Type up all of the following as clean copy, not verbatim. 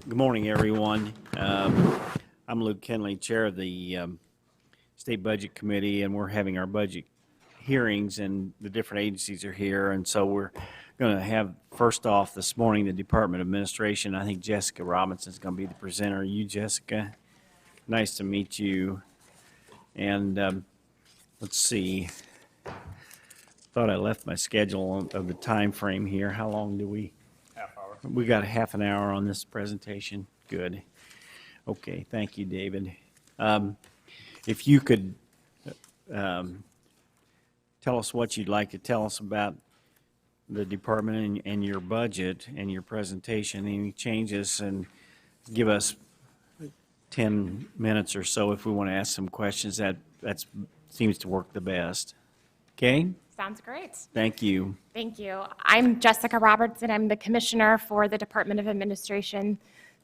Good morning, everyone. I'm Luke Kenley, Chair of the State Budget Committee, and we're having our budget hearings, and the different agencies are here. And so we're going to have, first off, this morning, the Department of Administration. I think Jessica Robinson is going to be the presenter. You, Jessica? Nice to meet you. And let's see. Thought I left my schedule of the time frame here. How long do we? Half hour. We got a half an hour on this presentation. Good. Okay, thank you, David. If you could tell us what you'd like to tell us about the department and your budget and your presentation, any changes, and give us 10 minutes or so if we want to ask some questions. That seems to work the best. Okay? Sounds great. Thank you. Thank you. I'm Jessica Robertson. I'm the Commissioner for the Department of Administration.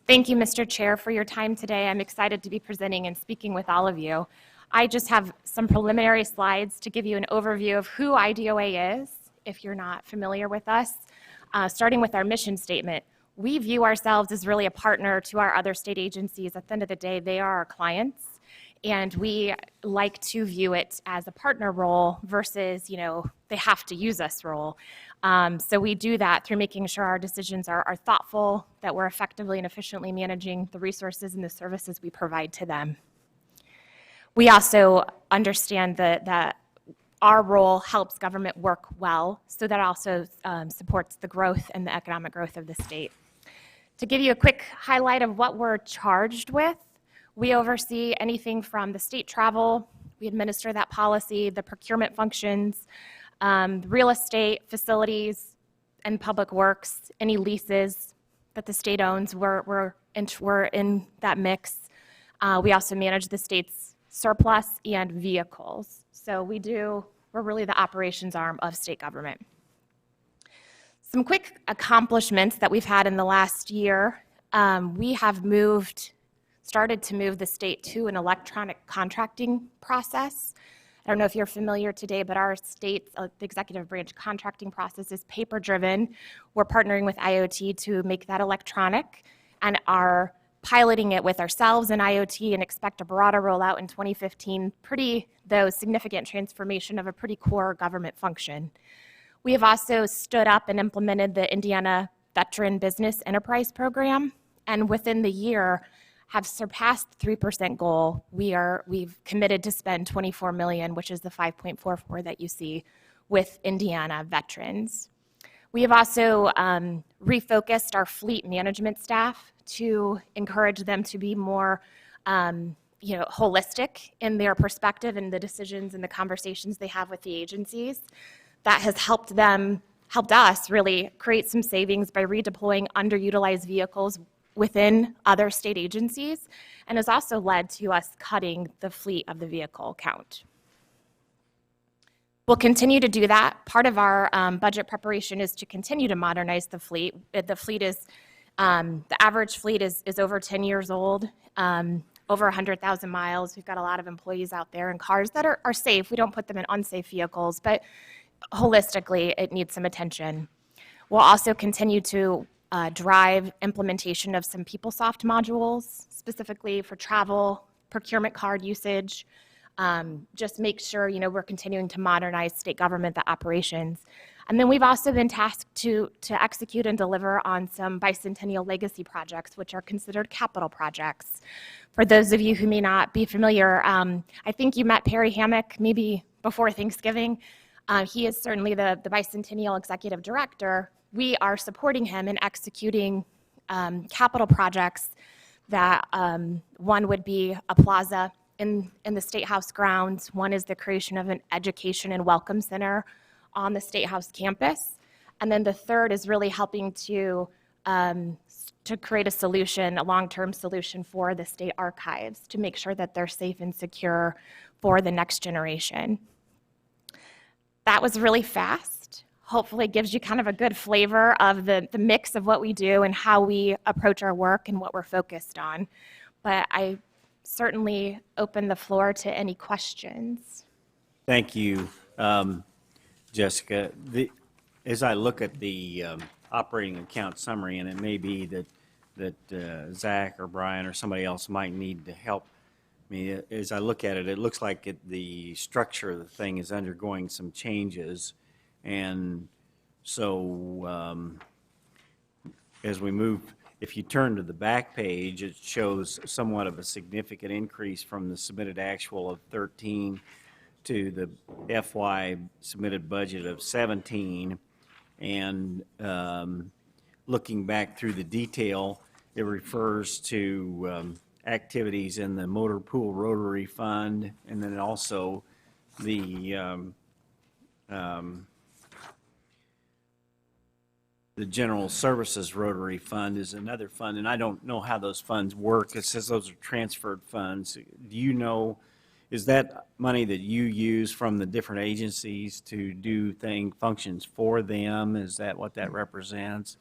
Thank you, Mr. Chair, for your time today. I'm excited to be presenting and speaking with all of you. I just have some preliminary slides to give you an overview of who IDOA is, if you're not familiar with us. Starting with our mission statement, we view ourselves as really a partner to our other state agencies. At the end of the day, they are our clients. And we like to view it as a partner role versus, they have to use us role. So we do that through making sure our decisions are thoughtful, that we're effectively and efficiently managing the resources and the services we provide to them. We also understand that our role helps government work well, so that also supports the growth and the economic growth of the state. To give you a quick highlight of what we're charged with, we oversee anything from the state travel, we administer that policy, the procurement functions, real estate, facilities, and public works, any leases that the state owns, we're in that mix. We also manage the state's surplus and vehicles. So we're really the operations arm of state government. Some quick accomplishments that we've had in the last year. We have started to move the state to an electronic contracting process. I don't know if you're familiar today, but our state's the executive branch contracting process is paper-driven. We're partnering with IoT to make that electronic and are piloting it with ourselves and IoT and expect a broader rollout in 2015. Pretty, though, significant transformation of a pretty core government function. We have also stood up and implemented the Indiana Veteran Business Enterprise Program, and within the year, have surpassed the 3% goal. We've committed to spend $24 million, which is the 5.44 that you see with Indiana veterans. We have also refocused our fleet management staff to encourage them to be more holistic in their perspective and the decisions and the conversations they have with the agencies. That has helped us really create some savings by redeploying underutilized vehicles within other state agencies, and has also led to us cutting the fleet of the vehicle count. We'll continue to do that. Part of our budget preparation is to continue to modernize the fleet. The average fleet is over 10 years old, over 100,000 miles. We've got a lot of employees out there in cars that are safe. We don't put them in unsafe vehicles, but holistically, it needs some attention. We'll also continue to drive implementation of some PeopleSoft modules, specifically for travel, procurement card usage. Just make sure we're continuing to modernize state government, the operations. And then we've also been tasked to execute and deliver on some bicentennial legacy projects, which are considered capital projects. For those of you who may not be familiar, I think you met Perry Hammock maybe before Thanksgiving. He is certainly the bicentennial executive director. We are supporting him in executing capital projects that one would be a plaza in the State House grounds. One is the creation of an education and welcome center on the State House campus. And then the third is really helping to create a long-term solution for the state archives to make sure that they're safe and secure for the next generation. That was really fast. Hopefully gives you kind of a good flavor of the mix of what we do and how we approach our work and what we're focused on. But I certainly open the floor to any questions. Thank you, Jessica. As I look at the operating account summary, and it may be that Zach or Brian or somebody else might need to help me. As I look at it, it looks like the structure of the thing is undergoing some changes. And so as we move, if you turn to the back page, it shows somewhat of a significant increase from the submitted actual of 13 to the FY submitted budget of 17. And looking back through the detail, it refers to activities in the Motor Pool Rotary Fund, and then also the General Services Rotary Fund is another fund, and I don't know how those funds work. It says those are transferred funds. Do you know, is that money that you use from the different agencies to do functions for them? Is that what that represents?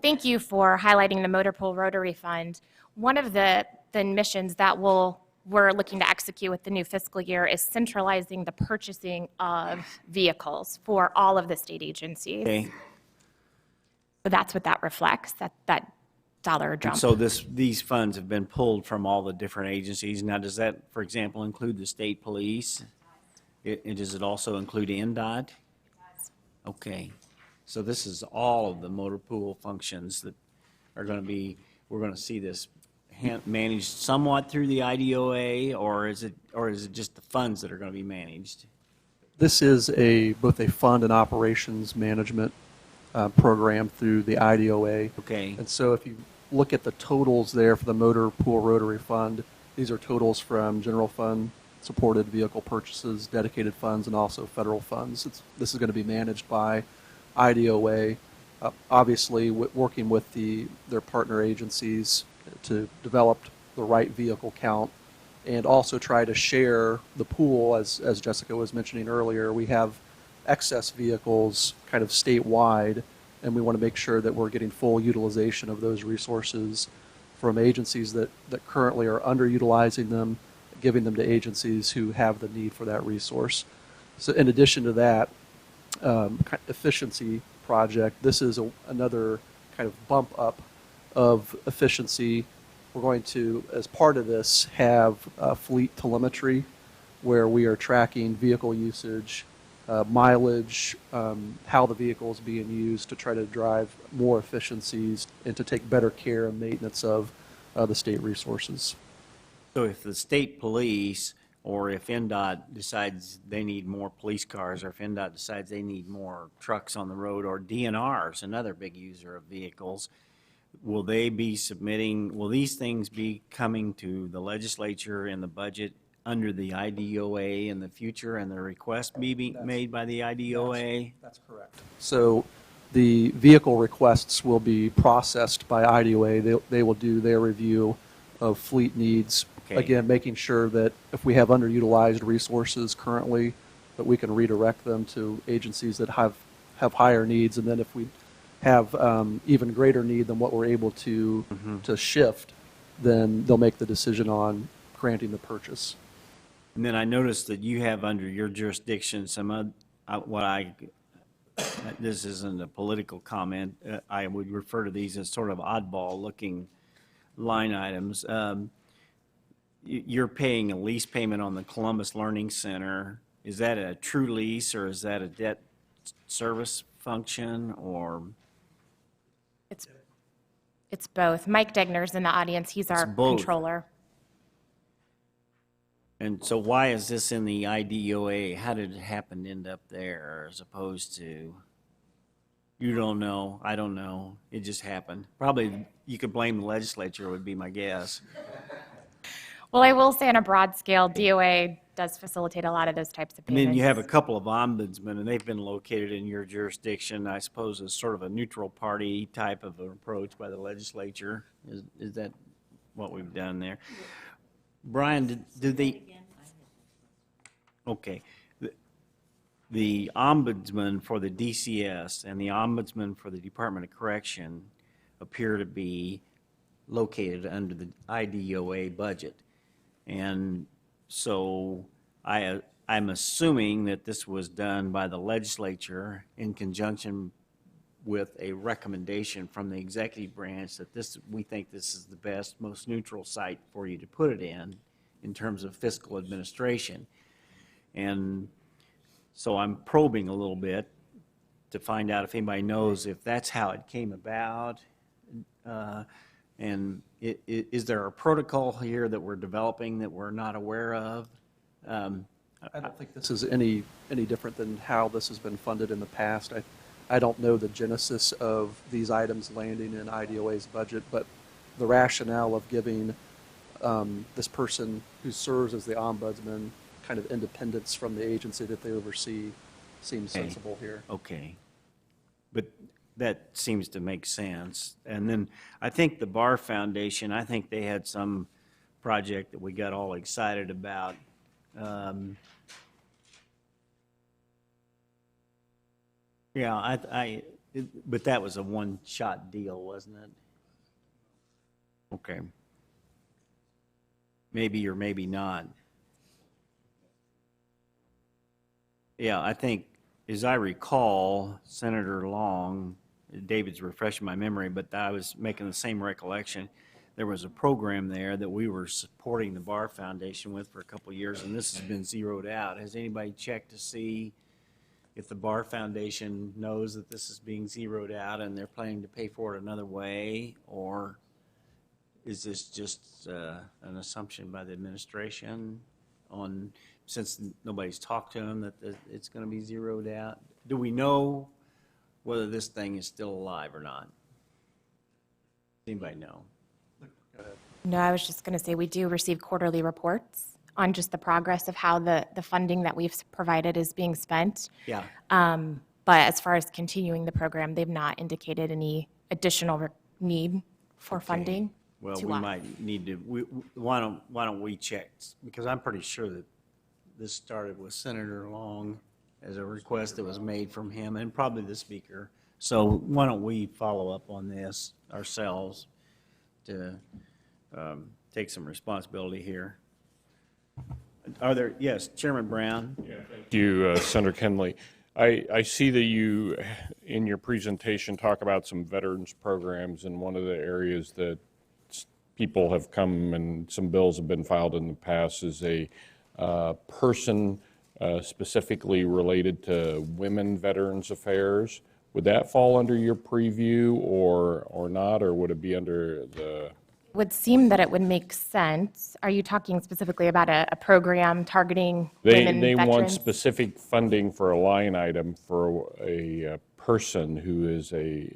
Thank you for highlighting the Motor Pool Rotary Fund. One of the missions that we're looking to execute with the new fiscal year is centralizing the purchasing of vehicles for all of the state agencies. Okay. So that's what that reflects, that dollar jump. So these funds have been pulled from all the different agencies. Now, does that, for example, include the state police? And does it also include NDOT? Okay. So this is all of the motor pool functions that are going to be, we're going to see this managed somewhat through the IDOA, or is it just the funds that are going to be managed? This is both a fund and operations management program through the IDOA. Okay. And so if you look at the totals there for the Motor Pool Rotary Fund, these are totals from general fund, supported vehicle purchases, dedicated funds, and also federal funds. This is going to be managed by IDOA, obviously working with their partner agencies to develop the right vehicle count and also try to share the pool. As Jessica was mentioning earlier, we have excess vehicles kind of statewide, and we want to make sure that we're getting full utilization of those resources from agencies that currently are underutilizing them, giving them to agencies who have the need for that resource. So in addition to that efficiency project, this is another kind of bump up of efficiency. We're going to, as part of this, have fleet telemetry where we are tracking vehicle usage, mileage, how the vehicle is being used to try to drive more efficiencies and to take better care and maintenance of the state resources. So if the state police, or if NDOT decides they need more police cars, or if NDOT decides they need more trucks on the road, or DNR is another big user of vehicles, will these things be coming to the legislature in the budget under the IDOA in the future, and the request be made by the IDOA? That's correct. So the vehicle requests will be processed by IDOA. They will do their review of fleet needs. Okay. Again, making sure that if we have underutilized resources currently, that we can redirect them to agencies that have higher needs. And then if we have even greater need than what we're able to shift, then they'll make the decision on granting the purchase. And then I noticed that you have under your jurisdiction some this isn't a political comment, I would refer to these as sort of oddball-looking line items. You're paying a lease payment on the Columbus Learning Center. Is that a true lease, or is that a debt service function, or? It's both. Mike Degner's in the audience. He's our both. controller. And so why is this in the IDOA? How did it happen to end up there as opposed to, you don't know, I don't know, it just happened? Probably you could blame the legislature would be my guess. Well, I will say on a broad scale, DOA does facilitate a lot of those types of And payments. then you have a couple of ombudsmen, and they've been located in your jurisdiction, I suppose, as sort of a neutral party type of an approach by the legislature. Is that what we've done there? Brian, okay. The ombudsman for the DCS and the ombudsman for the Department of Correction appear to be located under the IDOA budget. And so I'm assuming that this was done by the legislature in conjunction with a recommendation from the executive branch that we think this is the best, most neutral site for you to put it in terms of fiscal administration. And so I'm probing a little bit to find out if anybody knows if that's how it came about. And is there a protocol here that we're developing that we're not aware of? I don't think this is any different than how this has been funded in the past. I don't know the genesis of these items landing in IDOA's budget, but the rationale of giving this person who serves as the ombudsman kind of independence from the agency that they oversee seems Okay. sensible here. Okay. But that seems to make sense. And then I think the Bar Foundation, I think they had some project that we got all excited about. Yeah, but that was a one-shot deal, wasn't it? Okay. Maybe or maybe not. Yeah, I think, as I recall, Senator Long, David's refreshing my memory, but I was making the same recollection. There was a program there that we were supporting the Bar Foundation with for a couple of years, and this has been zeroed out. Has anybody checked to see if the Bar Foundation knows that this is being zeroed out and they're planning to pay for it another way? Or is this just an assumption by the administration on, since nobody's talked to them, that it's going to be zeroed out? Do we know whether this thing is still alive or not? Anybody know? No, I was just going to say, we do receive quarterly reports on just the progress of how the funding that we've provided is being spent. Yeah. But as far as continuing the program, they've not indicated any additional need for funding. Well, to we us. might need to, why don't we check? Because I'm pretty sure that this started with Senator Long as a request that was made from him and probably the speaker. So why don't we follow up on this ourselves to take some responsibility here? Are there, yes, Chairman Brown? Thank you, Senator Kenley. I see that you, in your presentation, talk about some veterans programs, and one of the areas that people have come and some bills have been filed in the past is a person specifically related to women veterans affairs. Would that fall under your preview or not, or would it be under the? Would seem that it would make sense. Are you talking specifically about a program targeting women They want veterans? specific funding for a line item for a person who is a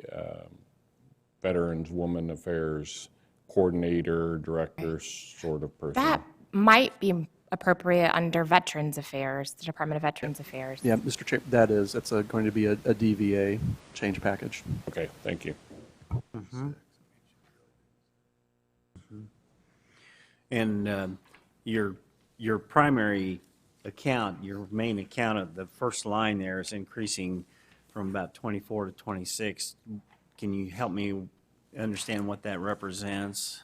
Veterans Women Affairs coordinator, director sort of person. That might be appropriate under Veterans Affairs, the Department of Veterans Affairs. Yeah, Mr. Chair, that is, it's going to be a DVA change package. Okay, thank you. And your primary account, your main account of the first line there is increasing from about 24 to 26. Can you help me understand what that represents?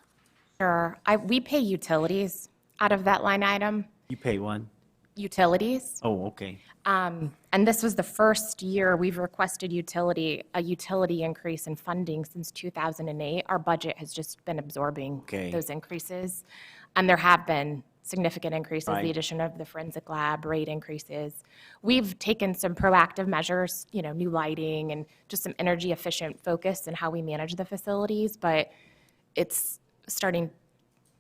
Sure. We pay utilities out of that line item, You pay one? utilities. Oh, okay. And this was the first year we've requested a utility increase in funding since 2008. Our budget has just been absorbing Okay. those increases. And there have been significant increases, Right. the addition of the forensic lab, rate increases. We've taken some proactive measures, new lighting and just some energy efficient focus in how we manage the facilities, but it's starting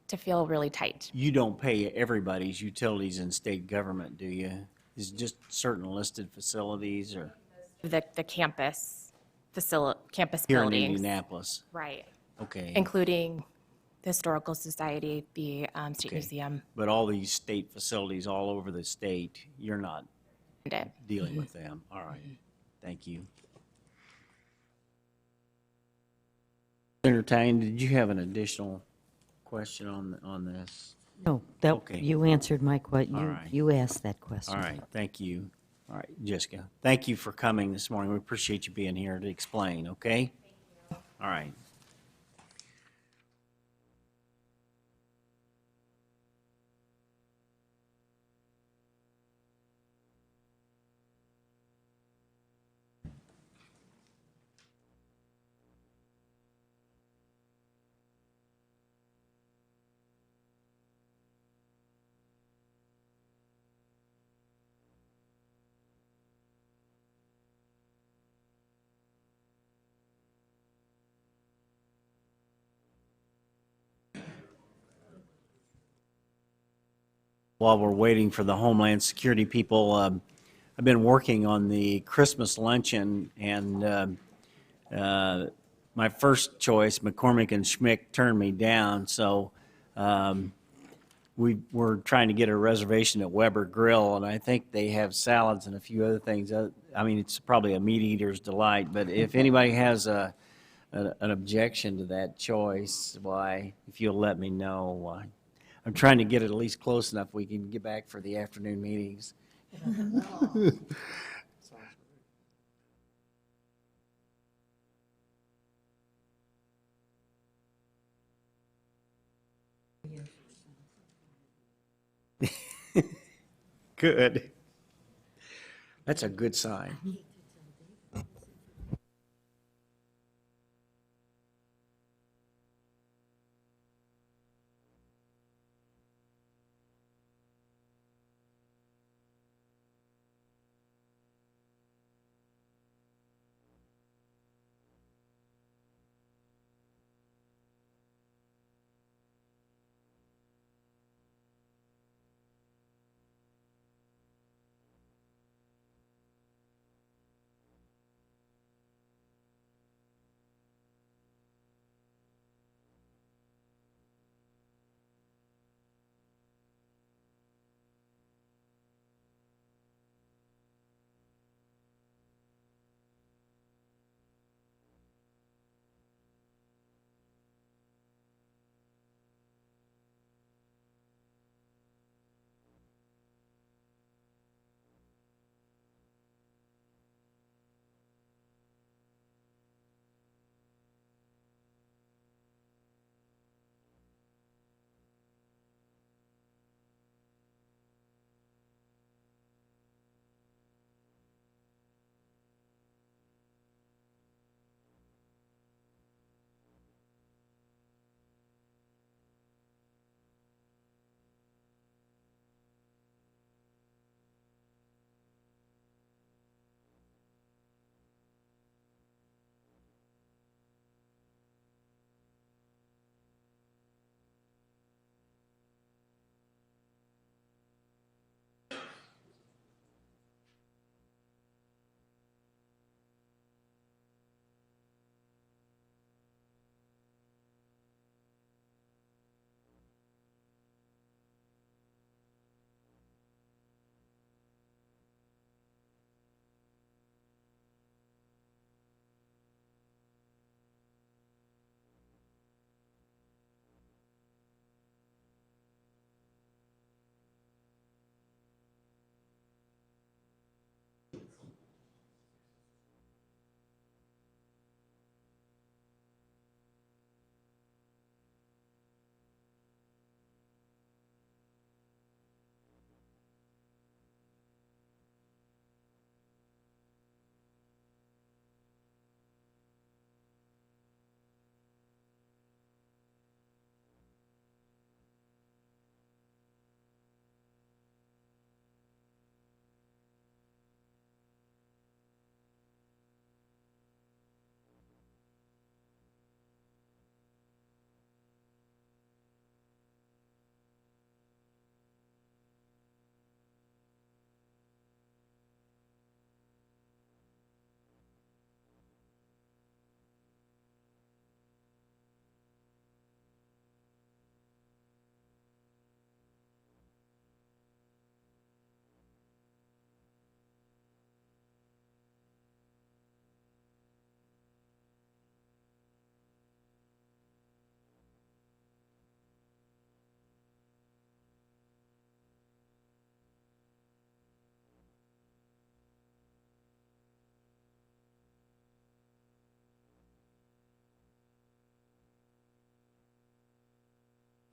to feel really tight. You don't pay everybody's utilities in state government, do you? Is it just certain listed facilities or The campus campus here in buildings. Indianapolis? Right. Okay. Including the Historical Society, the State Okay. Museum. But all these state facilities all over the state, you're not and it. dealing with them. All right. Thank you. Senator Tyan, did you have an additional question on this? No, that, Okay. you answered my question. All right. You asked that question. All right, thank you. All right, Jessica, thank you for coming this morning. We appreciate you being here to explain, okay? All right. while we're waiting for the Homeland Security people, I've been working on the Christmas luncheon, and my first choice, McCormick and Schmick, turned me down. So we're trying to get a reservation at Weber Grill, and I think they have salads and a few other things. I mean, it's probably a meat eater's delight. But if anybody has an objection to that choice, why, if you'll let me know. Why. I'm trying to get it at least close enough we can get back for the afternoon meetings. Good. That's a good sign.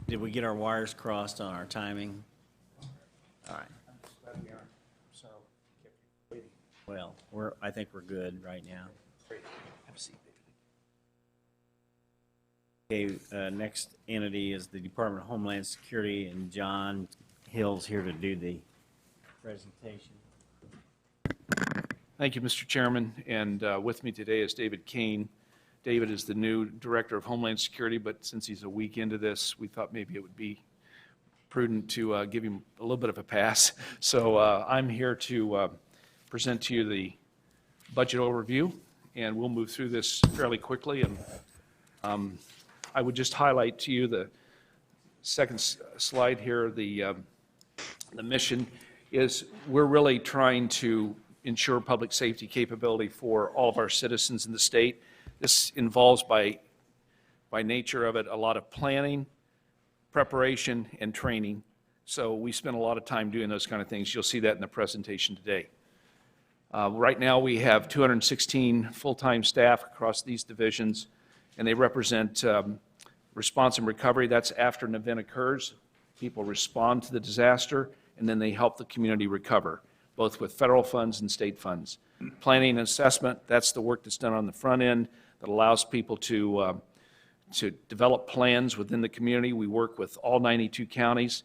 Did we get our wires crossed on our timing? All right. Well, I think we're good right now. Okay, next entity is the Department of Homeland Security, and John Hill's here to do the presentation. Thank you, Mr. Chairman, and with me today is David Kane. David is the new Director of Homeland Security, but since he's a week into this, we thought maybe it would be prudent to give him a little bit of a pass. So I'm here to present to you the budget overview, and we'll move through this fairly quickly. And I would just highlight to you the second slide here. The mission is we're really trying to ensure public safety capability for all of our citizens in the state. This involves, by nature of it, a lot of planning, preparation, and training. So we spend a lot of time doing those kind of things. You'll see that in the presentation today. Right now, we have 216 full-time staff across these divisions, and they represent response and recovery. That's after an event occurs. People respond to the disaster, and then they help the community recover, both with federal funds and state funds. Planning and assessment, that's the work that's done on the front end that allows people to develop plans within the community. We work with all 92 counties,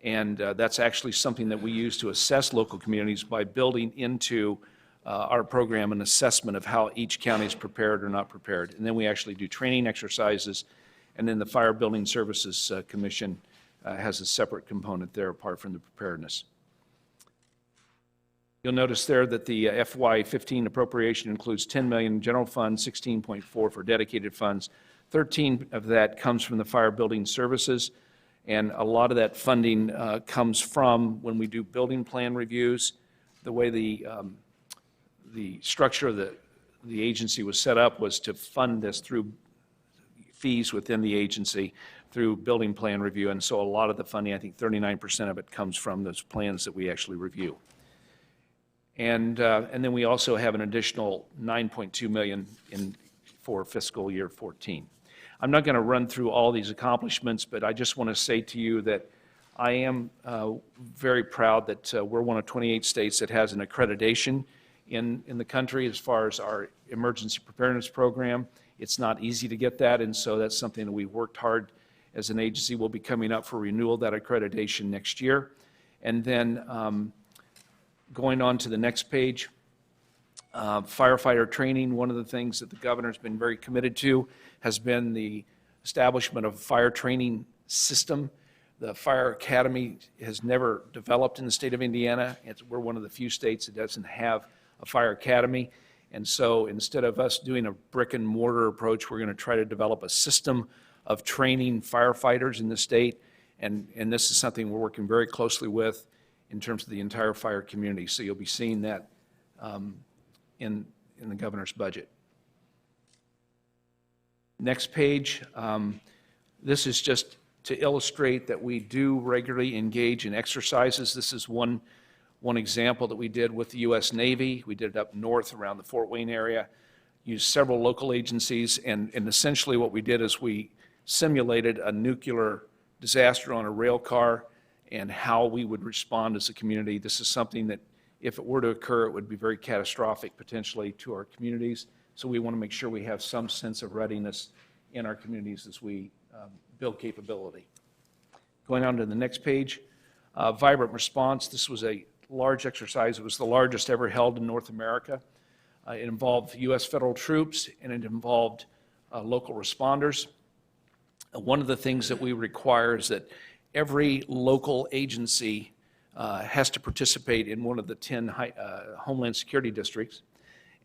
and that's actually something that we use to assess local communities by building into our program an assessment of how each county is prepared or not prepared. And then we actually do training exercises, and then the Fire Building Services Commission has a separate component there apart from the preparedness. You'll notice there that the FY15 appropriation includes $10 million in general fund, 16.4 for dedicated funds. 13 of that comes from the Fire Building Services, and a lot of that funding comes from when we do building plan reviews. The way the structure of the agency was set up was to fund this through fees within the agency through building plan review, and so a lot of the funding, I think 39% of it, comes from those plans that we actually review. And then we also have an additional $9.2 million for fiscal year 14. I'm not going to run through all these accomplishments, but I just want to say to you that I am very proud that we're one of 28 states that has an accreditation in the country as far as our emergency preparedness program. It's not easy to get that, and so that's something that we've worked hard as an agency. We'll be coming up for renewal of that accreditation next year. And then going on to the next page, firefighter training. One of the things that the governor's been very committed to has been the establishment of a fire training system. The Fire Academy has never developed in the state of Indiana. We're one of the few states that doesn't have a fire academy. And so instead of us doing a brick and mortar approach, we're going to try to develop a system of training firefighters in the state. And this is something we're working very closely with in terms of the entire fire community. So you'll be seeing that in the governor's budget. Next page. This is just to illustrate that we do regularly engage in exercises. This is one example that we did with the U.S. Navy. We did it up north around the Fort Wayne area, used several local agencies, and essentially what we did is we simulated a nuclear disaster on a rail car and how we would respond as a community. This is something that, if it were to occur, it would be very catastrophic potentially to our communities. So we want to make sure we have some sense of readiness in our communities as we build capability. Going on to the next page, Vibrant Response. This was a large exercise. It was the largest ever held in North America. It involved U.S. federal troops, and it involved local responders. One of the things that we require is that every local agency has to participate in one of the 10 Homeland Security districts.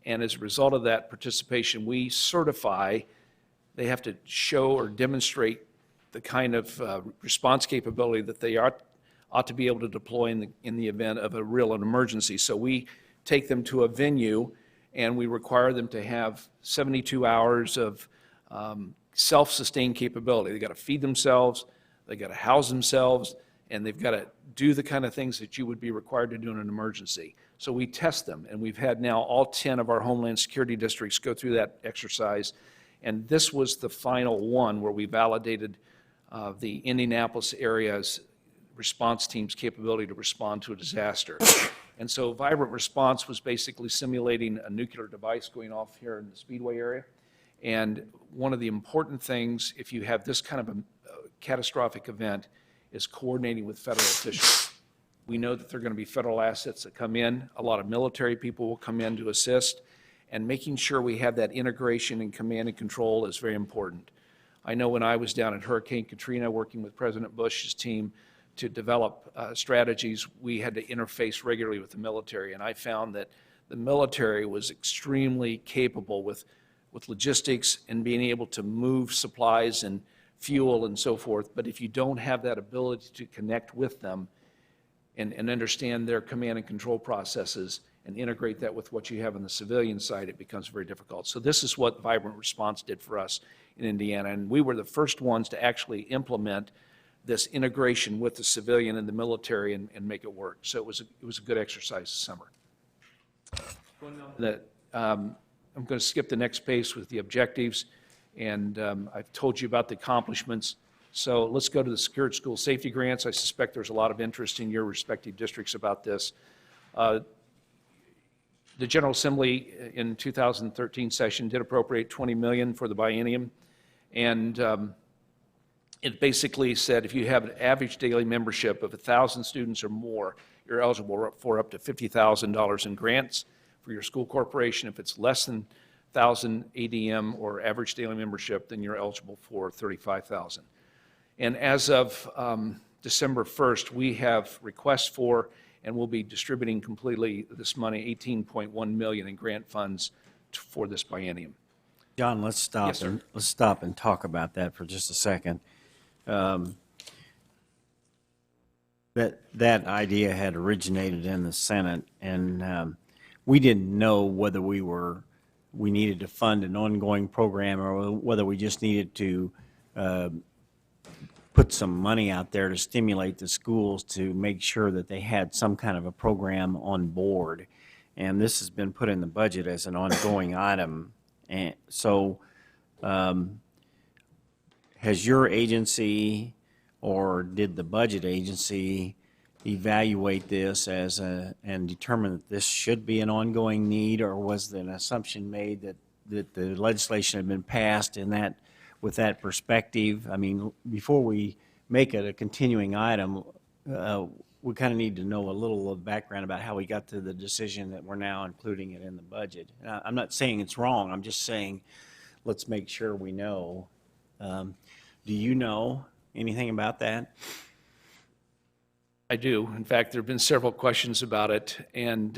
And as a result of that participation, we certify, they have to show or demonstrate the kind of response capability that they ought to be able to deploy in the event of a real emergency. So we take them to a venue and we require them to have 72 hours of self-sustained capability. They've got to feed themselves, they've got to house themselves, and they've got to do the kind of things that you would be required to do in an emergency. So we test them, and we've had now all 10 of our Homeland Security districts go through that exercise. And this was the final one where we validated the Indianapolis area's response team's capability to respond to a disaster. And so Vibrant Response was basically simulating a nuclear device going off here in the Speedway area. And one of the important things, if you have this kind of a catastrophic event, is coordinating with federal officials. We know that there are going to be federal assets that come in. A lot of military people will come in to assist. And making sure we have that integration and command and control is very important. I know when I was down at Hurricane Katrina working with President Bush's team to develop strategies, we had to interface regularly with the military. And I found that the military was extremely capable with logistics and being able to move supplies and fuel and so forth. But if you don't have that ability to connect with them and understand their command and control processes and integrate that with what you have on the civilian side, it becomes very difficult. So this is what Vibrant Response did for us in Indiana. And we were the first ones to actually implement this integration with the civilian and the military and make it work. So it was a good exercise this summer. I'm going to skip the next page with the objectives, and I've told you about the accomplishments. So let's go to the Secured School Safety Grants. I suspect there's a lot of interest in your respective districts about this. The General Assembly in 2013 session did appropriate $20 million for the biennium, and it basically said if you have an average daily membership of 1,000 students or more, you're eligible for up to $50,000 in grants for your school corporation. If it's less than 1,000 ADM or average daily membership, then you're eligible for $35,000. And as of December 1st, we have requests for, and we'll be distributing completely this money, $18.1 million in grant funds for this biennium. John, let's stop. Yes, sir. Let's stop and talk about that for just a second. That idea had originated in the Senate, and we didn't know whether we needed to fund an ongoing program or whether we just needed to put some money out there to stimulate the schools to make sure that they had some kind of a program on board. And this has been put in the budget as an ongoing item. And so has your agency or did the budget agency evaluate this and determine that this should be an ongoing need, or was an assumption made that the legislation had been passed in that, with that perspective? I mean, before we make it a continuing item, we kind of need to know a little of background about how we got to the decision that we're now including it in the budget. I'm not saying it's wrong. I'm just saying let's make sure we know. Do you know anything about that? I do. In fact, there have been several questions about it, and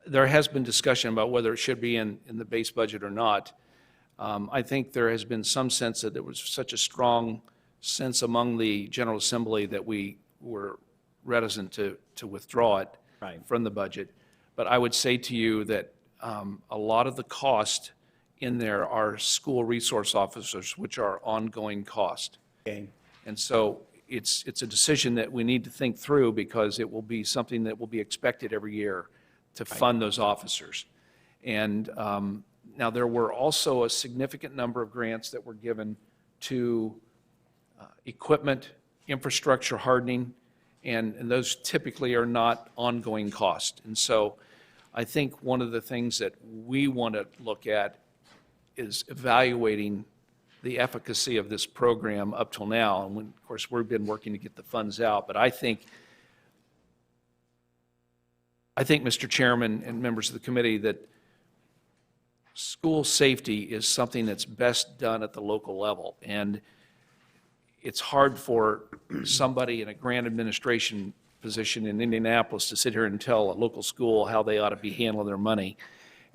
there has been discussion about whether it should be in the base budget or not. I think there has been some sense that there was such a strong sense among the General Assembly that we were reticent to withdraw it Right. from the budget. But I would say to you that a lot of the cost in there are school resource officers, which are ongoing cost. Okay. And so it's a decision that we need to think through, because it will be something that will be expected every year to fund those officers. And now there were also a significant number of grants that were given to equipment, infrastructure hardening, and those typically are not ongoing cost. And so I think one of the things that we want to look at is evaluating the efficacy of this program up till now. And of course, we've been working to get the funds out, but I think, Mr. Chairman and members of the committee, that school safety is something that's best done at the local level. And it's hard for somebody in a grant administration position in Indianapolis to sit here and tell a local school how they ought to be handling their money.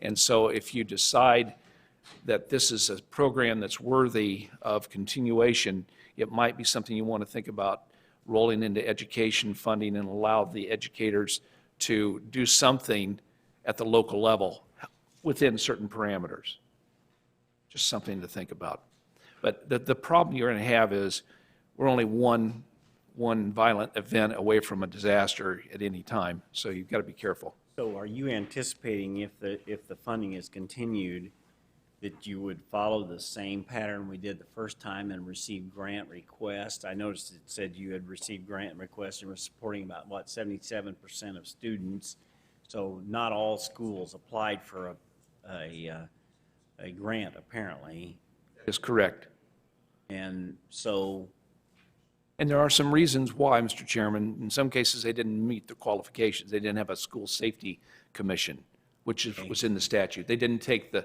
And so if you decide that this is a program that's worthy of continuation, it might be something you want to think about rolling into education funding and allow the educators to do something at the local level within certain parameters. Just something to think about. But the problem you're going to have is we're only one violent event away from a disaster at any time, so you've got to be careful. So are you anticipating if the funding is continued, that you would follow the same pattern we did the first time and receive grant requests? I noticed it said you had received grant requests and were supporting about, 77% of students. So not all schools applied for a grant, apparently. Is correct. And so, And there are some reasons why, Mr. Chairman. In some cases, they didn't meet the qualifications. They didn't have a school safety commission, which was in the statute. They didn't take the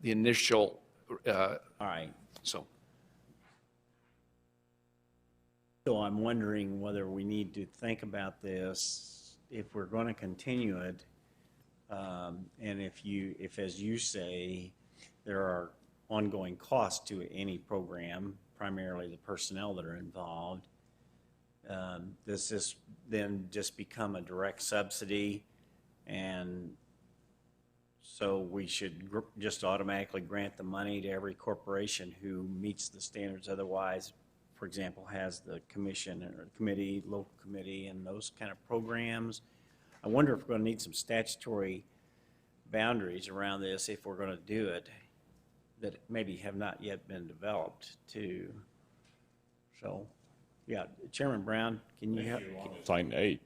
initial, all right. so. So I'm wondering whether we need to think about this, if we're going to continue it, and if, as you say, there are ongoing costs to any program, primarily the personnel that are involved, does this then just become a direct subsidy? And so we should just automatically grant the money to every corporation who meets the standards, otherwise, for example, has the commission or committee, local committee, and those kind of programs. I wonder if we're going to need some statutory boundaries around this if we're going to do it that maybe have not yet been developed too. So, yeah, Chairman Brown, can you help? Sign 8.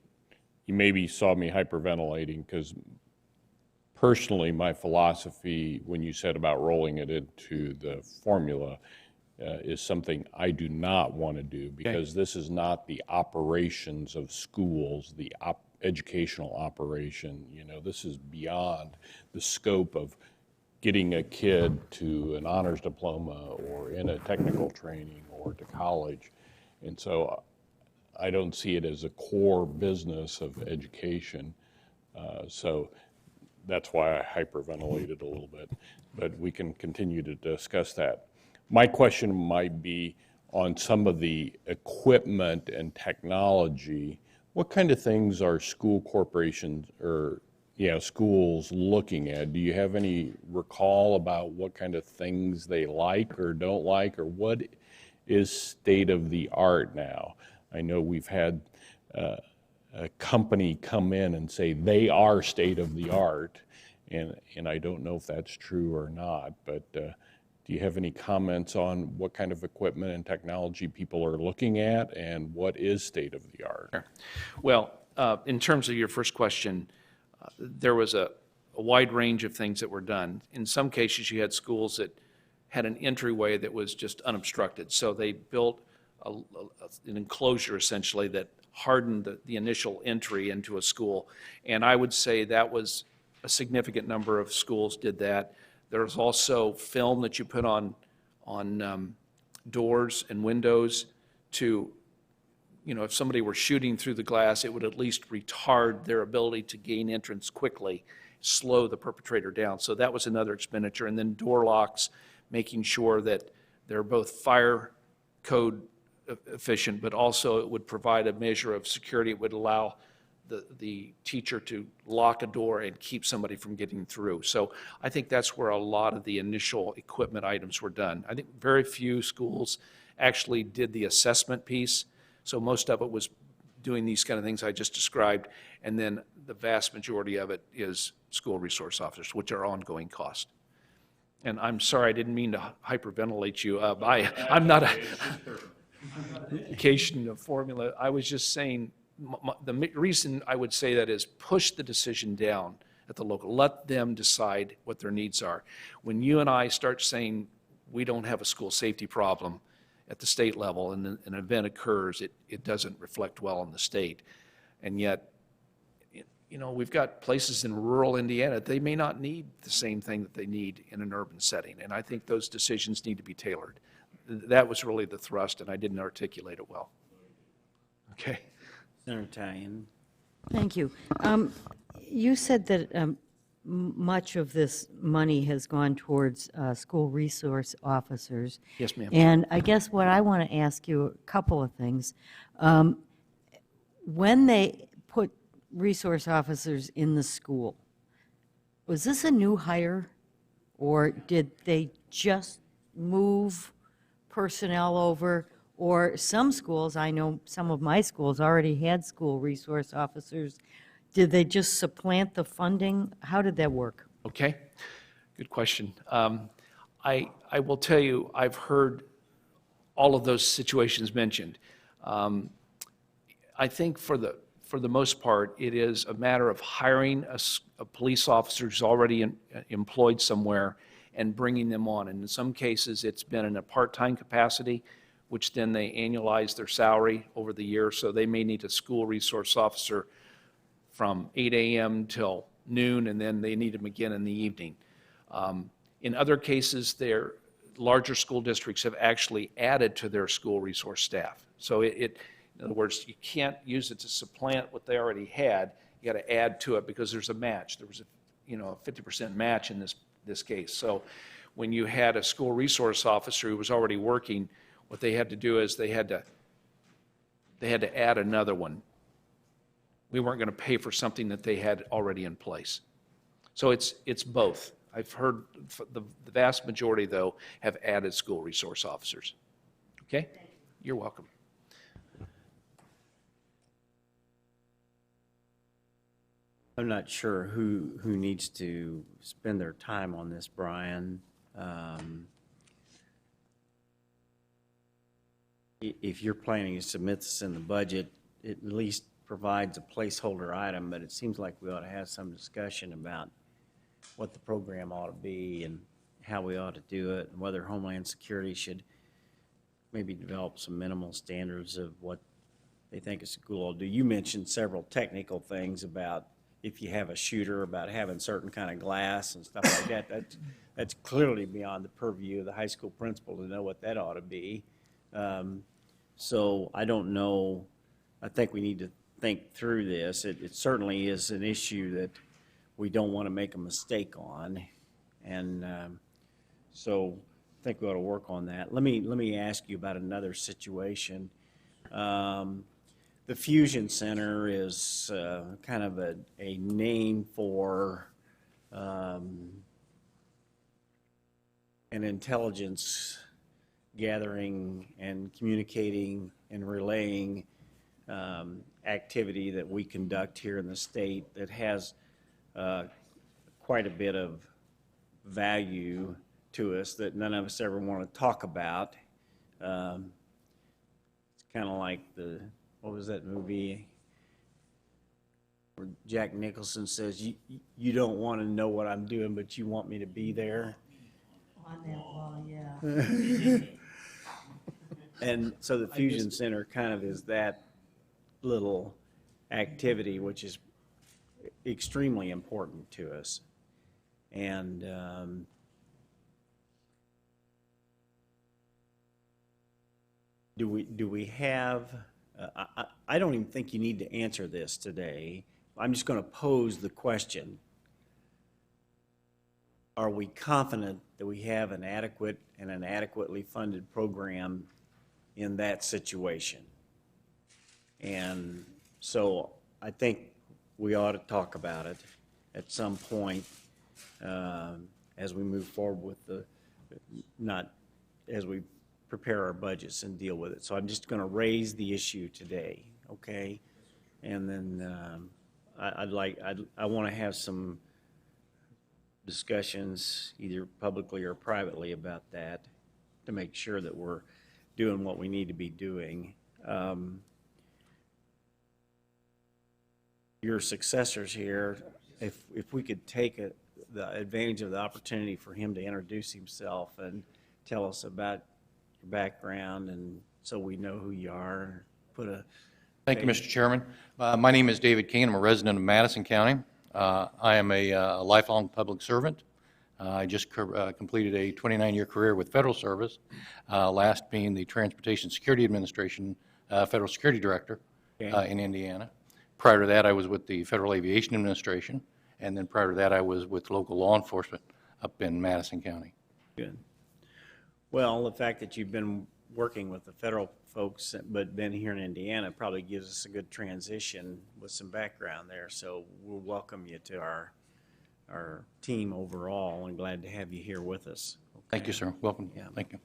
You maybe saw me hyperventilating because personally, my philosophy when you said about rolling it into the formula is something I do not want to do, because this is not the operations of schools, the educational operation. You know, this is beyond the scope of getting a kid to an honors diploma or in a technical training or to college. And so I don't see it as a core business of education. So that's why I hyperventilated a little bit, but we can continue to discuss that. My question might be on some of the equipment and technology. What kind of things are school corporations or schools looking at? Do you have any recall about what kind of things they like or don't like, or what is state of the art now? I know we've had a company come in and say they are state of the art, and I don't know if that's true or not, but do you have any comments on what kind of equipment and technology people are looking at, and what is state of the art? Sure. Well, in terms of your first question, there was a wide range of things that were done. In some cases, you had schools that had an entryway that was just unobstructed. So they built an enclosure essentially that hardened the initial entry into a school. And I would say that was a significant number of schools did that. There's also film that you put on doors and windows to, if somebody were shooting through the glass, it would at least retard their ability to gain entrance quickly, slow the perpetrator down. So that was another expenditure. And then door locks, making sure that they're both fire code efficient, but also it would provide a measure of security. It would allow the teacher to lock a door and keep somebody from getting through. So I think that's where a lot of the initial equipment items were done. I think very few schools actually did the assessment piece. So most of it was doing these kind of things I just described. And then the vast majority of it is school resource officers, which are ongoing cost. And I'm sorry, I didn't mean to hyperventilate you. I'm not a education formula. I was just saying, the reason I would say that is push the decision down at the local. Let them decide what their needs are. When you and I start saying we don't have a school safety problem at the state level and an event occurs, it doesn't reflect well on the state. And yet, we've got places in rural Indiana, they may not need the same thing that they need in an urban setting. And I think those decisions need to be tailored. That was really the thrust, and I didn't articulate it well. Okay. Senator Tallien. Thank you. You said that much of this money has gone towards school resource officers. Yes, ma'am. And I guess what I want to ask you, a couple of things. When they put resource officers in the school, was this a new hire, or did they just move personnel over? Or some schools, I know some of my schools already had school resource officers. Did they just supplant the funding? How did that work? Okay, good question. I will tell you, I've heard all of those situations mentioned. I think for the most part, it is a matter of hiring a police officer who's already employed somewhere and bringing them on. And in some cases, it's been in a part-time capacity, which then they annualize their salary over the year. So they may need a school resource officer from 8 a.m. till noon, and then they need them again in the evening. In other cases, their larger school districts have actually added to their school resource staff. So in other words, you can't use it to supplant what they already had. You got to add to it because there's a match. There was a 50% match in this case. So when you had a school resource officer who was already working, what they had to do is they had to add another one. We weren't going to pay for something that they had already in place. So it's both. I've heard the vast majority, though, have added school resource officers. Okay? You're welcome. I'm not sure who needs to spend their time on this, Brian. If you're planning to submit this in the budget, it at least provides a placeholder item, but it seems like we ought to have some discussion about what the program ought to be and how we ought to do it, and whether Homeland Security should maybe develop some minimal standards of what they think a school ought to do. You mentioned several technical things about if you have a shooter, about having certain kind of glass and stuff like that. That's clearly beyond the purview of the high school principal to know what that ought to be. So I don't know. I think we need to think through this. It certainly is an issue that we don't want to make a mistake on. And so I think we ought to work on that. Let me ask you about another situation. The Fusion Center is kind of a name for an intelligence gathering and communicating and relaying activity that we conduct here in the state that has quite a bit of value to us that none of us ever want to talk about. It's kind of like what was that movie where Jack Nicholson says, you don't want to know what I'm doing, but you want me to be there? On that wall, yeah. And so the Fusion Center kind of is that little activity, which is extremely important to us. And do we have, I don't even think you need to answer this today. I'm just going to pose the question. Are we confident that we have an adequate and an adequately funded program in that situation? And so I think we ought to talk about it at some point as we move forward with not as we prepare our budgets and deal with it. So I'm just going to raise the issue today, okay? And then I want to have some discussions either publicly or privately about that to make sure that we're doing what we need to be doing. Your successors here, if we could take the advantage of the opportunity for him to introduce himself and tell us about your background, and so we know who you are. Thank you, Mr. Chairman. My name is David King. I'm a resident of Madison County. I am a lifelong public servant. I just completed a 29-year career with federal service, last being the Transportation Security Administration Federal Security Director in Indiana. Prior to that, I was with the Federal Aviation Administration, and then prior to that, I was with local law enforcement up in Madison County. Good. Well, the fact that you've been working with the federal folks but been here in Indiana probably gives us a good transition with some background there. So we'll welcome you to our team overall, and glad to have you here with us. Okay. Thank you, sir. Welcome. Yeah. Thank you.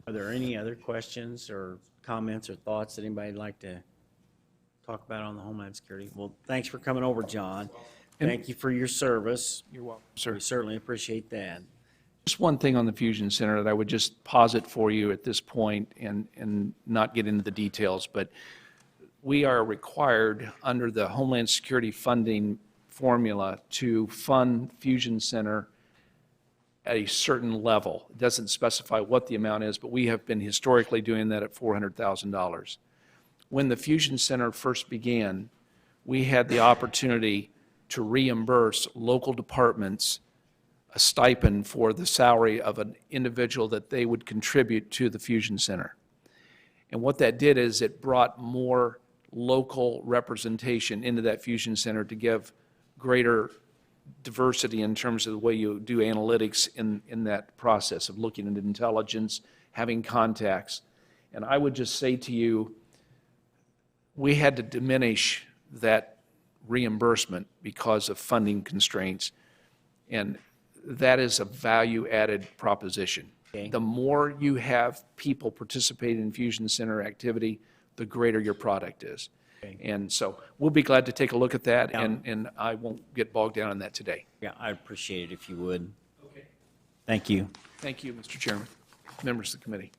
Are there any other questions or comments or thoughts that anybody'd like to talk about on the Homeland Security? Well, thanks for coming over, John. Thank you for your service. You're welcome, sir. We certainly appreciate that. Just one thing on the Fusion Center that I would just posit for you at this point and not get into the details, but we are required under the Homeland Security funding formula to fund Fusion Center at a certain level. It doesn't specify what the amount is, but we have been historically doing that at $400,000. When the Fusion Center first began, we had the opportunity to reimburse local departments a stipend for the salary of an individual that they would contribute to the Fusion Center. And what that did is it brought more local representation into that fusion center to give greater diversity in terms of the way you do analytics in that process of looking at intelligence, having contacts. And I would just say to you, we had to diminish that reimbursement because of funding constraints. And that is a value-added proposition. Okay. The more you have people participating in Fusion Center activity, the greater your product is. Okay. And so we'll be glad to take a look at that, Yeah. and I won't get bogged down in that today. Yeah, I'd appreciate it if you would. Okay. Thank you. Thank you, Mr. Chairman, members of the committee.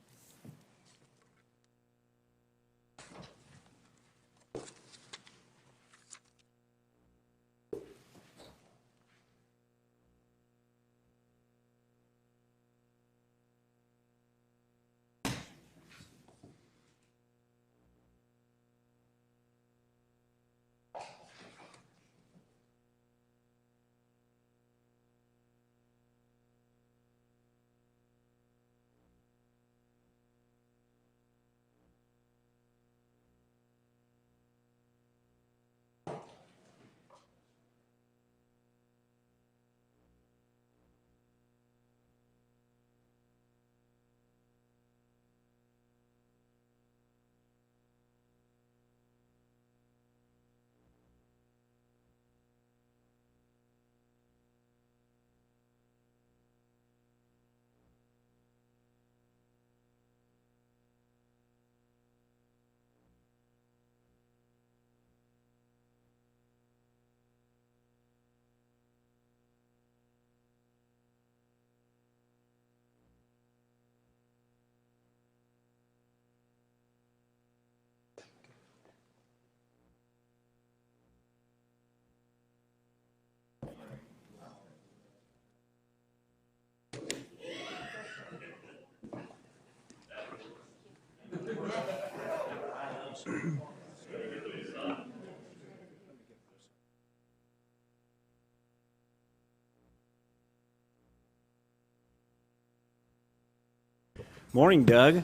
Morning, Doug.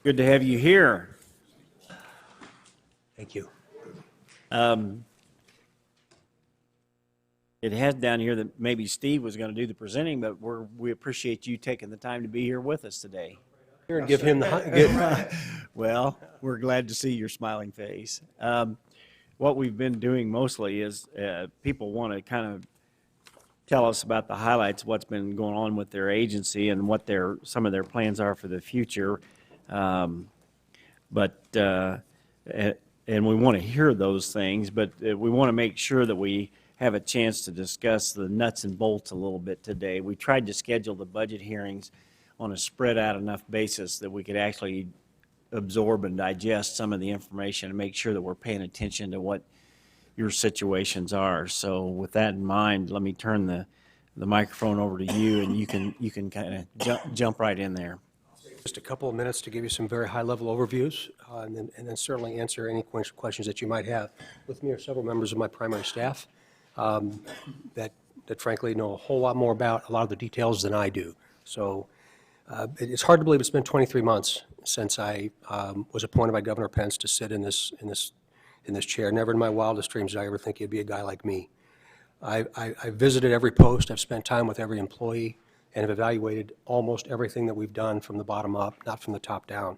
Good to have you here. Thank you. It has down here that maybe Steve was going to do the presenting, but we appreciate you taking the time to be here with us today. Here and give him the, Well, we're glad to see your smiling face. What we've been doing mostly is people want to kind of tell us about the highlights of what's been going on with their agency and what some of their plans are for the future. And we want to hear those things, but we want to make sure that we have a chance to discuss the nuts and bolts a little bit today. We tried to schedule the budget hearings on a spread out enough basis that we could actually absorb and digest some of the information and make sure that we're paying attention to what your situations are. So with that in mind, let me turn the microphone over to you, and you can kind of jump right in there. just a couple of minutes to give you some very high-level overviews, and then certainly answer any questions that you might have. With me are several members of my primary staff that frankly know a whole lot more about a lot of the details than I do. So it's hard to believe it's been 23 months since I was appointed by Governor Pence to sit in this chair. Never in my wildest dreams did I ever think he'd be a guy like me. I visited every post, I've spent time with every employee, and have evaluated almost everything that we've done from the bottom up, not from the top down.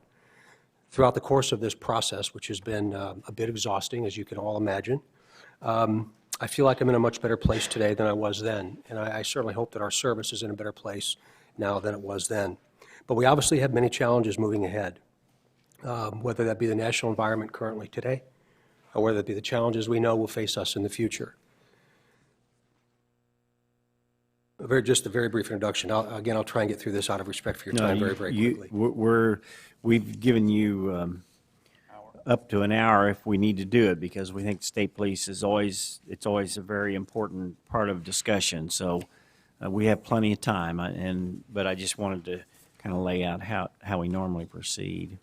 Throughout the course of this process, which has been a bit exhausting, as you can all imagine, I feel like I'm in a much better place today than I was then, and I certainly hope that our service is in a better place now than it was then. But we obviously have many challenges moving ahead, whether that be the national environment currently today, or whether it be the challenges we know will face us in the future. Just a very brief introduction. I'll try and get through this out of respect for your time very quickly. We've given you up to an hour if we need to do it, because we think the state police is always a very important part of discussion. So we have plenty of time, but I just wanted to kind of lay out how we normally proceed.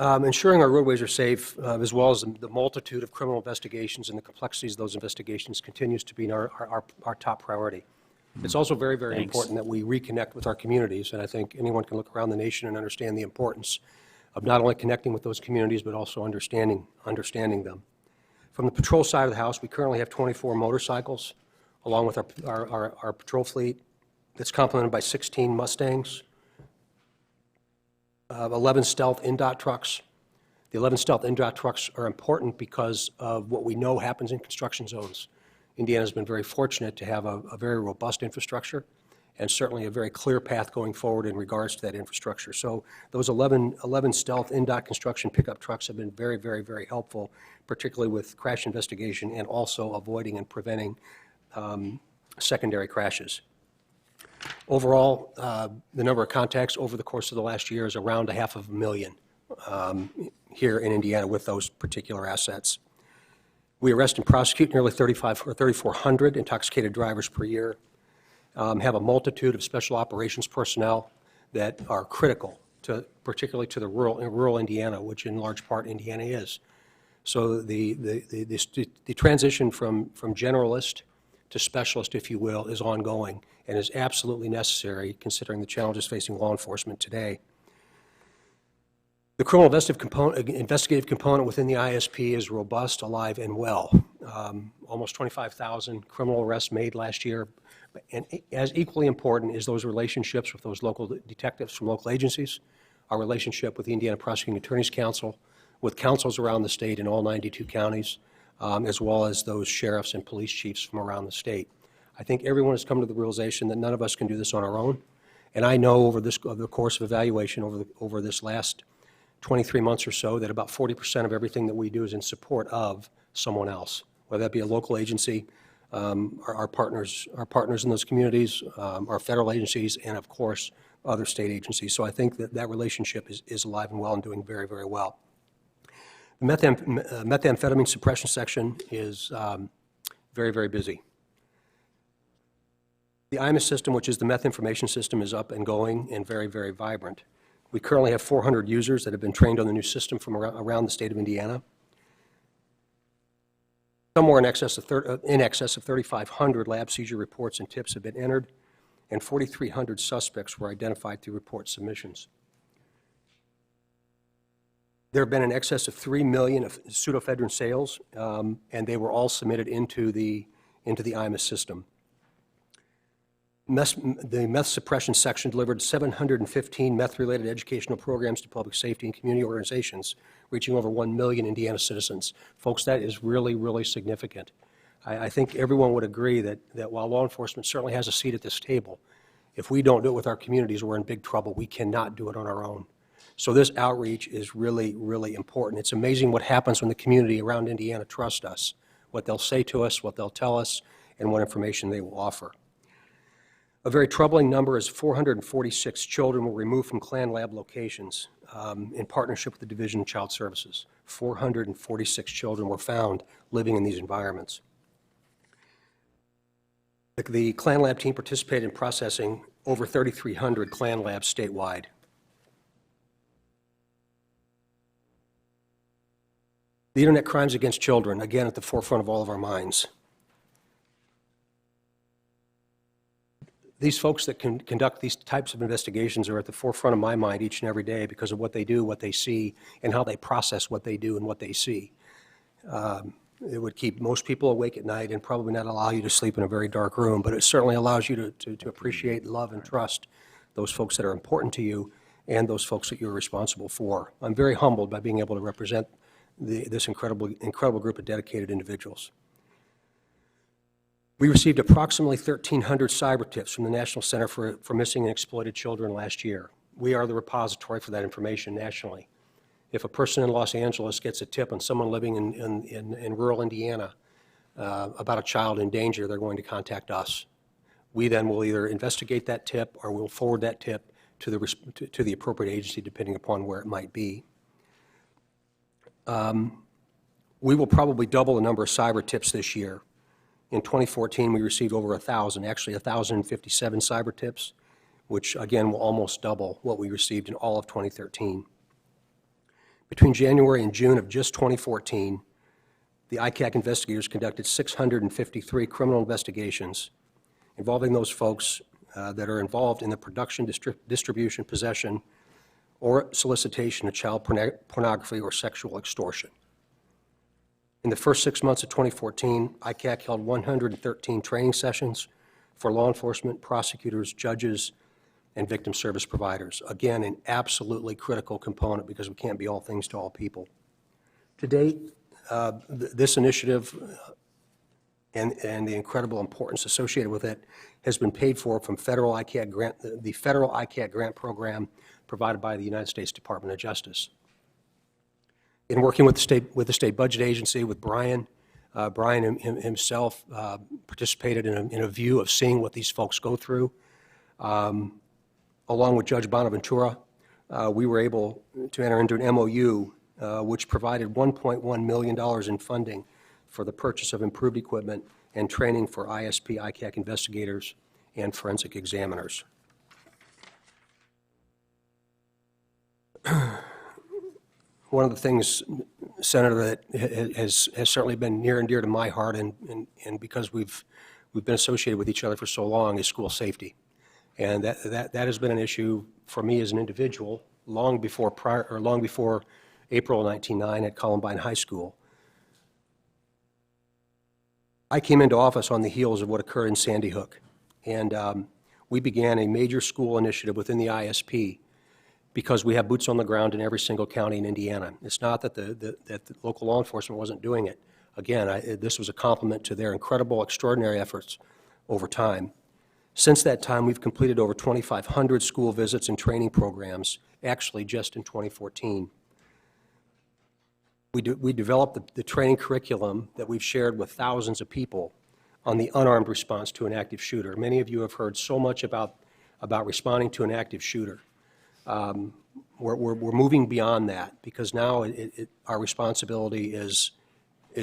Ensuring our roadways are safe, as well as the multitude of criminal investigations and the complexities of those investigations, continues to be our top priority. It's also very, very Thanks. important that we reconnect with our communities, and I think anyone can look around the nation and understand the importance of not only connecting with those communities, but also understanding them. From the patrol side of the house, we currently have 24 motorcycles, along with our patrol fleet. That's complemented by 16 Mustangs, 11 stealth NDOT trucks. The 11 stealth NDOT trucks are important because of what we know happens in construction zones. Indiana's been very fortunate to have a very robust infrastructure and certainly a very clear path going forward in regards to that infrastructure. So those 11 stealth NDOT construction pickup trucks have been very, very, very helpful, particularly with crash investigation and also avoiding and preventing secondary crashes. Overall, the number of contacts over the course of the last year is around 500,000 here in Indiana with those particular assets. We arrest and prosecute nearly 3,400 intoxicated drivers per year, have a multitude of special operations personnel that are critical, particularly to the rural Indiana, which in large part Indiana is. So the transition from generalist to specialist, if you will, is ongoing and is absolutely necessary considering the challenges facing law enforcement today. The criminal investigative component within the ISP is robust, alive, and well. Almost 25,000 criminal arrests made last year. And as equally important is those relationships with those local detectives from local agencies, our relationship with the Indiana Prosecuting Attorneys Council, with councils around the state in all 92 counties, as well as those sheriffs and police chiefs from around the state. I think everyone has come to the realization that none of us can do this on our own. And I know over the course of evaluation over this last 23 months or so that about 40% of everything that we do is in support of someone else, whether that be a local agency, our partners in those communities, our federal agencies, and of course, other state agencies. So I think that relationship is alive and well and doing very, very well. The methamphetamine suppression section is very, very busy. The IMIS system, which is the meth information system, is up and going and very, very vibrant. We currently have 400 users that have been trained on the new system from around the state of Indiana. Somewhere in excess of 3,500 lab seizure reports and tips have been entered, and 4,300 suspects were identified through report submissions. There have been in excess of 3 million of pseudoephedrine sales, and they were all submitted into the IMIS system. The meth suppression section delivered 715 meth-related educational programs to public safety and community organizations, reaching over 1 million Indiana citizens. Folks, that is really, really significant. I think everyone would agree that while law enforcement certainly has a seat at this table, if we don't do it with our communities, we're in big trouble. We cannot do it on our own. So this outreach is really, really important. It's amazing what happens when the community around Indiana trusts us, what they'll say to us, what they'll tell us, and what information they will offer. A very troubling number is 446 children were removed from Klan Lab locations in partnership with the Division of Child Services. 446 children were found living in these environments. The Klan Lab team participated in processing over 3,300 Klan Labs statewide. The internet crimes against children, again at the forefront of all of our minds. These folks that can conduct these types of investigations are at the forefront of my mind each and every day because of what they do, what they see, and how they process what they do and what they see. It would keep most people awake at night and probably not allow you to sleep in a very dark room, but it certainly allows you to appreciate, love, and trust those folks that are important to you and those folks that you're responsible for. I'm very humbled by being able to represent this incredible group of dedicated individuals. We received approximately 1,300 cyber tips from the National Center for Missing and Exploited Children last year. We are the repository for that information nationally. If a person in Los Angeles gets a tip on someone living in rural Indiana about a child in danger, they're going to contact us. We then will either investigate that tip or we'll forward that tip to the appropriate agency depending upon where it might be. We will probably double the number of cyber tips this year. In 2014, we received over 1,000, actually 1,057 cyber tips, which again will almost double what we received in all of 2013. Between January and June of just 2014, the ICAC investigators conducted 653 criminal investigations involving those folks that are involved in the production, distribution, possession, or solicitation of child pornography or sexual extortion. In the first 6 months of 2014, ICAC held 113 training sessions for law enforcement, prosecutors, judges, and victim service providers. Again, an absolutely critical component because we can't be all things to all people. To date, this initiative and the incredible importance associated with it has been paid for from federal ICAC grant, the federal ICAC grant program provided by the United States Department of Justice. In working with the state budget agency, with Brian, Brian himself participated in a view of seeing what these folks go through. Along with Judge Bonaventura, we were able to enter into an MOU which provided $1.1 million in funding for the purchase of improved equipment and training for ISP ICAC investigators and forensic examiners. One of the things, Senator, that has certainly been near and dear to my heart, and because we've been associated with each other for so long, is school safety. And that has been an issue for me as an individual long before April 1999 at Columbine High School. I came into office on the heels of what occurred in Sandy Hook, and we began a major school initiative within the ISP because we have boots on the ground in every single county in Indiana. It's not that the local law enforcement wasn't doing it. Again, this was a compliment to their incredible, extraordinary efforts over time. Since that time, we've completed over 2,500 school visits and training programs, actually just in 2014. We developed the training curriculum that we've shared with thousands of people on the unarmed response to an active shooter. Many of you have heard so much about responding to an active shooter. We're moving beyond that because now our responsibility is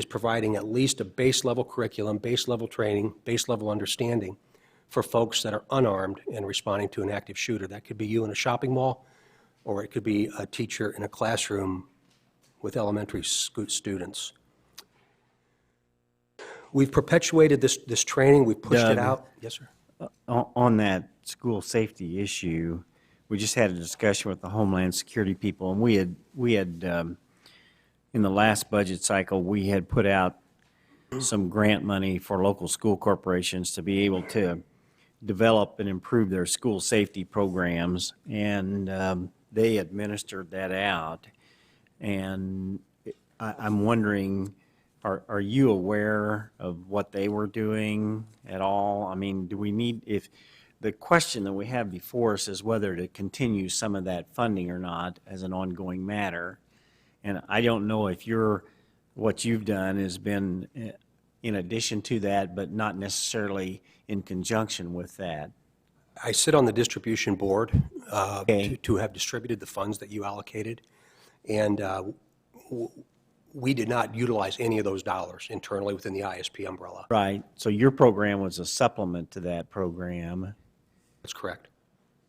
providing at least a base level curriculum, base level training, base level understanding for folks that are unarmed and responding to an active shooter. That could be you in a shopping mall, or it could be a teacher in a classroom with elementary students. We've perpetuated this training. We've pushed it Doug. out. Yes, sir. On that school safety issue, we just had a discussion with the Homeland Security people, and we had in the last budget cycle, we had put out some grant money for local school corporations to be able to develop and improve their school safety programs, and they administered that out. And I'm wondering, are you aware of what they were doing at all? I mean, do we need, if the question that we have before us is whether to continue some of that funding or not as an ongoing matter. And I don't know if what you've done has been in addition to that, but not necessarily in conjunction with that. I sit on the distribution board Okay. to have distributed the funds that you allocated, and we did not utilize any of those dollars internally within the ISP umbrella. Right. So your program was a supplement to that program. That's correct.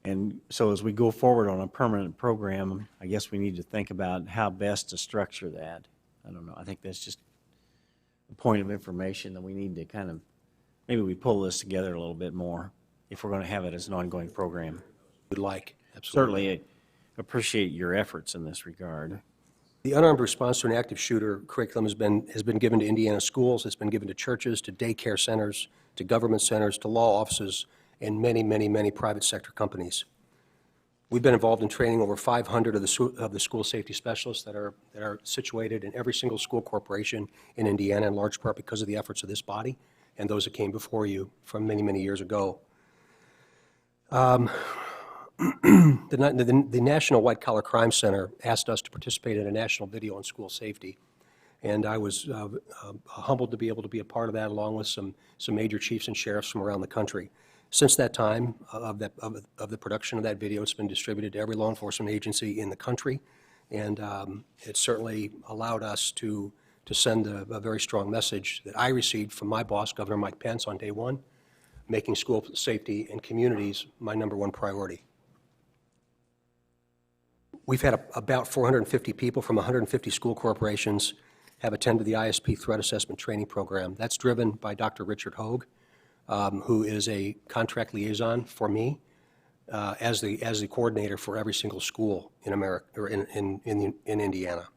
And so as we go forward on a permanent program, I guess we need to think about how best to structure that. I don't know. I think that's just a point of information that we need to kind of, maybe we pull this together a little bit more if we're going to have it as an ongoing program. Would like, absolutely. Certainly appreciate your efforts in this regard. The unarmed response to an active shooter curriculum has been given to Indiana schools, it's been given to churches, to daycare centers, to government centers, to law offices, and many, many, many private sector companies. We've been involved in training over 500 of the school safety specialists that are situated in every single school corporation in Indiana, in large part because of the efforts of this body and those that came before you from many, many years ago. The National White Collar Crime Center asked us to participate in a national video on school safety, and I was humbled to be able to be a part of that, along with some major chiefs and sheriffs from around the country. Since that time of the production of that video, it's been distributed to every law enforcement agency in the country, and it certainly allowed us to send a very strong message that I received from my boss, Governor Mike Pence, on day one, making school safety and communities my #1 priority. We've had about 450 people from 150 school corporations have attended the ISP Threat Assessment Training Program. That's driven by Dr. Richard Hogue, who is a contract liaison for me as the coordinator for every single school in America, or in Indiana.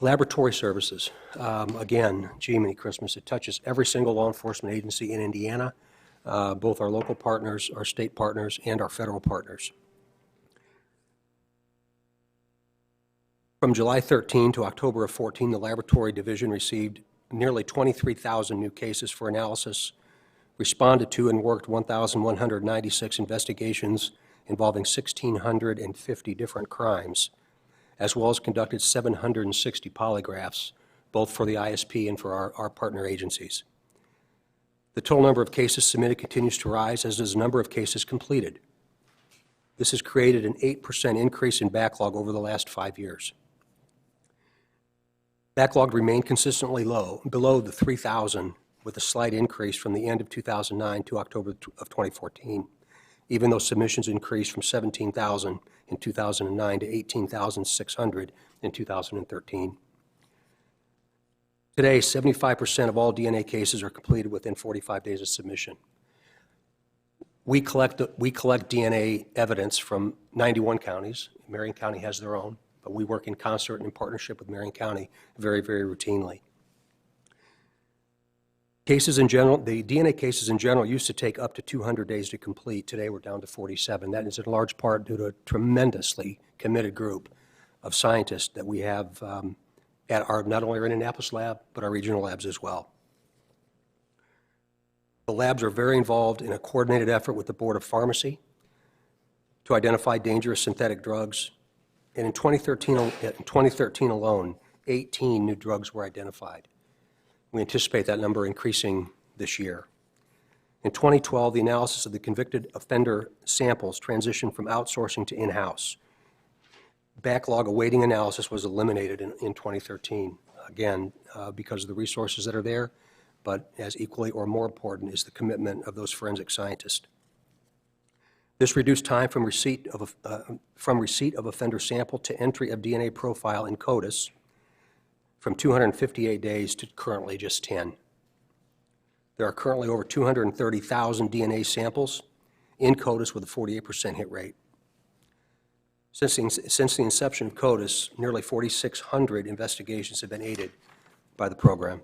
Laboratory services, again, gee, many Christmas, it touches every single law enforcement agency in Indiana, both our local partners, our state partners, and our federal partners. From July 13 to October of 14, the Laboratory Division received nearly 23,000 new cases for analysis, responded to and worked 1,196 investigations involving 1,650 different crimes, as well as conducted 760 polygraphs, both for the ISP and for our partner agencies. The total number of cases submitted continues to rise, as does the number of cases completed. This has created an 8% increase in backlog over the last 5 years. Backlog remained consistently low, below the 3,000, with a slight increase from the end of 2009 to October of 2014, even though submissions increased from 17,000 in 2009 to 18,600 in 2013. Today, 75% of all DNA cases are completed within 45 days of submission. We collect DNA evidence from 91 counties. Marion County has their own, but we work in concert and in partnership with Marion County very, very routinely. Cases in general, the DNA cases in general used to take up to 200 days to complete. Today we're down to 47. That is in large part due to a tremendously committed group of scientists that we have at our, not only our Indianapolis lab, but our regional labs as well. The labs are very involved in a coordinated effort with the Board of Pharmacy to identify dangerous synthetic drugs. And in 2013 alone, 18 new drugs were identified. We anticipate that number increasing this year. In 2012, the analysis of the convicted offender samples transitioned from outsourcing to in-house. Backlog awaiting analysis was eliminated in 2013, again, because of the resources that are there, but as equally or more important is the commitment of those forensic scientists. This reduced time from receipt of offender sample to entry of DNA profile in CODIS from 258 days to currently just 10. There are currently over 230,000 DNA samples in CODIS with a 48% hit rate. Since the inception of CODIS, nearly 4,600 investigations have been aided by the program.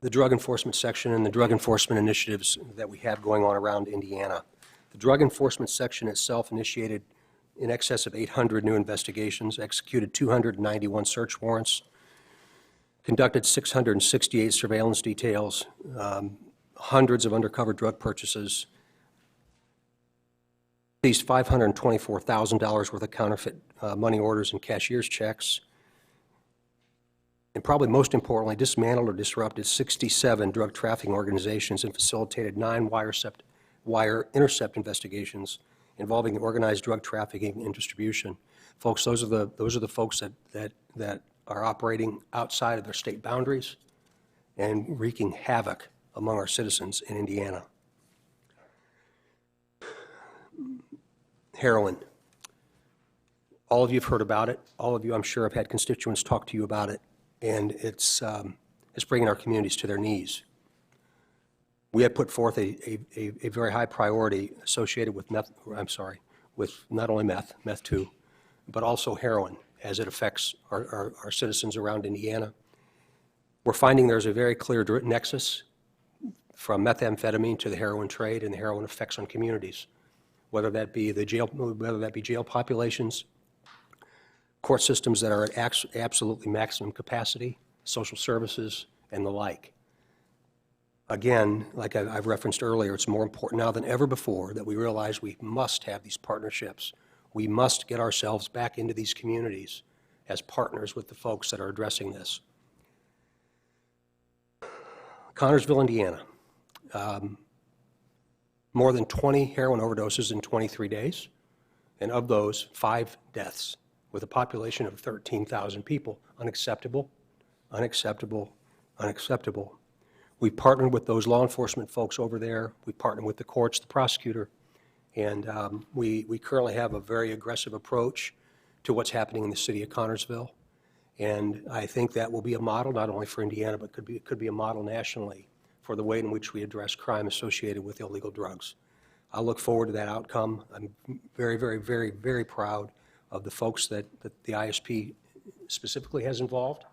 The drug enforcement section and the drug enforcement initiatives that we have going on around Indiana. The drug enforcement section itself initiated in excess of 800 new investigations, executed 291 search warrants, conducted 668 surveillance details, hundreds of undercover drug purchases, seized $524,000 worth of counterfeit money orders and cashier's checks, and probably most importantly, dismantled or disrupted 67 drug trafficking organizations and facilitated 9 wire intercept investigations involving the organized drug trafficking and distribution. Folks, those are the folks that are operating outside of their state boundaries and wreaking havoc among our citizens in Indiana. Heroin. All of you have heard about it. All of you, I'm sure, have had constituents talk to you about it, and it's bringing our communities to their knees. We have put forth a very high priority associated with with not only meth too, but also heroin as it affects our citizens around Indiana. We're finding there's a very clear nexus from methamphetamine to the heroin trade and the heroin effects on communities, whether that be jail populations, court systems that are at absolutely maximum capacity, social services, and the like. Again, like I've referenced earlier, it's more important now than ever before that we realize we must have these partnerships. We must get ourselves back into these communities as partners with the folks that are addressing this. Connersville, Indiana. More than 20 heroin overdoses in 23 days, and of those, 5 deaths, with a population of 13,000 people. Unacceptable, unacceptable, unacceptable. We partnered with those law enforcement folks over there. We partnered with the courts, the prosecutor, and we currently have a very aggressive approach to what's happening in the city of Connersville. And I think that will be a model not only for Indiana, but could be a model nationally for the way in which we address crime associated with illegal drugs. I look forward to that outcome. I'm very, very, very, very proud of the folks that the ISP specifically has involved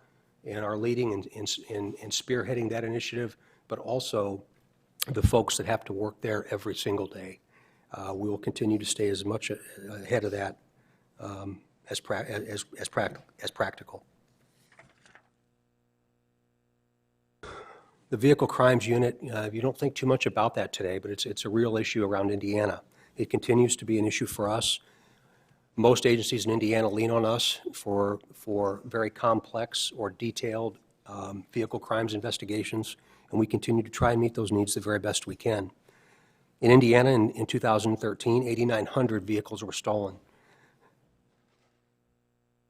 and are leading and spearheading that initiative, but also the folks that have to work there every single day. We will continue to stay as much ahead of that as practical. The Vehicle Crimes Unit, you don't think too much about that today, but it's a real issue around Indiana. It continues to be an issue for us. Most agencies in Indiana lean on us for very complex or detailed vehicle crimes investigations, and we continue to try and meet those needs the very best we can. In Indiana, in 2013, 8,900 vehicles were stolen.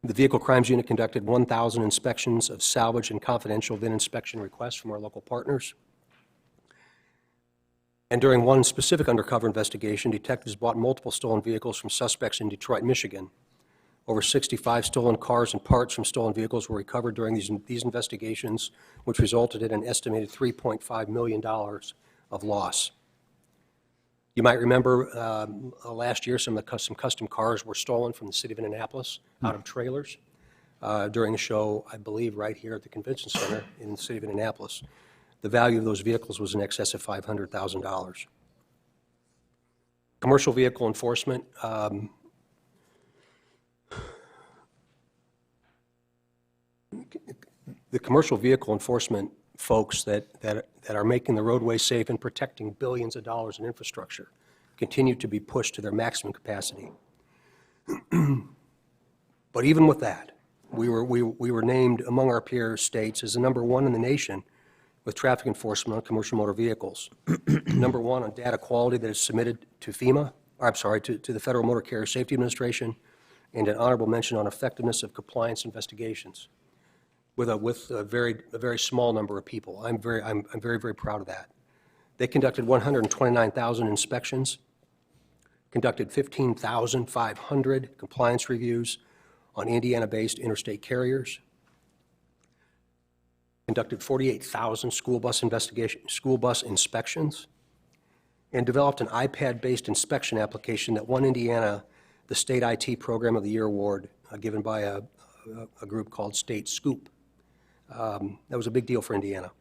The Vehicle Crimes Unit conducted 1,000 inspections of salvage and confidential VIN inspection requests from our local partners. And during one specific undercover investigation, detectives bought multiple stolen vehicles from suspects in Detroit, Michigan. Over 65 stolen cars and parts from stolen vehicles were recovered during these investigations, which resulted in an estimated $3.5 million of loss. You might remember last year some custom cars were stolen from the city of Indianapolis out of trailers during a show, I believe, right here at the Convention Center in the city of Indianapolis. The value of those vehicles was in excess of $500,000. Commercial vehicle enforcement. The commercial vehicle enforcement folks that are making the roadway safe and protecting billions of dollars in infrastructure continue to be pushed to their maximum capacity. But even with that, we were named among our peer states as the #1 in the nation with traffic enforcement on commercial motor vehicles. #1 on data quality that is submitted to FEMA, or I'm sorry, to the Federal Motor Carrier Safety Administration, and an honorable mention on effectiveness of compliance investigations with a very small number of people. I'm very, very proud of that. They conducted 129,000 inspections, conducted 15,500 compliance reviews on Indiana-based interstate carriers, conducted 48,000 school bus inspections, and developed an iPad-based inspection application that won Indiana the State IT Program of the Year award given by a group called State Scoop. That was a big deal for Indiana.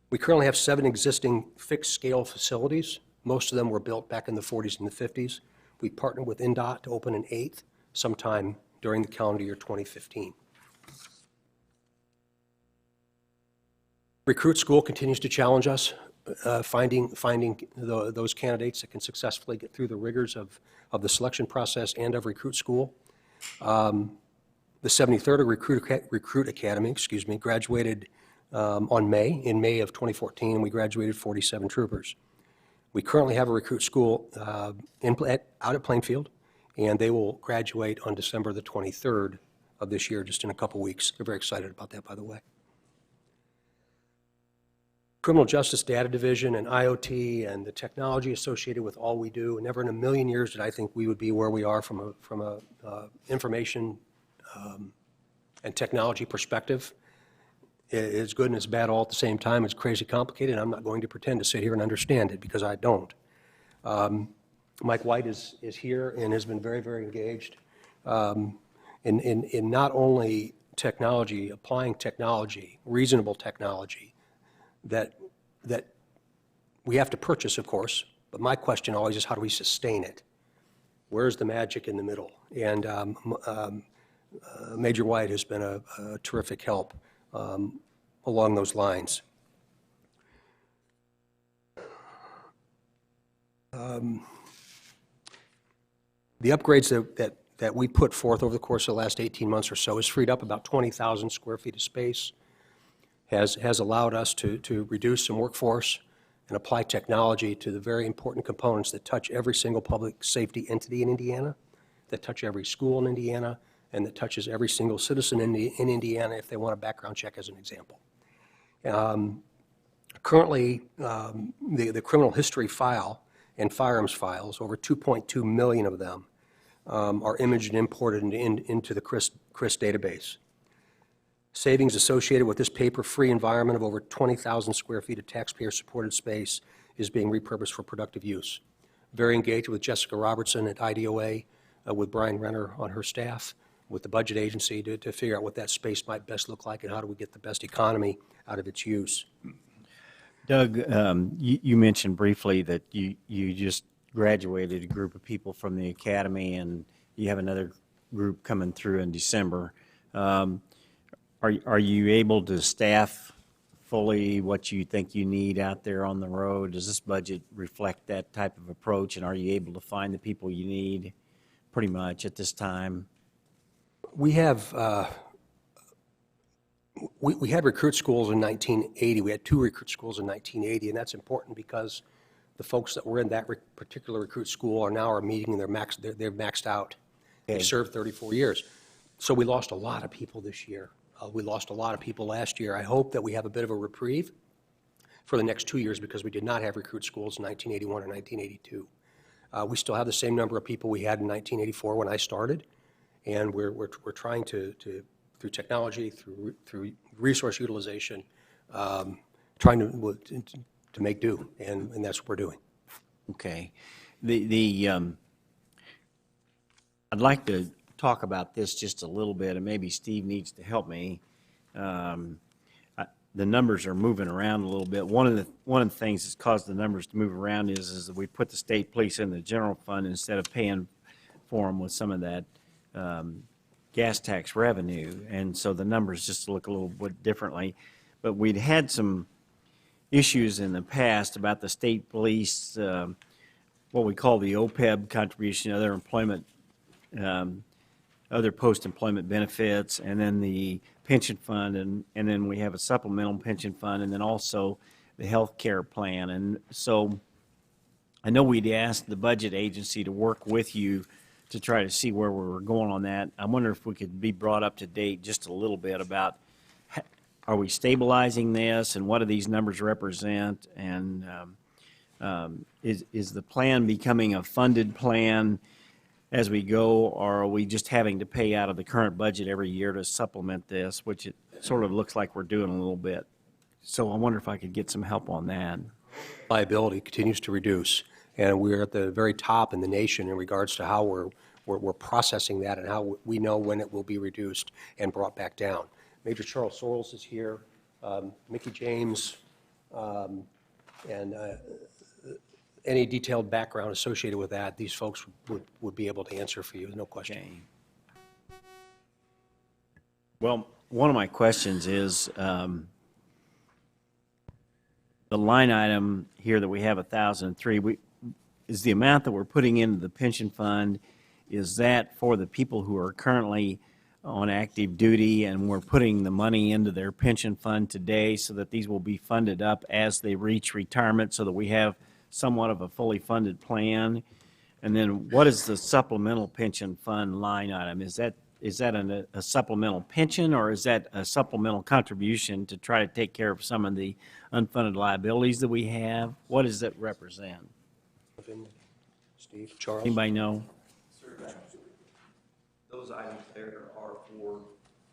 We currently have 7 existing fixed-scale facilities. Most of them were built back in the 40s and the 50s. We partnered with INDOT to open an 8th sometime during the calendar year 2015. Recruit School continues to challenge us, finding those candidates that can successfully get through the rigors of the selection process and of Recruit School. The 73rd Recruit Academy, graduated in May of 2014, and we graduated 47 troopers. We currently have a Recruit School out at Plainfield, and they will graduate on December the 23rd of this year, just in a couple weeks. They're very excited about that, by the way. Criminal Justice Data Division and IoT and the technology associated with all we do, never in a million years did I think we would be where we are from a information and technology perspective. It's good and it's bad all at the same time. It's crazy complicated. I'm not going to pretend to sit here and understand it because I don't. Mike White is here and has been very, very engaged in not only technology, applying technology, reasonable technology that we have to purchase, of course, but my question always is how do we sustain it? Where's the magic in the middle? And Major White has been a terrific help along those lines. The upgrades that we put forth over the course of the last 18 months or so has freed up about 20,000 square feet of space, has allowed us to reduce some workforce and apply technology to the very important components that touch every single public safety entity in Indiana, that touch every school in Indiana, and that touches every single citizen in Indiana if they want a background check, as an example. Currently, the criminal history file and firearms files, over 2.2 million of them, are imaged and imported into the CRIS database. Savings associated with this paper-free environment of over 20,000 square feet of taxpayer-supported space is being repurposed for productive use. Very engaged with Jessica Robertson at IDOA, with Brian Renner on her staff, with the budget agency to figure out what that space might best look like and how do we get the best economy out of its use. Doug, you mentioned briefly that you just graduated a group of people from the academy, and you have another group coming through in December. Are you able to staff fully what you think you need out there on the road? Does this budget reflect that type of approach, and are you able to find the people you need pretty much at this time? We have, we had recruit schools in 1980. We had 2 recruit schools in 1980, and that's important because the folks that were in that particular recruit school are now meeting their they're maxed out. They've served 34 years. So we lost a lot of people this year. We lost a lot of people last year. I hope that we have a bit of a reprieve for the next 2 years because we did not have recruit schools in 1981 or 1982. We still have the same number of people we had in 1984 when I started, and we're trying to through technology, through resource utilization, trying to make do, and that's what we're doing. Okay. I'd like to talk about this just a little bit, and maybe Steve needs to help me. The numbers are moving around a little bit. One of the things that's caused the numbers to move around is that we put the state police in the general fund instead of paying for them with some of that gas tax revenue, and so the numbers just look a little bit differently. But we'd had some issues in the past about the state police, what we call the OPEB contribution, other employment, other post-employment benefits, and then the pension fund, and then we have a supplemental pension fund, and then also the health care plan. And so I know we'd asked the budget agency to work with you to try to see where we were going on that. I wonder if we could be brought up to date just a little bit about, are we stabilizing this, and what do these numbers represent? And is the plan becoming a funded plan as we go, or are we just having to pay out of the current budget every year to supplement this, which it sort of looks like we're doing a little bit? So I wonder if I could get some help on that. Liability continues to reduce, and we're at the very top in the nation in regards to how we're processing that and how we know when it will be reduced and brought back down. Major Charles Sorrells is here, Mickey James, and any detailed background associated with that, these folks would be able to answer for you, no question. Okay. Well, one of my questions is, the line item here that we have 1,003, is the amount that we're putting into the pension fund, is that for the people who are currently on active duty, and we're putting the money into their pension fund today so that these will be funded up as they reach retirement, so that we have somewhat of a fully funded plan? And then what is the supplemental pension fund line item? Is that a supplemental pension, or is that a supplemental contribution to try to take care of some of the unfunded liabilities that we have? What does that represent? Steve, Charles? Anybody know? Those items there are for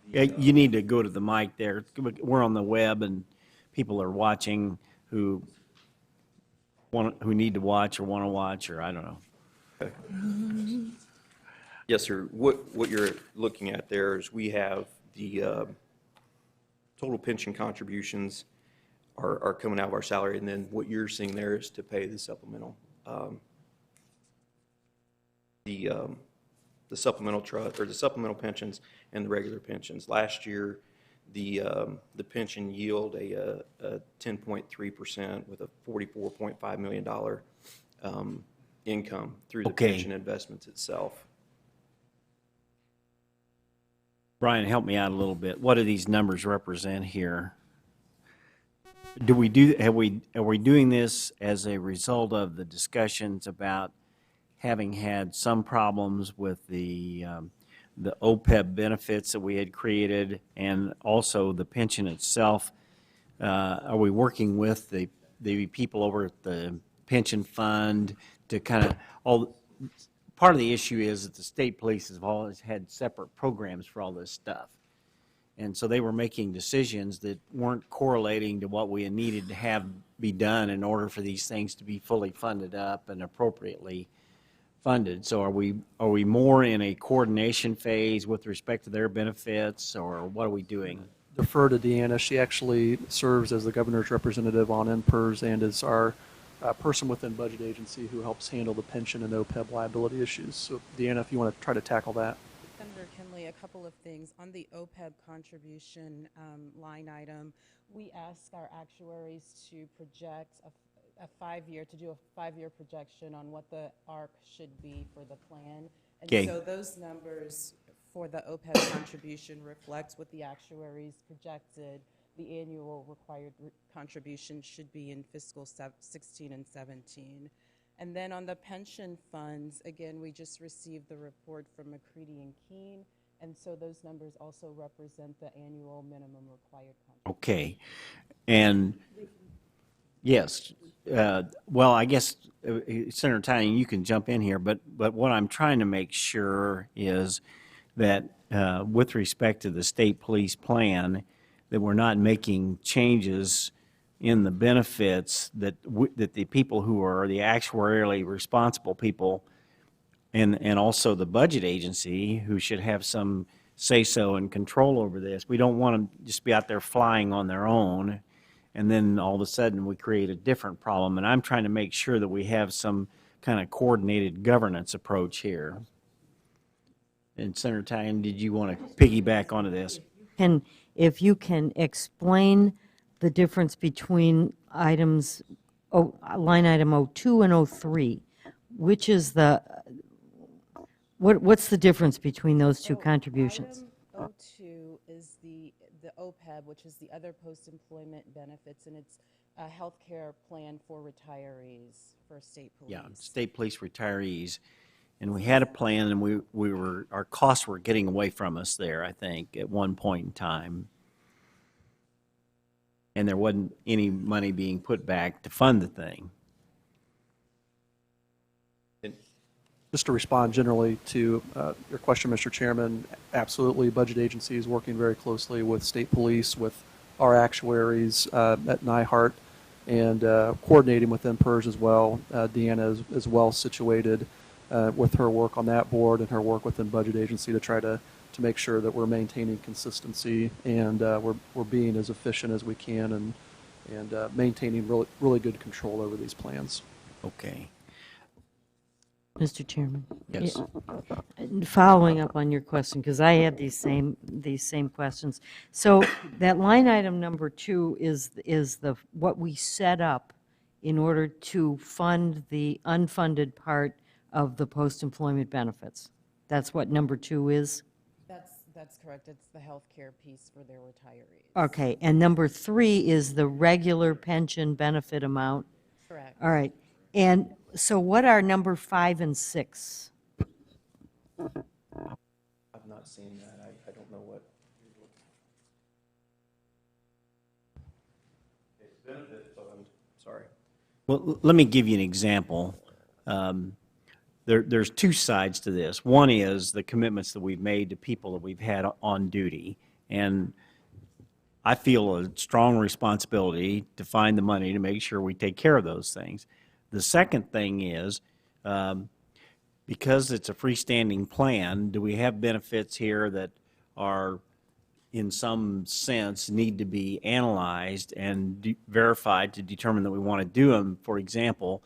Yeah, you need to go to the mic there. We're on the web, and people are watching who need to watch or want to watch, or I don't know. Yes, sir. What you're looking at there is we have the total pension contributions are coming out of our salary, and then what you're seeing there is to pay the supplemental. The supplemental trust, or the supplemental pensions and the regular pensions. Last year, the pension yield a 10.3% with a $44.5 million income through the Okay. pension investments itself. Brian, help me out a little bit. What do these numbers represent here? Are we doing this as a result of the discussions about having had some problems with the OPEB benefits that we had created, and also the pension itself? Are we working with the people over at the pension fund to kind of part of the issue is that the state police have always had separate programs for all this stuff. And so they were making decisions that weren't correlating to what we needed to have be done in order for these things to be fully funded up and appropriately funded. So are we more in a coordination phase with respect to their benefits, or what are we doing? Defer to Deanna. She actually serves as the governor's representative on NPERS and is our person within budget agency who helps handle the pension and OPEB liability issues. So Deanna, if you want to try to tackle that. Senator Kinley, a couple of things. On the OPEB contribution line item, we ask our actuaries to project to do a five-year projection on what the ARP should be for the plan. And Okay. so those numbers for the OPEB contribution reflects what the actuaries projected the annual required contribution should be in fiscal 16 and 17. And then on the pension funds, again, we just received the report from McCready and Keene, and so those numbers also represent the annual minimum required contribution. Okay. And, yes, well, I guess, Senator Tyne, you can jump in here, but what I'm trying to make sure is that with respect to the state police plan, that we're not making changes in the benefits that that the people who are the actuarially responsible people and also the budget agency who should have some say-so and control over this. We don't want them to just be out there flying on their own, and then all of a sudden we create a different problem. And I'm trying to make sure that we have some kind of coordinated governance approach here. And Senator Tyan, did you want to piggyback onto this? And if you can explain the difference between items, line item 02 and 03, which is what's the difference between those two contributions? Item 02 is the OPEB, which is the other post-employment benefits, and it's a health care plan for retirees for state police. Yeah, state police retirees. And we had a plan, and our costs were getting away from us there, I think, at one point in time. And there wasn't any money being put back to fund the thing. Just to respond generally to your question, Mr. Chairman, absolutely, budget agency is working very closely with state police, with our actuaries at NIHART, and coordinating with NPERS as well. Deanna is well situated with her work on that board and her work within budget agency to try to make sure that we're maintaining consistency and we're being as efficient as we can and maintaining really good control over these plans. Okay. Mr. Chairman? Yes. Following up on your question, because I had these same questions. So that line item number 2 is what we set up in order to fund the unfunded part of the post-employment benefits. That's what number 2 is? That's correct. It's the health care piece for their retirees. Okay, and number 3 is the regular pension benefit amount? Correct. All right, and so what are number 5 and 6? I've not seen that. I don't know what. It's benefit fund, sorry. Well, let me give you an example. There's two sides to this. One is the commitments that we've made to people that we've had on duty, and I feel a strong responsibility to find the money to make sure we take care of those things. The second thing is, because it's a freestanding plan, do we have benefits here that are, in some sense, need to be analyzed and verified to determine that we want to do them? For example,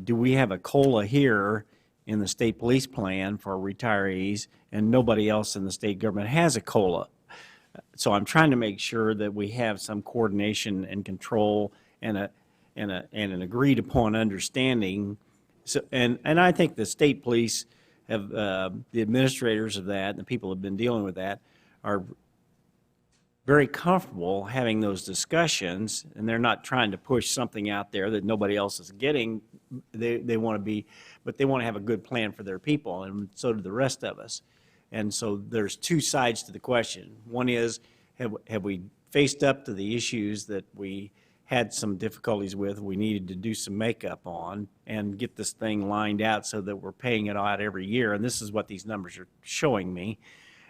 do we have a COLA here in the state police plan for retirees, and nobody else in the state government has a COLA? So I'm trying to make sure that we have some coordination and control and an agreed upon understanding. So, and I think the state police have, the administrators of that, and the people who have been dealing with that, are very comfortable having those discussions, and they're not trying to push something out there that nobody else is getting. They want to be, but they want to have a good plan for their people, and so do the rest of us. And so there's two sides to the question. One is, have we faced up to the issues that we had some difficulties with, we needed to do some makeup on and get this thing lined out so that we're paying it out every year, and this is what these numbers are showing me.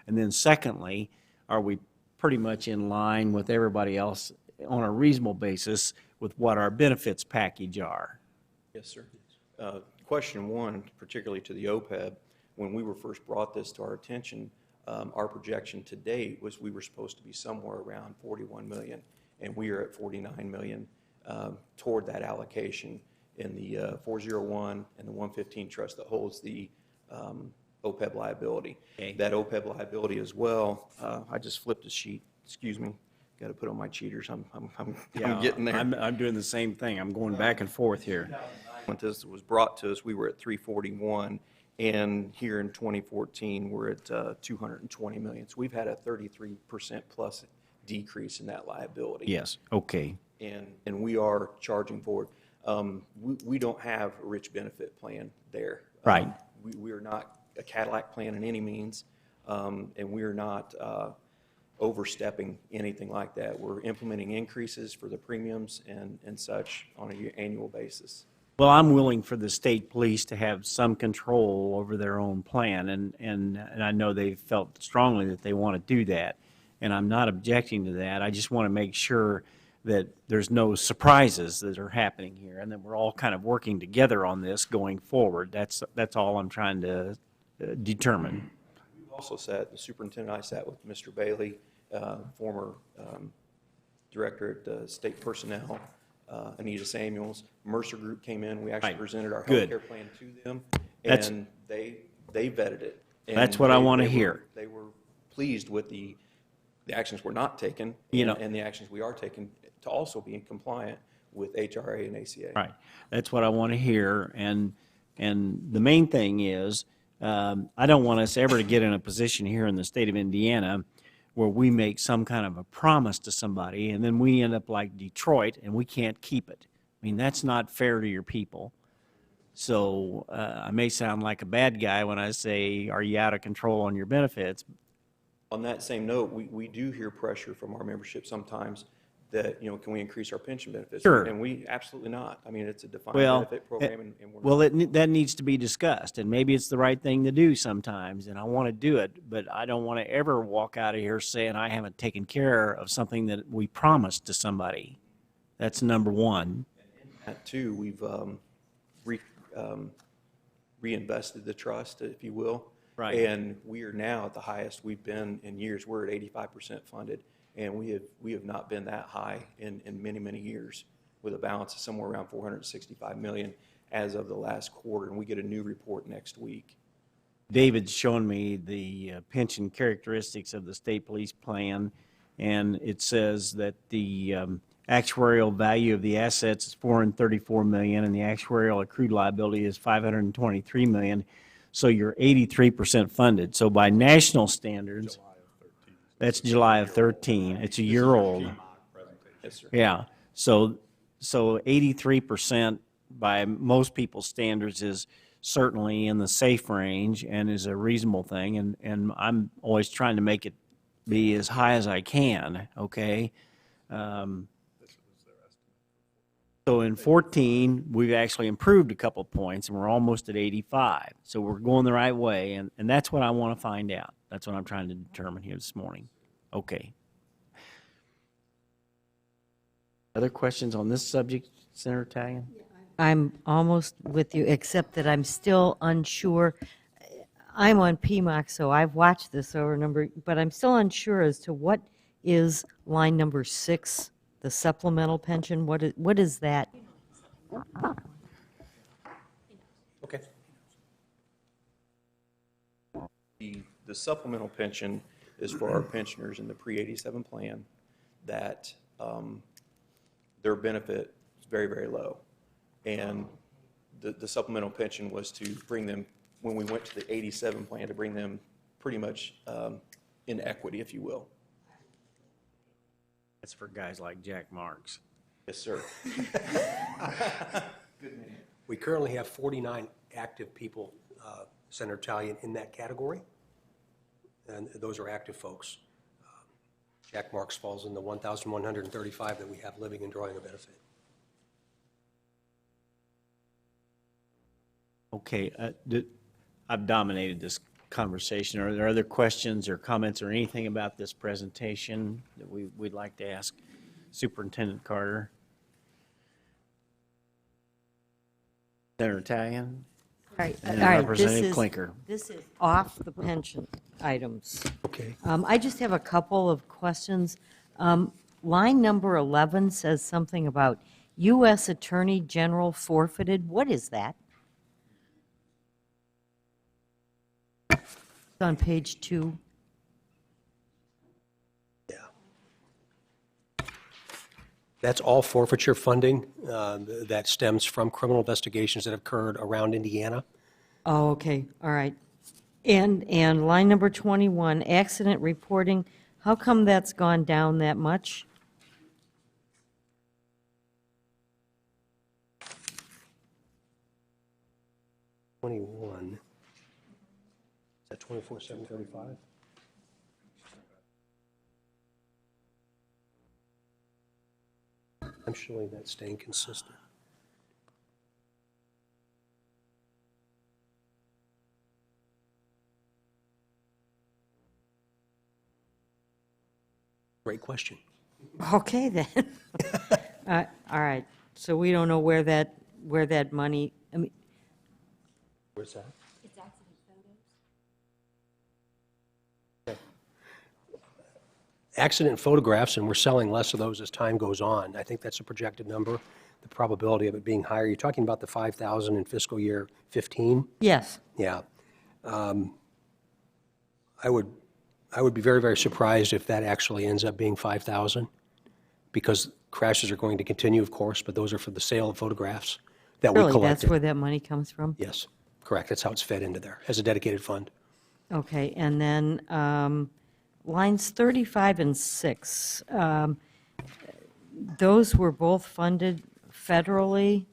And then secondly, are we pretty much in line with everybody else on a reasonable basis with what our benefits package are. Yes, sir. Question one, particularly to the OPEB, when we were first brought this to our attention, our projection to date was we were supposed to be somewhere around 41 million, and we are at 49 million toward that allocation in the 401 and the 115 trust that holds the OPEB liability. Okay. That OPEB liability as well, I just flipped a sheet, excuse me, got to put on my cheaters, I'm getting there. I'm doing the same thing. I'm going back and forth here. When this was brought to us, we were at 341, and here in 2014, we're at 220 million. So we've had a 33% plus decrease in that liability. Yes, okay. And we are charging forward. We don't have a rich benefit plan there. Right. We are not a Cadillac plan in any means, and we are not overstepping anything like that. We're implementing increases for the premiums and such on an annual basis. Well, I'm willing for the state police to have some control over their own plan, and I know they felt strongly that they want to do that, and I'm not objecting to that. I just want to make sure that there's no surprises that are happening here, and that we're all kind of working together on this going forward. That's all I'm trying to determine. We've also sat, the superintendent, I sat with Mr. Bailey, former director at State Personnel, Anita Samuels. Mercer Group came in. We actually Right. presented our Good. healthcare plan to them, That's- and they vetted it. And That's what I wanna they were- hear. They were pleased with the actions we're not taking, You know- and the actions we are taking to also be compliant with HRA and ACA. Right. That's what I want to hear, and the main thing is, I don't want us ever to get in a position here in the state of Indiana where we make some kind of a promise to somebody, and then we end up like Detroit, and we can't keep it. I mean, that's not fair to your people. So I may sound like a bad guy when I say, are you out of control on your benefits? On that same note, we do hear pressure from our membership sometimes that, can we increase our pension benefits? Sure. And we, absolutely not. I mean, it's a defined Well, benefit program, and we're well, not. that needs to be discussed, and maybe it's the right thing to do sometimes, and I want to do it, but I don't want to ever walk out of here saying I haven't taken care of something that we promised to somebody. That's number one. That too, we've reinvested the trust, if you will. Right. And we are now at the highest we've been in years. We're at 85% funded, and we have not been that high in many, many years, with a balance of somewhere around 465 million as of the last quarter, and we get a new report next week. David's shown me the pension characteristics of the state police plan, and it says that the actuarial value of the assets is $434 million, and the actuarial accrued liability is $523 million. So you're 83% funded. So by national standards, that's July of 13. It's a year old. Yes, sir. Yeah. So 83% by most people's standards is certainly in the safe range and is a reasonable thing. And I'm always trying to make it be as high as I can, okay? So in 14, we've actually improved a couple points, and we're almost at 85. So we're going the right way, and that's what I want to find out. That's what I'm trying to determine here this morning. Okay. Other questions on this subject, Senator Italian? I'm almost with you, except that I'm still unsure. I'm on PMOC, so I've watched this over a number, but I'm still unsure as to what is line number 6, the supplemental pension. What is that? Okay. The supplemental pension is for our pensioners in the pre-87 plan that their benefit is very, very low. And the supplemental pension was to bring them, when we went to the 87 plan, to bring them pretty much in equity, if you will. That's for guys like Jack Marks. Yes, sir. We currently have 49 active people, Senator Talian, in that category, and those are active folks. Jack Marks falls in the 1,135 that we have living and drawing a benefit. Okay, I've dominated this conversation. Are there other questions or comments or anything about this presentation that we'd like to ask Superintendent Carter? Senator Tallon? All right, And all right, Representative Clinker. This is off the pension items. Okay. I just have a couple of questions. Line number 11 says something about U.S. Attorney General forfeited. What is that? It's on page 2. Yeah. That's all forfeiture funding that stems from criminal investigations that have occurred around Indiana. Oh, okay, all right. And line number 21, accident reporting, how come that's gone down that much? Is that 24,735? I'm showing that staying consistent. Great question. Okay, then. All right, so we don't know where that money, I mean, Where's that? Accident photographs, and we're selling less of those as time goes on. I think that's a projected number. The probability of it being higher, you're talking about the 5,000 in fiscal year 15? yes. Yeah. I would be very, very surprised if that actually ends up being 5,000, because crashes are going to continue, of course, but those are for the sale of photographs that we Really, that's collected. where that money comes from? Yes, correct. That's how it's fed into there, as a dedicated fund. Okay, and then lines 35 and 6, those were both funded federally,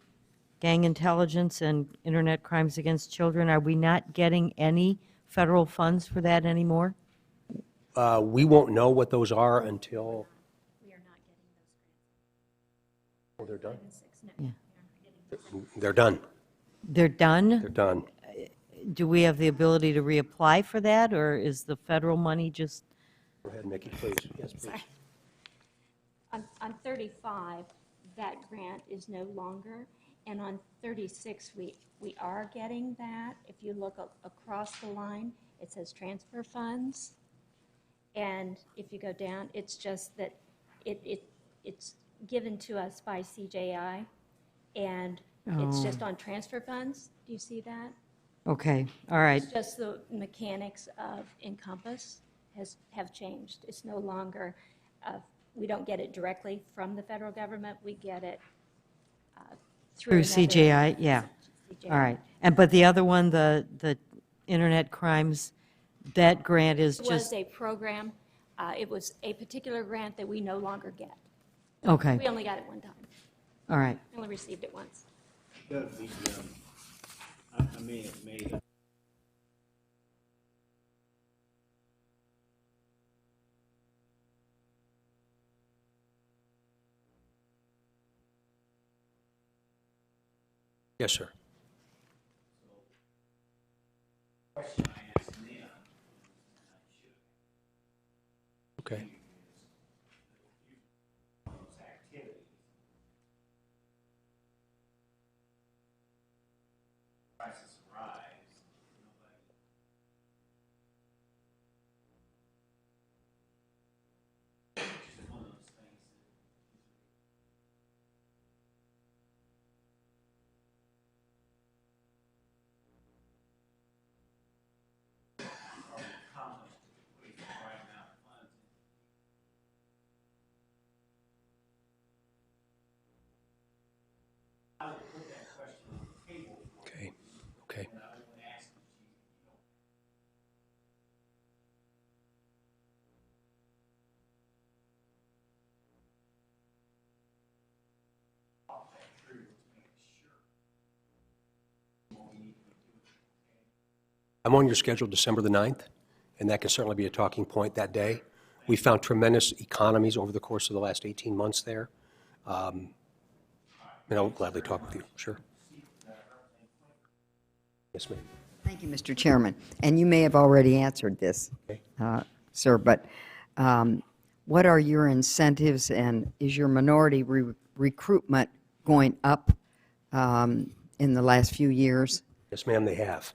gang intelligence and internet crimes against children. Are we not getting any federal funds for that anymore? We won't know what those are until. We are not getting those grants. Oh, they're done? Yeah. They're done. They're done? They're done. Do we have the ability to reapply for that, or is the federal money just, Go ahead, Mickey, please. Yes, please. Sorry. On 35, that grant is no longer, and on 36, we are getting that. If you look across the line, it says transfer funds. And if you go down, it's just that it's given to us by CJI, and it's just on transfer funds. Do you see that? okay, all right, It's just the mechanics of Encompass have changed. It's no longer, we don't get it directly from the federal government, we get it through another- CJI, yeah, CJI. all right. And, but the other one, the internet crimes, that grant is It was just, a program, it was a particular grant that we no longer get. okay, We only got it one time, all right. we only received it once. I may have made a Yes, sir. Okay. Okay, okay. I'm on your schedule December the 9th, and that can certainly be a talking point that day. We found tremendous economies over the course of the last 18 months there. And I'll gladly talk with you, sure. Yes, ma'am. Thank you, Mr. Chairman. And you may have already answered this, sir, but what are your incentives, and is your minority recruitment going up in the last few years? Yes, ma'am, they have.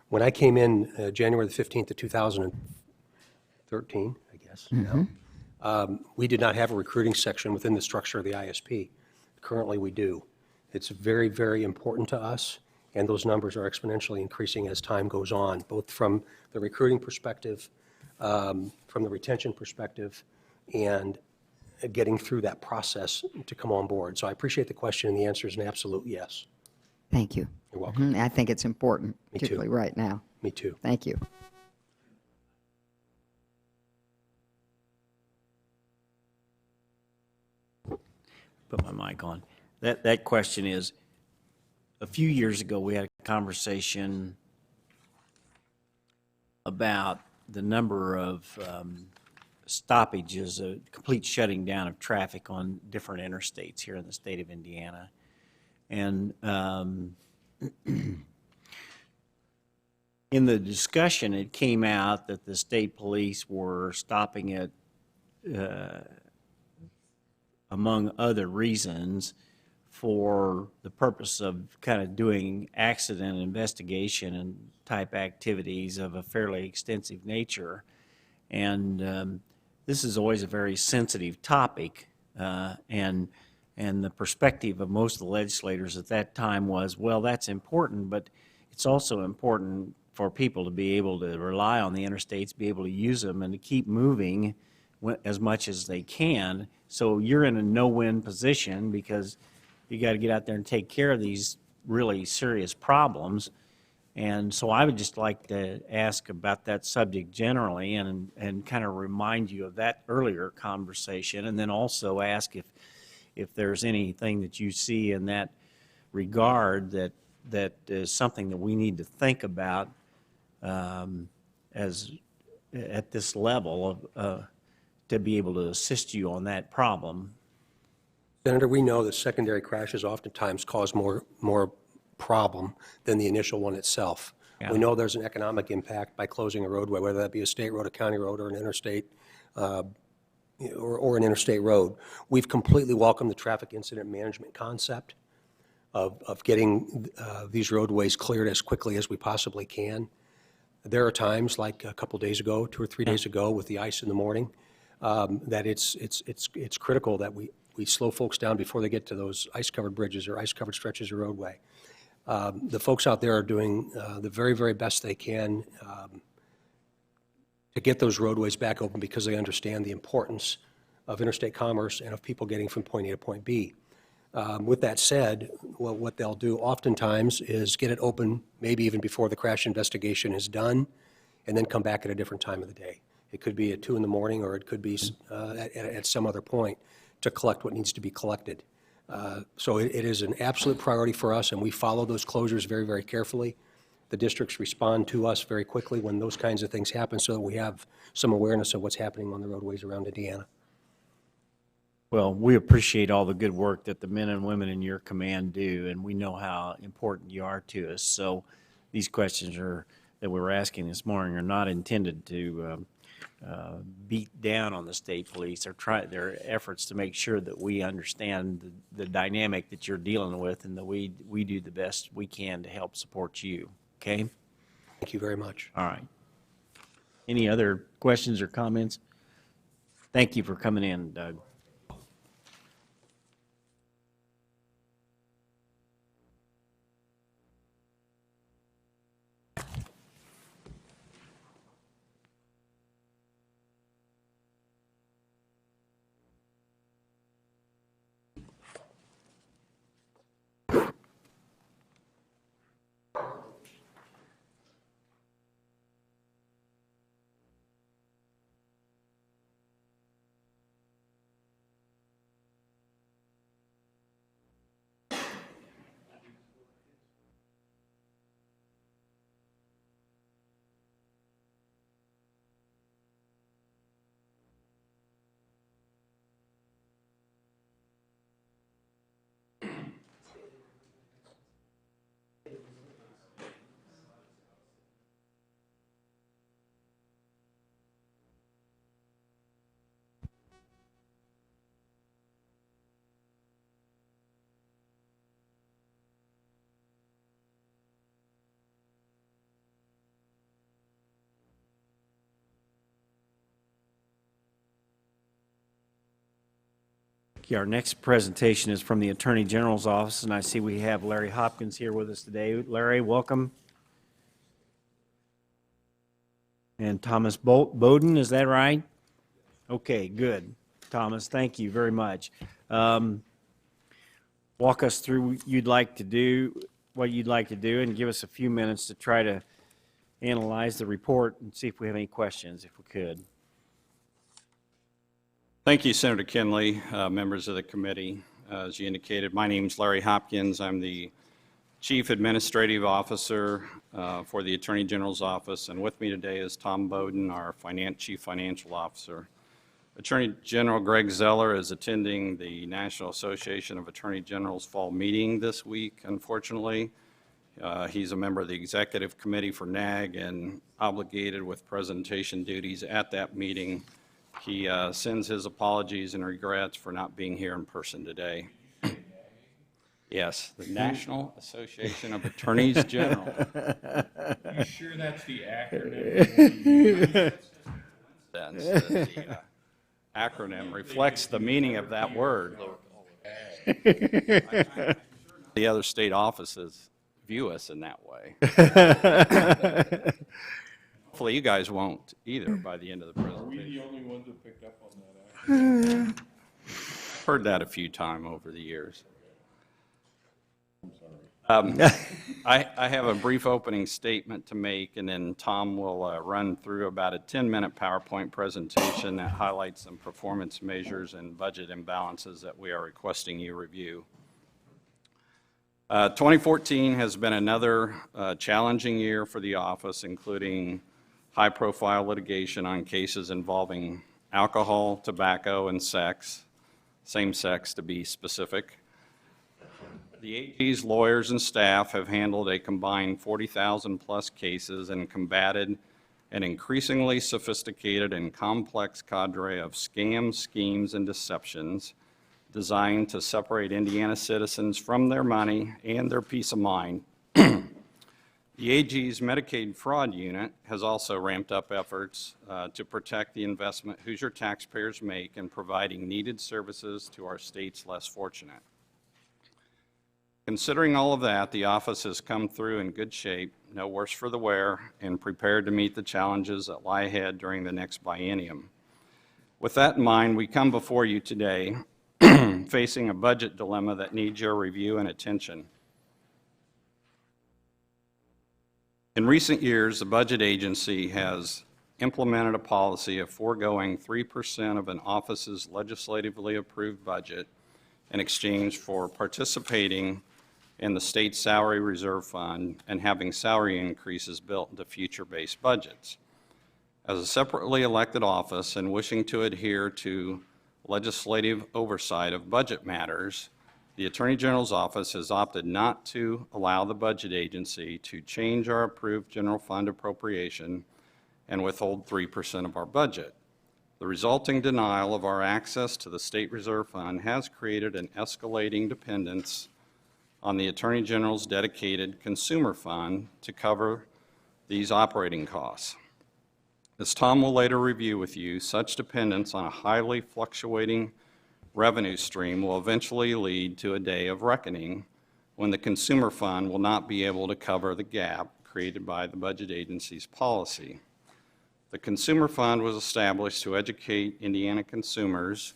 When I came in January the 15th of 2013, I guess, now, we did not have a recruiting section within the structure of the ISP. Currently, we do. It's very, very important to us, and those numbers are exponentially increasing as time goes on, both from the recruiting perspective, from the retention perspective, and getting through that process to come on board. So I appreciate the question, and the answer is an absolute yes. Thank you. You're welcome. I think it's important, Me too. particularly right now. Me too. Thank you. Put my mic on. That question is, a few years ago, we had a conversation about the number of stoppages, a complete shutting down of traffic on different interstates here in the state of Indiana. And in the discussion, it came out that the state police were stopping it, among other reasons, for the purpose of kind of doing accident investigation and type activities of a fairly extensive nature. And this is always a very sensitive topic, and the perspective of most of the legislators at that time was, well, that's important, but it's also important for people to be able to rely on the interstates, be able to use them, and to keep moving as much as they can. So you're in a no-win position because you got to get out there and take care of these really serious problems. And so I would just like to ask about that subject generally and kind of remind you of that earlier conversation, and then also ask if there's anything that you see in that regard that is something that we need to think about as at this level of to be able to assist you on that problem. Senator, we know that secondary crashes oftentimes cause more problem than the initial one itself. Yeah. We know there's an economic impact by closing a roadway, whether that be a state road, a county road, or an interstate, or an interstate road. We've completely welcomed the traffic incident management concept of getting these roadways cleared as quickly as we possibly can. There are times, like a couple days ago, 2 or 3 days ago, with the ice in the morning, that it's critical that we slow folks down before they get to those ice-covered bridges or ice-covered stretches of roadway. The folks out there are doing the very, very best they can to get those roadways back open because they understand the importance of interstate commerce and of people getting from point A to point B. With that said, what they'll do oftentimes is get it open maybe even before the crash investigation is done, and then come back at a different time of the day. It could be at 2 in the morning, or it could be at some other point to collect what needs to be collected. So it is an absolute priority for us, and we follow those closures very, very carefully. The districts respond to us very quickly when those kinds of things happen so that we have some awareness of what's happening on the roadways around Indiana. Well, we appreciate all the good work that the men and women in your command do, and we know how important you are to us. So these questions that we're asking this morning are not intended to beat down on the state police. They're efforts to make sure that we understand the dynamic that you're dealing with, and that we do the best we can to help support you. Okay? Thank you very much. All right. Any other questions or comments? Thank you for coming in, Doug. Okay, our next presentation is from the Attorney General's office, and I see we have Larry Hopkins here with us today. Larry, welcome. And Thomas Bowden, is that right? Okay, good. Thomas, thank you very much. Walk us through what you'd like to do, and give us a few minutes to try to analyze the report and see if we have any questions, if we could. Thank you, Senator Kinley, members of the committee. As you indicated, my name is Larry Hopkins. I'm the Chief Administrative Officer for the Attorney General's office, and with me today is Tom Bowden, our Chief Financial Officer. Attorney General Greg Zeller is attending the National Association of Attorney Generals fall meeting this week, unfortunately. He's a member of the Executive Committee for NAG and obligated with presentation duties at that meeting. He sends his apologies and regrets for not being here in person today. Yes, the National Association of Attorneys General. You sure that's the acronym? The acronym reflects the meaning of that word. The other state offices view us in that way. Hopefully you guys won't either by the end of the presentation. Are we the only ones that picked up on that? Heard that a few times over the years. I'm sorry. I have a brief opening statement to make, and then Tom will run through about a 10-minute PowerPoint presentation that highlights some performance measures and budget imbalances that we are requesting you review. 2014 has been another challenging year for the office, including high-profile litigation on cases involving alcohol, tobacco, and sex, same sex to be specific. The AG's lawyers and staff have handled a combined 40,000 plus cases and combated an increasingly sophisticated and complex cadre of scams, schemes, and deceptions designed to separate Indiana citizens from their money and their peace of mind. The AG's Medicaid fraud unit has also ramped up efforts to protect the investment Hoosier taxpayers make in providing needed services to our state's less fortunate. Considering all of that, the office has come through in good shape, no worse for the wear, and prepared to meet the challenges that lie ahead during the next biennium. With that in mind, we come before you today facing a budget dilemma that needs your review and attention. In recent years, the budget agency has implemented a policy of foregoing 3% of an office's legislatively approved budget in exchange for participating in the state salary reserve fund and having salary increases built into future-based budgets. As a separately elected office and wishing to adhere to legislative oversight of budget matters, the Attorney General's office has opted not to allow the budget agency to change our approved general fund appropriation and withhold 3% of our budget. The resulting denial of our access to the State Reserve Fund has created an escalating dependence on the Attorney General's dedicated consumer fund to cover these operating costs. As Tom will later review with you, such dependence on a highly fluctuating revenue stream will eventually lead to a day of reckoning when the consumer fund will not be able to cover the gap created by the budget agency's policy. The consumer fund was established to educate Indiana consumers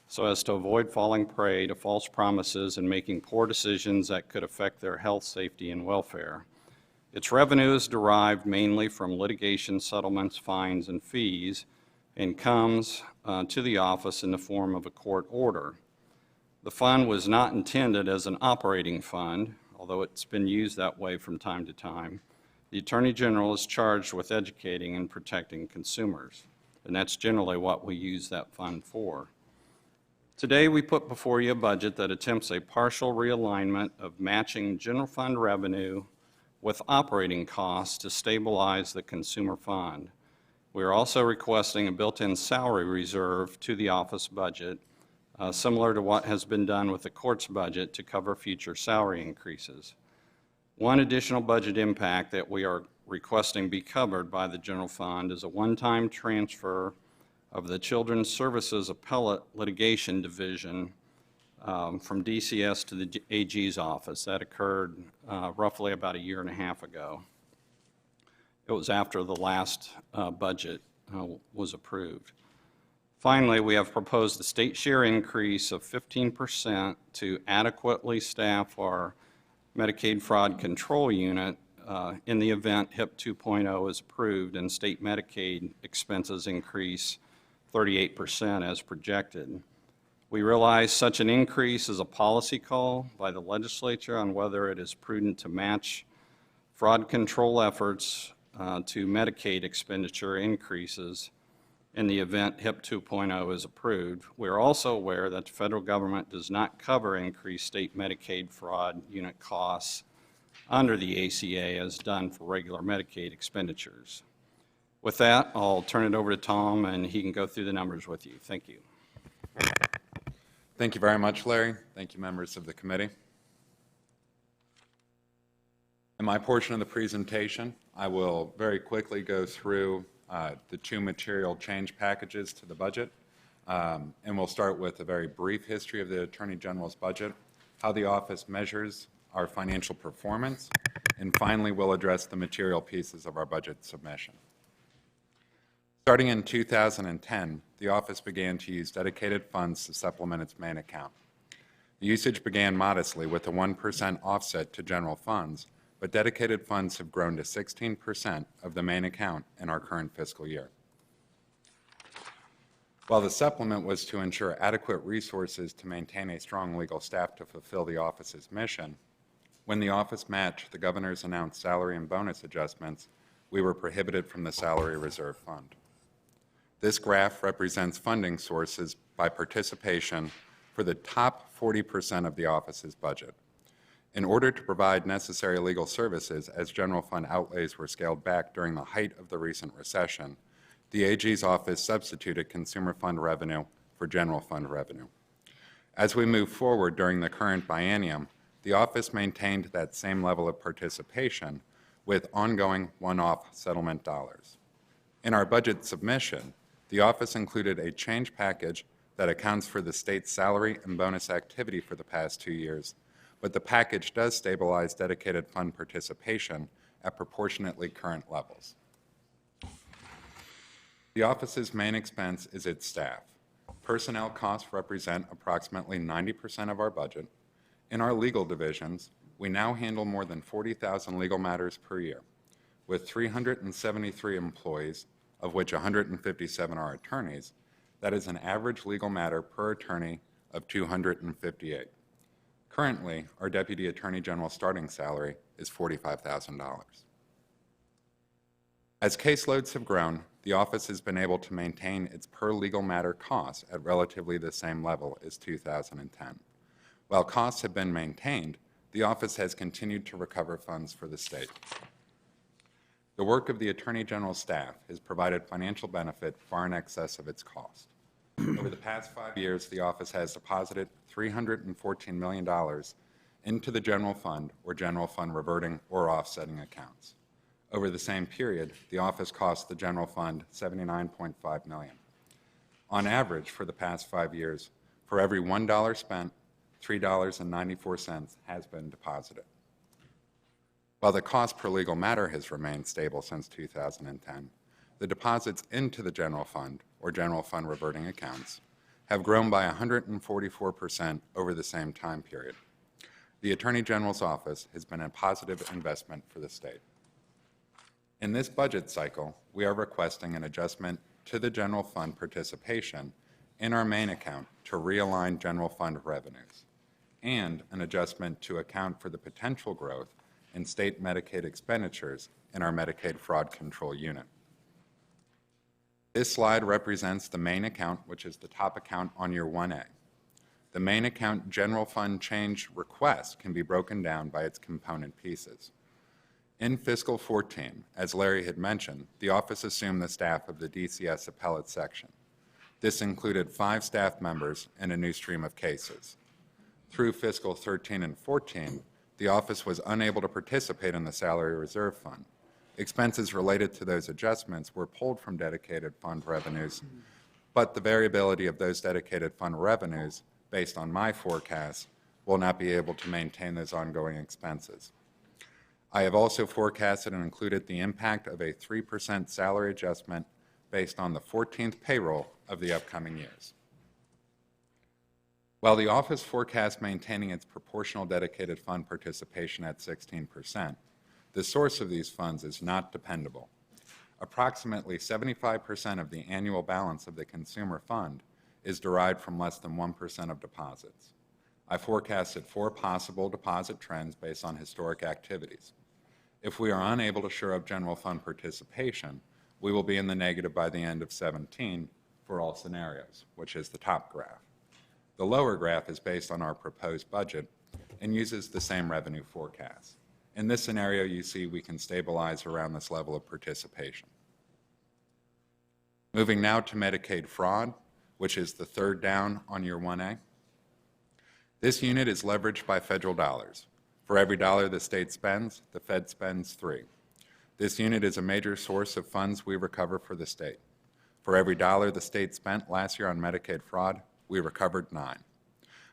so as to avoid falling prey to false promises and making poor decisions that could affect their health, safety, and welfare. Its revenue is derived mainly from litigation settlements, fines, and fees, and comes to the office in the form of a court order. The fund was not intended as an operating fund, although it's been used that way from time to time. The Attorney General is charged with educating and protecting consumers, and that's generally what we use that fund for. Today, we put before you a budget that attempts a partial realignment of matching general fund revenue with operating costs to stabilize the consumer fund. We are also requesting a built-in salary reserve to the office budget, similar to what has been done with the court's budget to cover future salary increases. One additional budget impact that we are requesting be covered by the general fund is a one-time transfer of the Children's Services Appellate Litigation Division from DCS to the AG's office. That occurred roughly about a year and a half ago. It was after the last budget was approved. Finally, we have proposed a state share increase of 15% to adequately staff our Medicaid Fraud Control Unit in the event HIP 2.0 is approved and state Medicaid expenses increase 38% as projected. We realize such an increase is a policy call by the legislature on whether it is prudent to match fraud control efforts to Medicaid expenditure increases in the event HIP 2.0 is approved. We are also aware that the federal government does not cover increased state Medicaid fraud unit costs under the ACA as done for regular Medicaid expenditures. With that, I'll turn it over to Tom, and he can go through the numbers with you. Thank you. Thank you very much, Larry. Thank you, members of the committee. In my portion of the presentation, I will very quickly go through the two material change packages to the budget, and we'll start with a very brief history of the Attorney General's budget, how the office measures our financial performance, and finally we'll address the material pieces of our budget submission. Starting in 2010, the office began to use dedicated funds to supplement its main account. The usage began modestly with a 1% offset to general funds, but dedicated funds have grown to 16% of the main account in our current fiscal year. While the supplement was to ensure adequate resources to maintain a strong legal staff to fulfill the office's mission, when the office matched the governor's announced salary and bonus adjustments, we were prohibited from the Salary Reserve Fund. This graph represents funding sources by participation for the top 40% of the office's budget. In order to provide necessary legal services as general fund outlays were scaled back during the height of the recent recession, the AG's office substituted consumer fund revenue for general fund revenue. As we move forward during the current biennium, the office maintained that same level of participation with ongoing one-off settlement dollars. In our budget submission, the office included a change package that accounts for the state's salary and bonus activity for the past 2 years, but the package does stabilize dedicated fund participation at proportionately current levels. The office's main expense is its staff. Personnel costs represent approximately 90% of our budget. In our legal divisions, we now handle more than 40,000 legal matters per year, with 373 employees, of which 157 are attorneys. That is an average legal matter per attorney of 258. Currently, our Deputy Attorney General's starting salary is $45,000. As caseloads have grown, the office has been able to maintain its per legal matter costs at relatively the same level as 2010. While costs have been maintained, the office has continued to recover funds for the state. The work of the Attorney General's staff has provided financial benefit far in excess of its cost. Over the past 5 years, the office has deposited $314 million into the general fund or general fund reverting or offsetting accounts. Over the same period, the office cost the general fund $79.5 million. On average, for the past 5 years, for every $1 spent, $3.94 has been deposited. While the cost per legal matter has remained stable since 2010, the deposits into the general fund or general fund reverting accounts have grown by 144% over the same time period. The Attorney General's office has been a positive investment for the state. In this budget cycle, we are requesting an adjustment to the general fund participation in our main account to realign general fund revenues, and an adjustment to account for the potential growth in state Medicaid expenditures in our Medicaid Fraud Control Unit. This slide represents the main account, which is the top account on your 1A. The main account general fund change request can be broken down by its component pieces. In fiscal 14, as Larry had mentioned, the office assumed the staff of the DCS appellate section. This included 5 staff members and a new stream of cases. Through fiscal 13 and 14, the office was unable to participate in the Salary Reserve Fund. Expenses related to those adjustments were pulled from dedicated fund revenues, but the variability of those dedicated fund revenues based on my forecast, will not be able to maintain those ongoing expenses. I have also forecasted and included the impact of a 3% salary adjustment based on the 14th payroll of the upcoming years. While the office forecasts maintaining its proportional dedicated fund participation at 16%, the source of these funds is not dependable. Approximately 75% of the annual balance of the consumer fund is derived from less than 1% of deposits. I forecasted 4 possible deposit trends based on historic activities. If we are unable to shore up general fund participation, we will be in the negative by the end of 17 for all scenarios, which is the top graph. The lower graph is based on our proposed budget and uses the same revenue forecast. In this scenario, you see we can stabilize around this level of participation. Moving now to Medicaid fraud, which is the third down on year 1A. This unit is leveraged by federal dollars. For every dollar the state spends, the Fed spends 3. This unit is a major source of funds we recover for the state. For every dollar the state spent last year on Medicaid fraud, we recovered 9.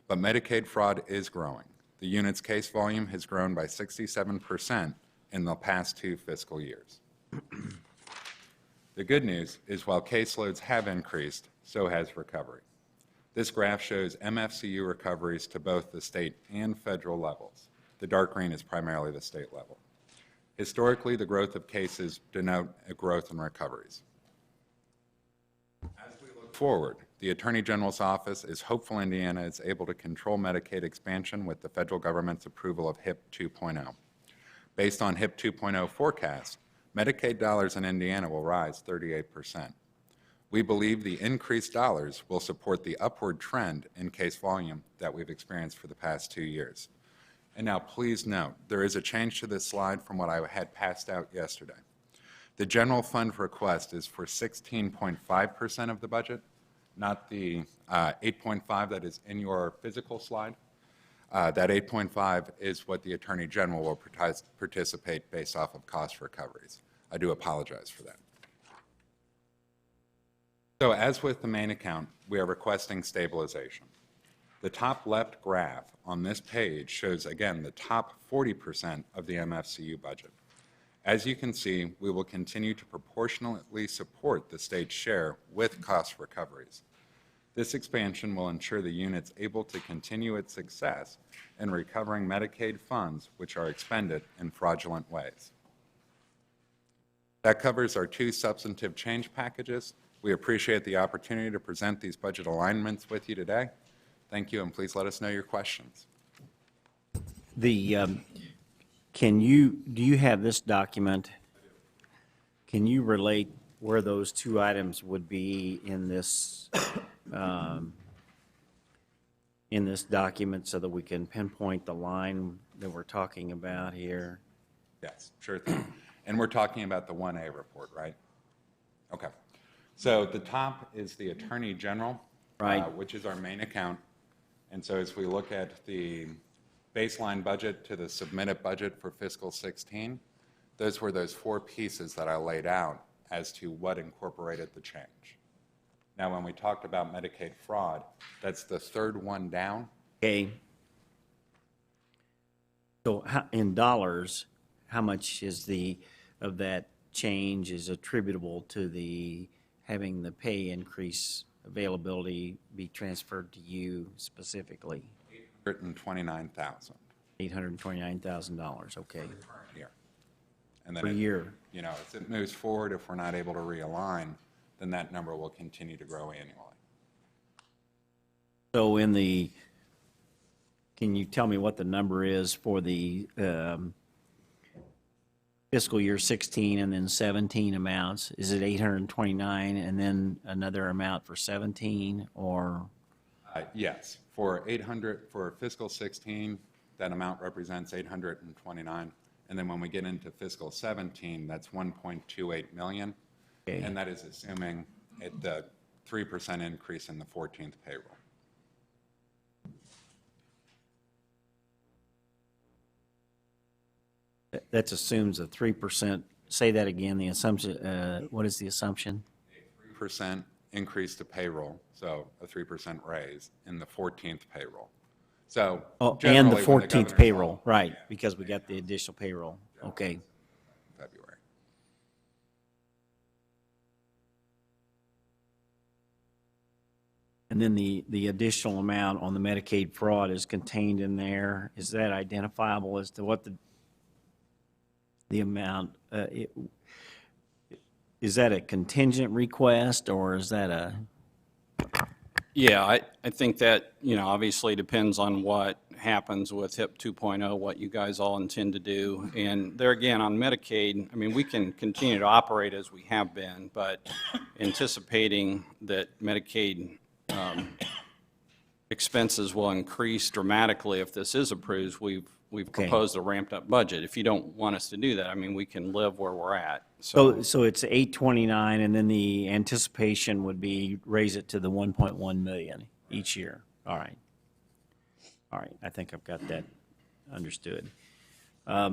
But Medicaid fraud is growing. The unit's case volume has grown by 67% in the past 2 fiscal years. The good news is while caseloads have increased, so has recovery. This graph shows MFCU recoveries to both the state and federal levels. The dark green is primarily the state level. Historically, the growth of cases denote a growth in recoveries. As we look forward, the Attorney General's office is hopeful Indiana is able to control Medicaid expansion with the federal government's approval of HIP 2.0. Based on HIP 2.0 forecasts, Medicaid dollars in Indiana will rise 38%. We believe the increased dollars will support the upward trend in case volume that we've experienced for the past 2 years. And now please note, there is a change to this slide from what I had passed out yesterday. The general fund request is for 16.5% of the budget, not the 8.5 that is in your physical slide. That 8.5 is what the Attorney General will participate based off of cost recoveries. I do apologize for that. So as with the main account, we are requesting stabilization. The top left graph on this page shows, again, the top 40% of the MFCU budget. As you can see, we will continue to proportionally support the state's share with cost recoveries. This expansion will ensure the unit's able to continue its success in recovering Medicaid funds which are expended in fraudulent ways. That covers our 2 substantive change packages. We appreciate the opportunity to present these budget alignments with you today. Thank you, and please let us know your questions. Do you have this document? Can you relate where those 2 items would be in this document so that we can pinpoint the line that we're talking about here? Yes, sure thing. And we're talking about the 1A report, right? Okay. So the top is the Attorney General, right, which is our main account. And so as we look at the baseline budget to the submitted budget for fiscal 16, those were those 4 pieces that I laid out as to what incorporated the change. Now, when we talked about Medicaid fraud, that's the 3rd one down. Okay. So in dollars, how much is of that change is attributable to having the pay increase availability be transferred to you specifically? $829,000. $829,000, okay. For the current year. And then Per year. You know, as it moves forward, if we're not able to realign, then that number will continue to grow annually. So can you tell me what the number is for the fiscal year 16 and then 17 amounts? Is it 829 and then another amount for 17, or? Yes, for fiscal 16, that amount represents 829, and then when we get into fiscal 17, that's 1.28 million, okay, and that is assuming the 3% increase in the 14th payroll. That assumes a 3%. Say that again, the assumption, what is the assumption? 3% increase to payroll, so a 3% raise in the 14th payroll. So Oh, and the generally, when 14th governor's payroll, all- right, because we got the additional payroll. Okay. February. And then the additional amount on the Medicaid fraud is contained in there. Is that identifiable as to what the amount, is that a contingent request or is that a? Yeah, I think that, obviously depends on what happens with HIP 2.0, what you guys all intend to do. And there again, on Medicaid, I mean, we can continue to operate as we have been, but anticipating that Medicaid expenses will increase dramatically if this is approved, we've proposed a ramped-up budget. If you don't want us to do that, I mean, we can live where we're at. So it's 829, and then the anticipation would be raise it to the 1.1 million each year. All right. All right, I think I've got that understood. I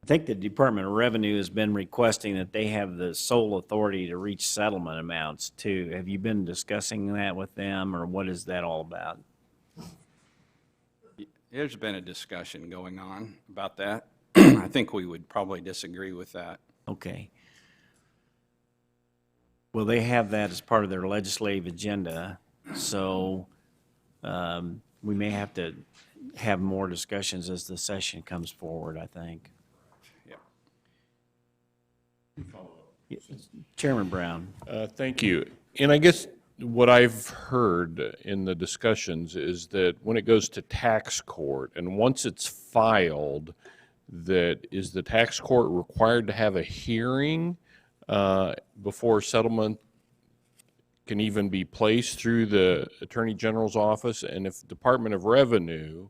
think the Department of Revenue has been requesting that they have the sole authority to reach settlement amounts too. Have you been discussing that with them, or what is that all about? There's been a discussion going on about that. I think we would probably disagree with that. Okay. Well, they have that as part of their legislative agenda, so we may have to have more discussions as the session comes forward, I think. Yeah. Chairman Brown. Thank you. And I guess what I've heard in the discussions is that when it goes to tax court, and once it's filed, that is the tax court required to have a hearing before settlement can even be placed through the Attorney General's office? And if Department of Revenue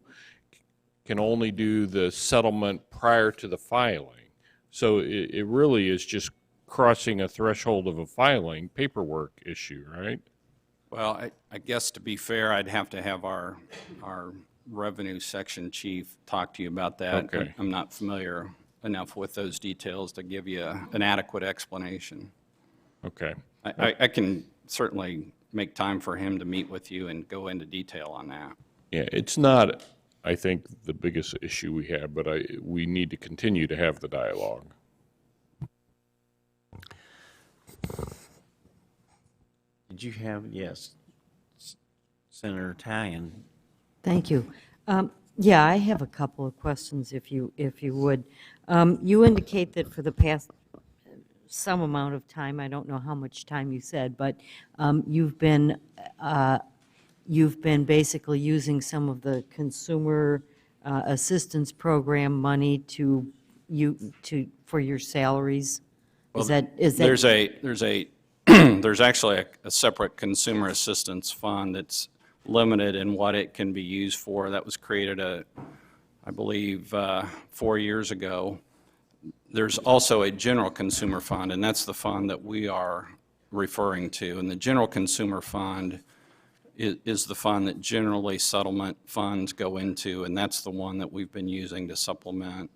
can only do the settlement prior to the filing. So it really is just crossing a threshold of a filing paperwork issue, right? Well, I guess to be fair, I'd have to have our revenue section chief talk to you about that. Okay. I'm not familiar enough with those details to give you an adequate explanation. Okay. I can certainly make time for him to meet with you and go into detail on that. Yeah, it's not, I think, the biggest issue we have, but we need to continue to have the dialogue. Did you have, yes, Senator Tallien? Thank you. Yeah, I have a couple of questions, if you would. You indicate that for the past some amount of time, I don't know how much time you said, but you've been basically using some of the consumer assistance program money for your salaries. Is that There's actually a separate consumer assistance fund that's limited in what it can be used for. That was created, I believe, 4 years ago. There's also a general consumer fund, and that's the fund that we are referring to. And the general consumer fund is the fund that generally settlement funds go into, and that's the one that we've been using to supplement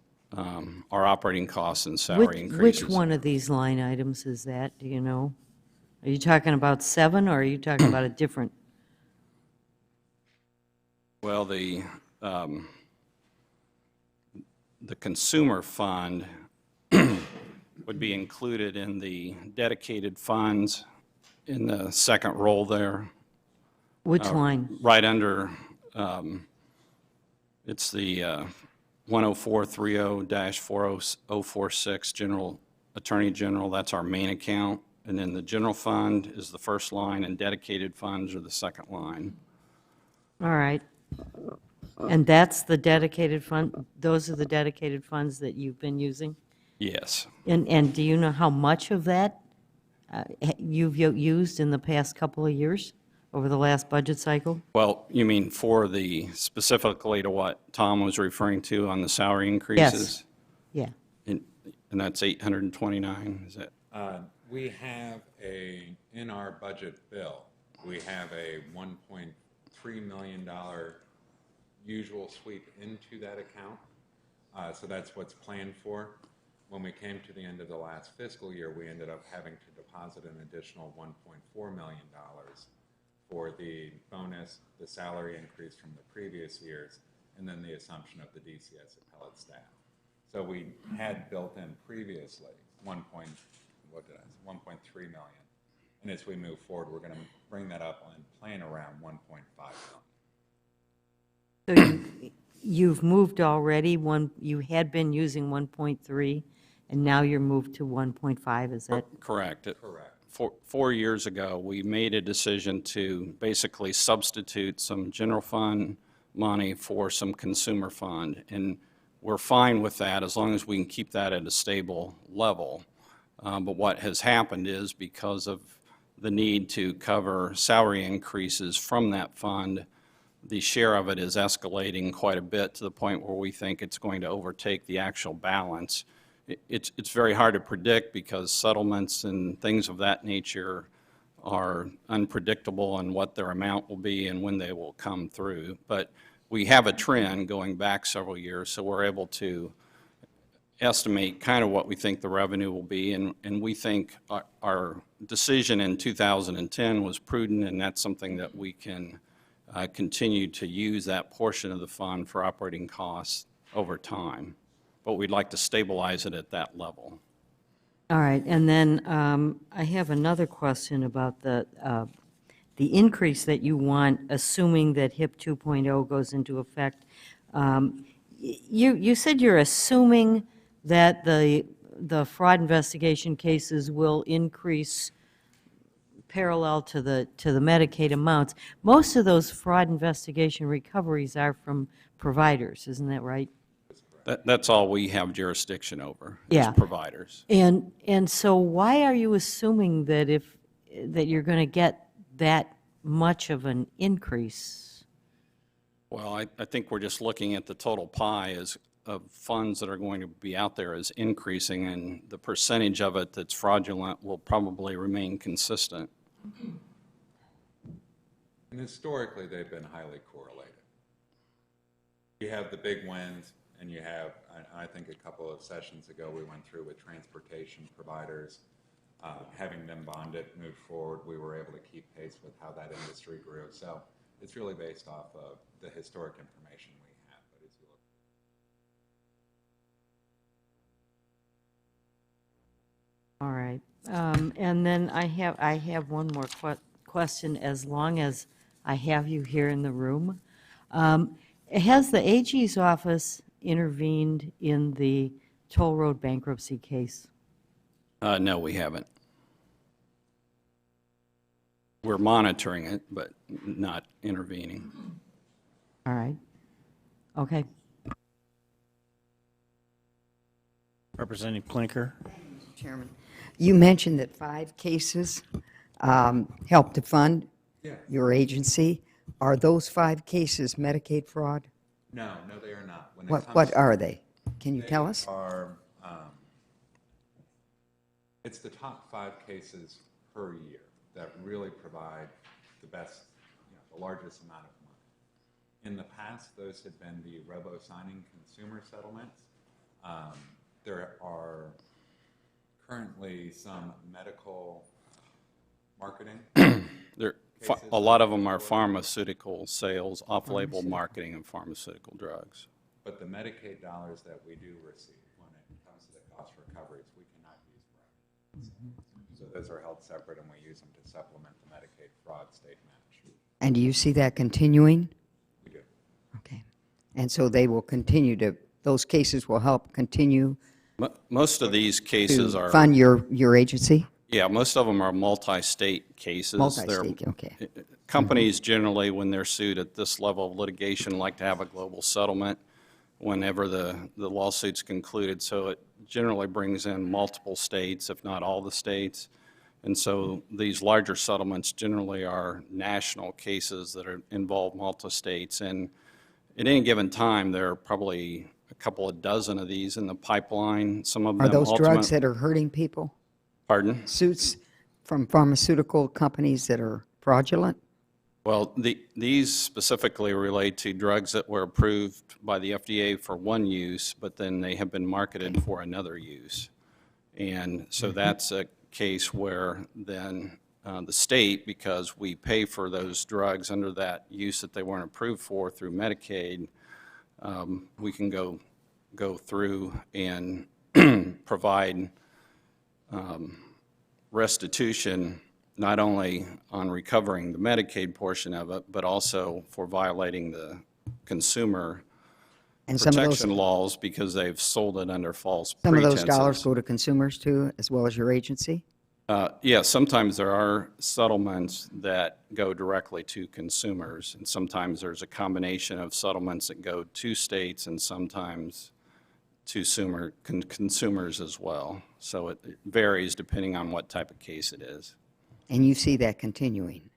our operating costs and salary increases. Which one of these line items is that, do you know? Are you talking about 7, or are you talking about a different? Well, the consumer fund would be included in the dedicated funds in the second row there. Which line? Right under, it's the 10430-4046 General Attorney General. That's our main account. And then the general fund is the first line, and dedicated funds are the second line. All right. And that's the dedicated fund, those are the dedicated funds that you've been using? Yes. And do you know how much of that you've used in the past couple of years, over the last budget cycle? Well, you mean specifically to what Tom was referring to on the salary increases? Yes. Yeah. And that's 829, is it? We have in our budget bill, we have a $1.3 million usual sweep into that account. So that's what's planned for. When we came to the end of the last fiscal year, we ended up having to deposit an additional $1.4 million for the bonus, the salary increase from the previous years, and then the assumption of the DCS appellate staff. So we had built in previously 1.3 million. And as we move forward, we're going to bring that up and plan around 1.5 million. So you've moved already, you had been using 1.3, and now you're moved to 1.5, is that? Correct. Correct. 4 years ago, we made a decision to basically substitute some general fund money for some consumer fund, and we're fine with that as long as we can keep that at a stable level. But what has happened is, because of the need to cover salary increases from that fund, the share of it is escalating quite a bit to the point where we think it's going to overtake the actual balance. It's very hard to predict because settlements and things of that nature are unpredictable in what their amount will be and when they will come through. But we have a trend going back several years, so we're able to estimate kind of what we think the revenue will be, and we think our decision in 2010 was prudent, and that's something that we can continue to use that portion of the fund for operating costs over time. But we'd like to stabilize it at that level. All right, and then I have another question about the increase that you want, assuming that HIP 2.0 goes into effect. You said you're assuming that the fraud investigation cases will increase parallel to the Medicaid amounts. Most of those fraud investigation recoveries are from providers, isn't that right? That's all we have jurisdiction over, Yeah. is providers. And so why are you assuming that that you're going to get that much of an increase? Well, I think we're just looking at the total pie of funds that are going to be out there as increasing, and the percentage of it that's fraudulent will probably remain consistent. And historically, they've been highly correlated. You have the big wins, and you have, I think a couple of sessions ago, we went through with transportation providers, having them bonded, move forward. We were able to keep pace with how that industry grew. So it's really based off of the historic information we have. But as you look. All right. And then I have one more question, as long as I have you here in the room. Has the AG's office intervened in the toll road bankruptcy case? No, we haven't. We're monitoring it, but not intervening. All right. Okay. Representative Klinker. Chairman, you mentioned that 5 cases helped to fund your agency. Are those 5 cases Medicaid fraud? No, they are not. When it What comes are they? Can you tell us? It's the top 5 cases per year that really provide the best, the largest amount of money. In the past, those had been the robo-signing consumer settlements. There are currently some medical marketing. A lot of them are pharmaceutical sales, off-label marketing of pharmaceutical drugs. But the Medicaid dollars that we do receive, when it comes to the cost recoveries, we cannot use for anything. So those are held separate, and we use them to supplement the Medicaid fraud state match. And do you see that continuing? We do. Okay. And so they will continue those cases will help continue Most of these cases to are... fund your agency? Yeah, most of them are multi-state cases. Multi-state, They're- okay. Companies generally, when they're sued at this level of litigation, like to have a global settlement whenever the lawsuit's concluded. So it generally brings in multiple states, if not all the states. And so these larger settlements generally are national cases that involve multi-states. And at any given time, there are probably a couple of dozen of these in the pipeline. Some of them Are those drugs that are hurting people? Pardon? Suits from pharmaceutical companies that are fraudulent? Well, these specifically relate to drugs that were approved by the FDA for one use, but then they have been marketed for another use. And so that's a case where then the state, because we pay for those drugs under that use that they weren't approved for through Medicaid, we can go through and provide restitution, not only on recovering the Medicaid portion of it, but also for violating the consumer And some of those, protection laws because they've sold it under false some of pretenses. those dollars go to consumers too, as well as your agency? Yes, sometimes there are settlements that go directly to consumers, and sometimes there's a combination of settlements that go to states and sometimes to consumers as well. So it varies depending on what type of case it is. And you see that continuing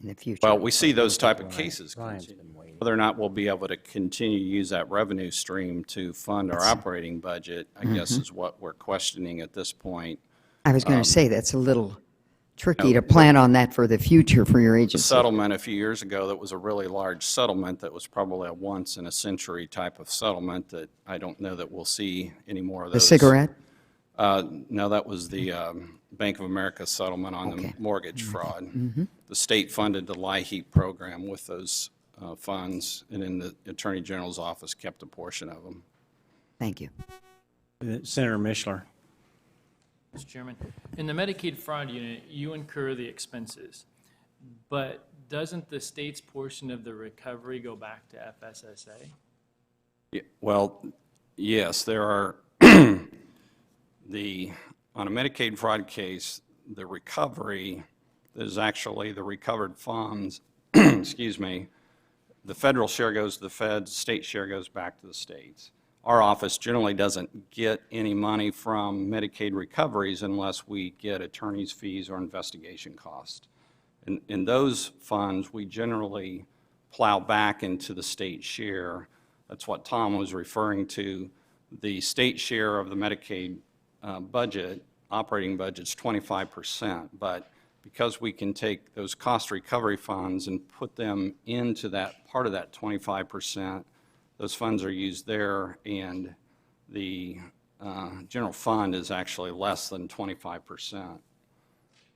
in the future? Well, we see those type of cases continue. Whether or not we'll be able to continue to use that revenue stream to fund our operating budget, I guess is what we're questioning at this point. I was going to say, that's a little tricky to plan on that for the future for your The agency. settlement a few years ago that was a really large settlement that was probably a once-in-a-century type of settlement that I don't know that we'll see any more of The those. cigarette? No, that was the Bank of America settlement on the mortgage fraud. The state funded the LIHEAP program with those funds, and then the Attorney General's office kept a portion of them. Thank you. Senator Mishler. Mr. Chairman, in the Medicaid fraud unit, you incur the expenses, but doesn't the state's portion of the recovery go back to FSSA? Well, yes, there are, on a Medicaid fraud case, the recovery is actually the recovered funds, excuse me, the federal share goes to the feds, state share goes back to the states. Our office generally doesn't get any money from Medicaid recoveries unless we get attorney's fees or investigation costs. In those funds, we generally plow back into the state share. That's what Tom was referring to. The state share of the Medicaid budget, operating budget's 25%, but because we can take those cost recovery funds and put them into that part of that 25%, those funds are used there, and the general fund is actually less than 25%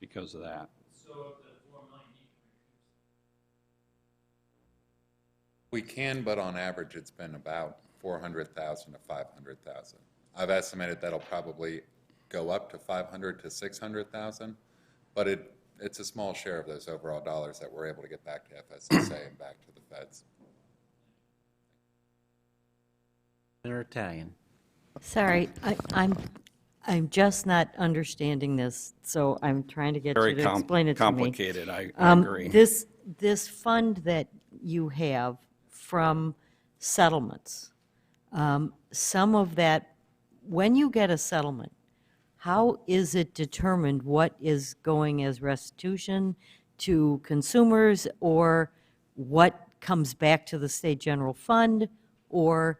because of that. So of the $4 million We can, but on average, it's been about 400,000 to 500,000. I've estimated that'll probably go up to 500 to 600,000, but it's a small share of those overall dollars that we're able to get back to FSSA and back to the feds. Senator Italian. Sorry, I'm just not understanding this, so I'm trying to get you to explain it to me. Complicated, I agree. This fund that you have from settlements, some of that, when you get a settlement, how is it determined what is going as restitution to consumers, or what comes back to the state general fund, or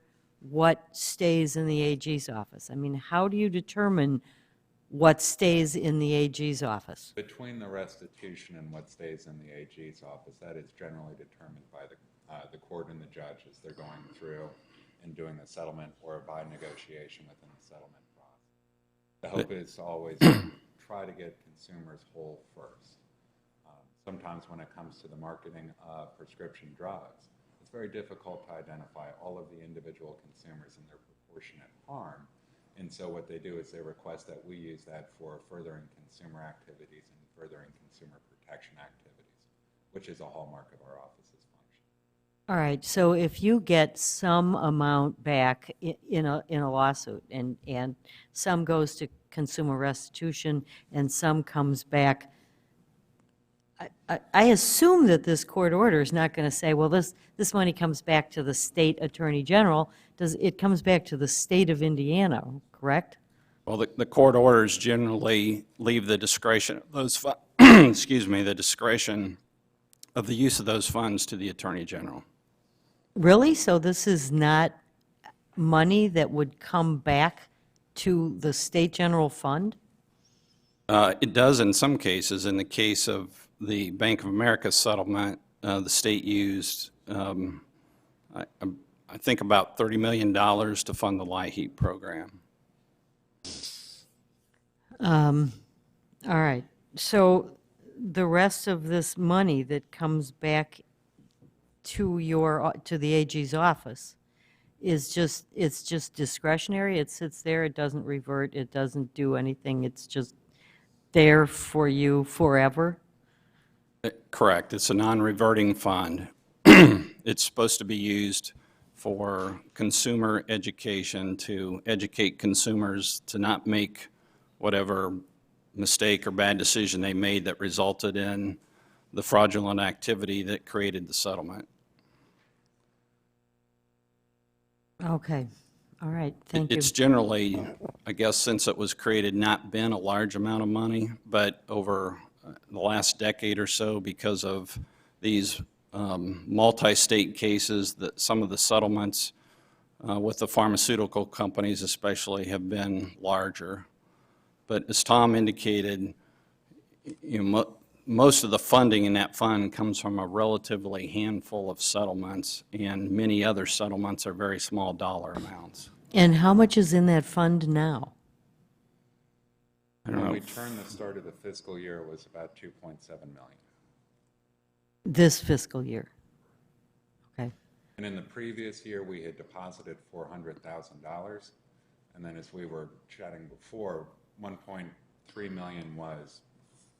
what stays in the AG's office? I mean, how do you determine what stays in the AG's office? Between the restitution and what stays in the AG's office, that is generally determined by the court and the judge as they're going through and doing the settlement or by negotiation within the settlement process. The hope is to always try to get consumers whole first. Sometimes when it comes to the marketing of prescription drugs, it's very difficult to identify all of the individual consumers and their proportionate harm. And so what they do is they request that we use that for furthering consumer activities and furthering consumer protection activities, which is a hallmark of our office's function. All right, so if you get some amount back in a lawsuit, and some goes to consumer restitution and some comes back, I assume that this court order is not going to say, well, this money comes back to the state attorney general. It comes back to the state of Indiana, correct? Well, the court orders generally leave the discretion of those, excuse me, the discretion of the use of those funds to the attorney general. Really? So this is not money that would come back to the state general fund? It does in some cases. In the case of the Bank of America settlement, the state used, I think about $30 million to fund the LIHEAP program. All right, so the rest of this money that comes back to the AG's office is just, it's just discretionary, it sits there, it doesn't revert, it doesn't do anything, it's just there for you forever? Correct. It's a non-reverting fund. It's supposed to be used for consumer education, to educate consumers to not make whatever mistake or bad decision they made that resulted in the fraudulent activity that created the settlement. Okay, all right, thank you. It's generally, I guess, since it was created, not been a large amount of money, but over the last decade or so, because of these multi-state cases, that some of the settlements with the pharmaceutical companies especially have been larger. But as Tom indicated, most of the funding in that fund comes from a relatively handful of settlements, and many other settlements are very small dollar amounts. And how much is in that fund now? I don't When know. we turned the start of the fiscal year, it was about 2.7 million. This fiscal year? Okay, And in the previous year, we had deposited $400,000. And then as we were chatting before, 1.3 million was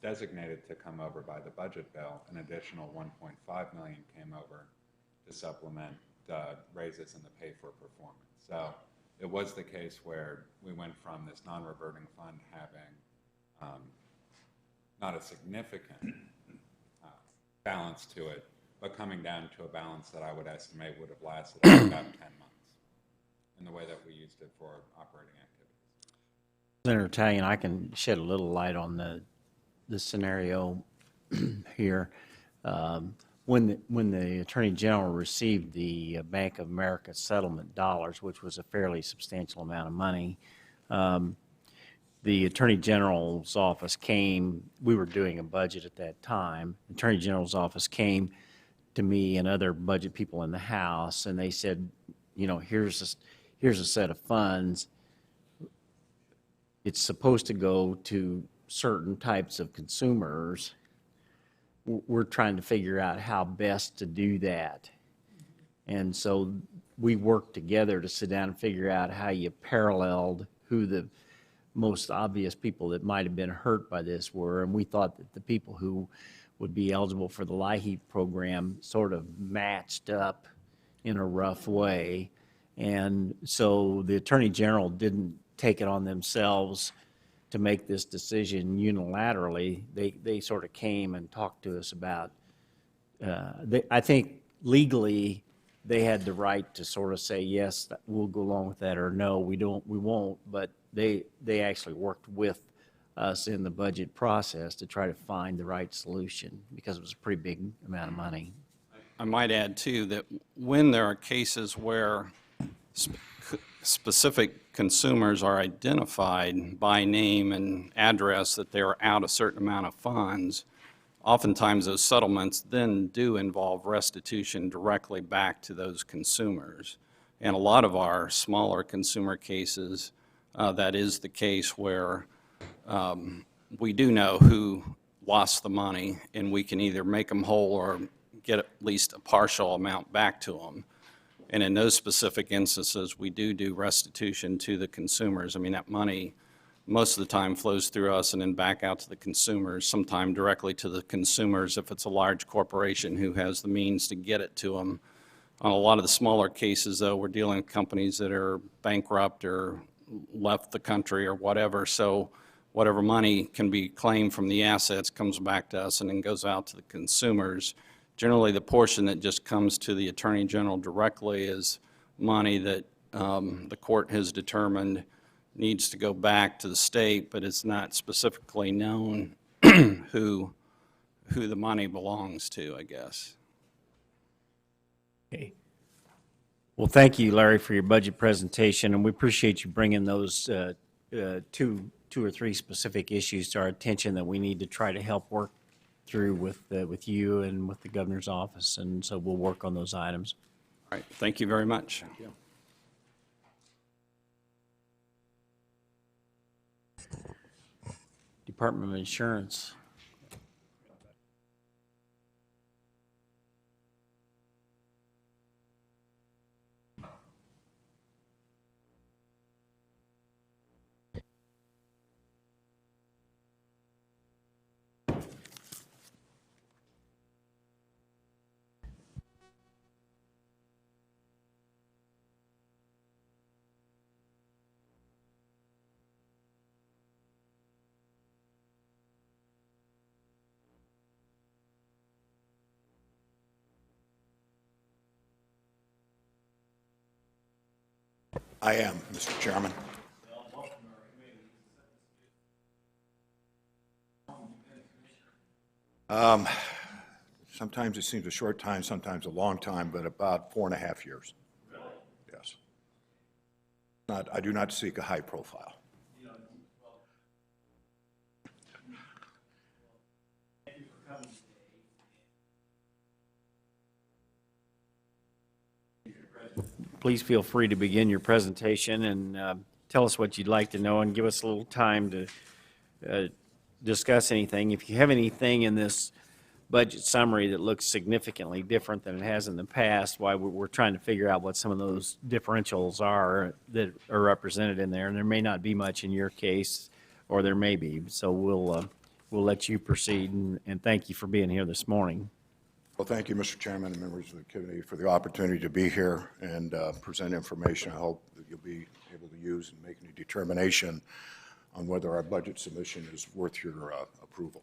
designated to come over by the budget bill. An additional 1.5 million came over to supplement raises in the pay for performance. So it was the case where we went from this non-reverting fund having not a significant balance to it, but coming down to a balance that I would estimate would have lasted about 10 months in the way that we used it for operating activities. Senator Talion, I can shed a little light on the scenario here. When the Attorney General received the Bank of America settlement dollars, which was a fairly substantial amount of money, the Attorney General's office came, we were doing a budget at that time, the Attorney General's office came to me and other budget people in the House, and they said, here's a set of funds. It's supposed to go to certain types of consumers. We're trying to figure out how best to do that. And so we worked together to sit down and figure out how you paralleled who the most obvious people that might have been hurt by this were. And we thought that the people who would be eligible for the LIHEAP program sort of matched up in a rough way. And so the Attorney General didn't take it on themselves to make this decision unilaterally. They sort of came and talked to us about, I think legally they had the right to sort of say, yes, we'll go along with that, or no, we won't, but they actually worked with us in the budget process to try to find the right solution, because it was a pretty big amount of money. I might add, too, that when there are cases where specific consumers are identified by name and address that they're out a certain amount of funds, oftentimes those settlements then do involve restitution directly back to those consumers. And a lot of our smaller consumer cases, that is the case where we do know who lost the money, and we can either make them whole or get at least a partial amount back to them. And in those specific instances, we do restitution to the consumers. I mean, that money most of the time flows through us and then back out to the consumers, sometime directly to the consumers if it's a large corporation who has the means to get it to them. On a lot of the smaller cases, though, we're dealing with companies that are bankrupt or left the country or whatever, so whatever money can be claimed from the assets comes back to us and then goes out to the consumers. Generally, the portion that just comes to the Attorney General directly is money that the court has determined needs to go back to the state, but it's not specifically known who the money belongs to, I guess. Okay. Well, thank you, Larry, for your budget presentation, and we appreciate you bringing those two or three specific issues to our attention that we need to try to help work through with you and with the governor's office, and so we'll work on those items. All right, thank you very much. Department of Insurance. I am, Mr. Chairman. Sometimes it seems a short time, sometimes a long time, but about 4.5 years. Yes. I do not seek a high profile. Please feel free to begin your presentation and tell us what you'd like to know and give us a little time to discuss anything. If you have anything in this budget summary that looks significantly different than it has in the past, why we're trying to figure out what some of those differentials are that are represented in there. And there may not be much in your case, or there may be. So we'll let you proceed, and thank you for being here this morning. Well, thank you, Mr. Chairman and members of the committee, for the opportunity to be here and present information I hope that you'll be able to use in making a determination on whether our budget submission is worth your approval.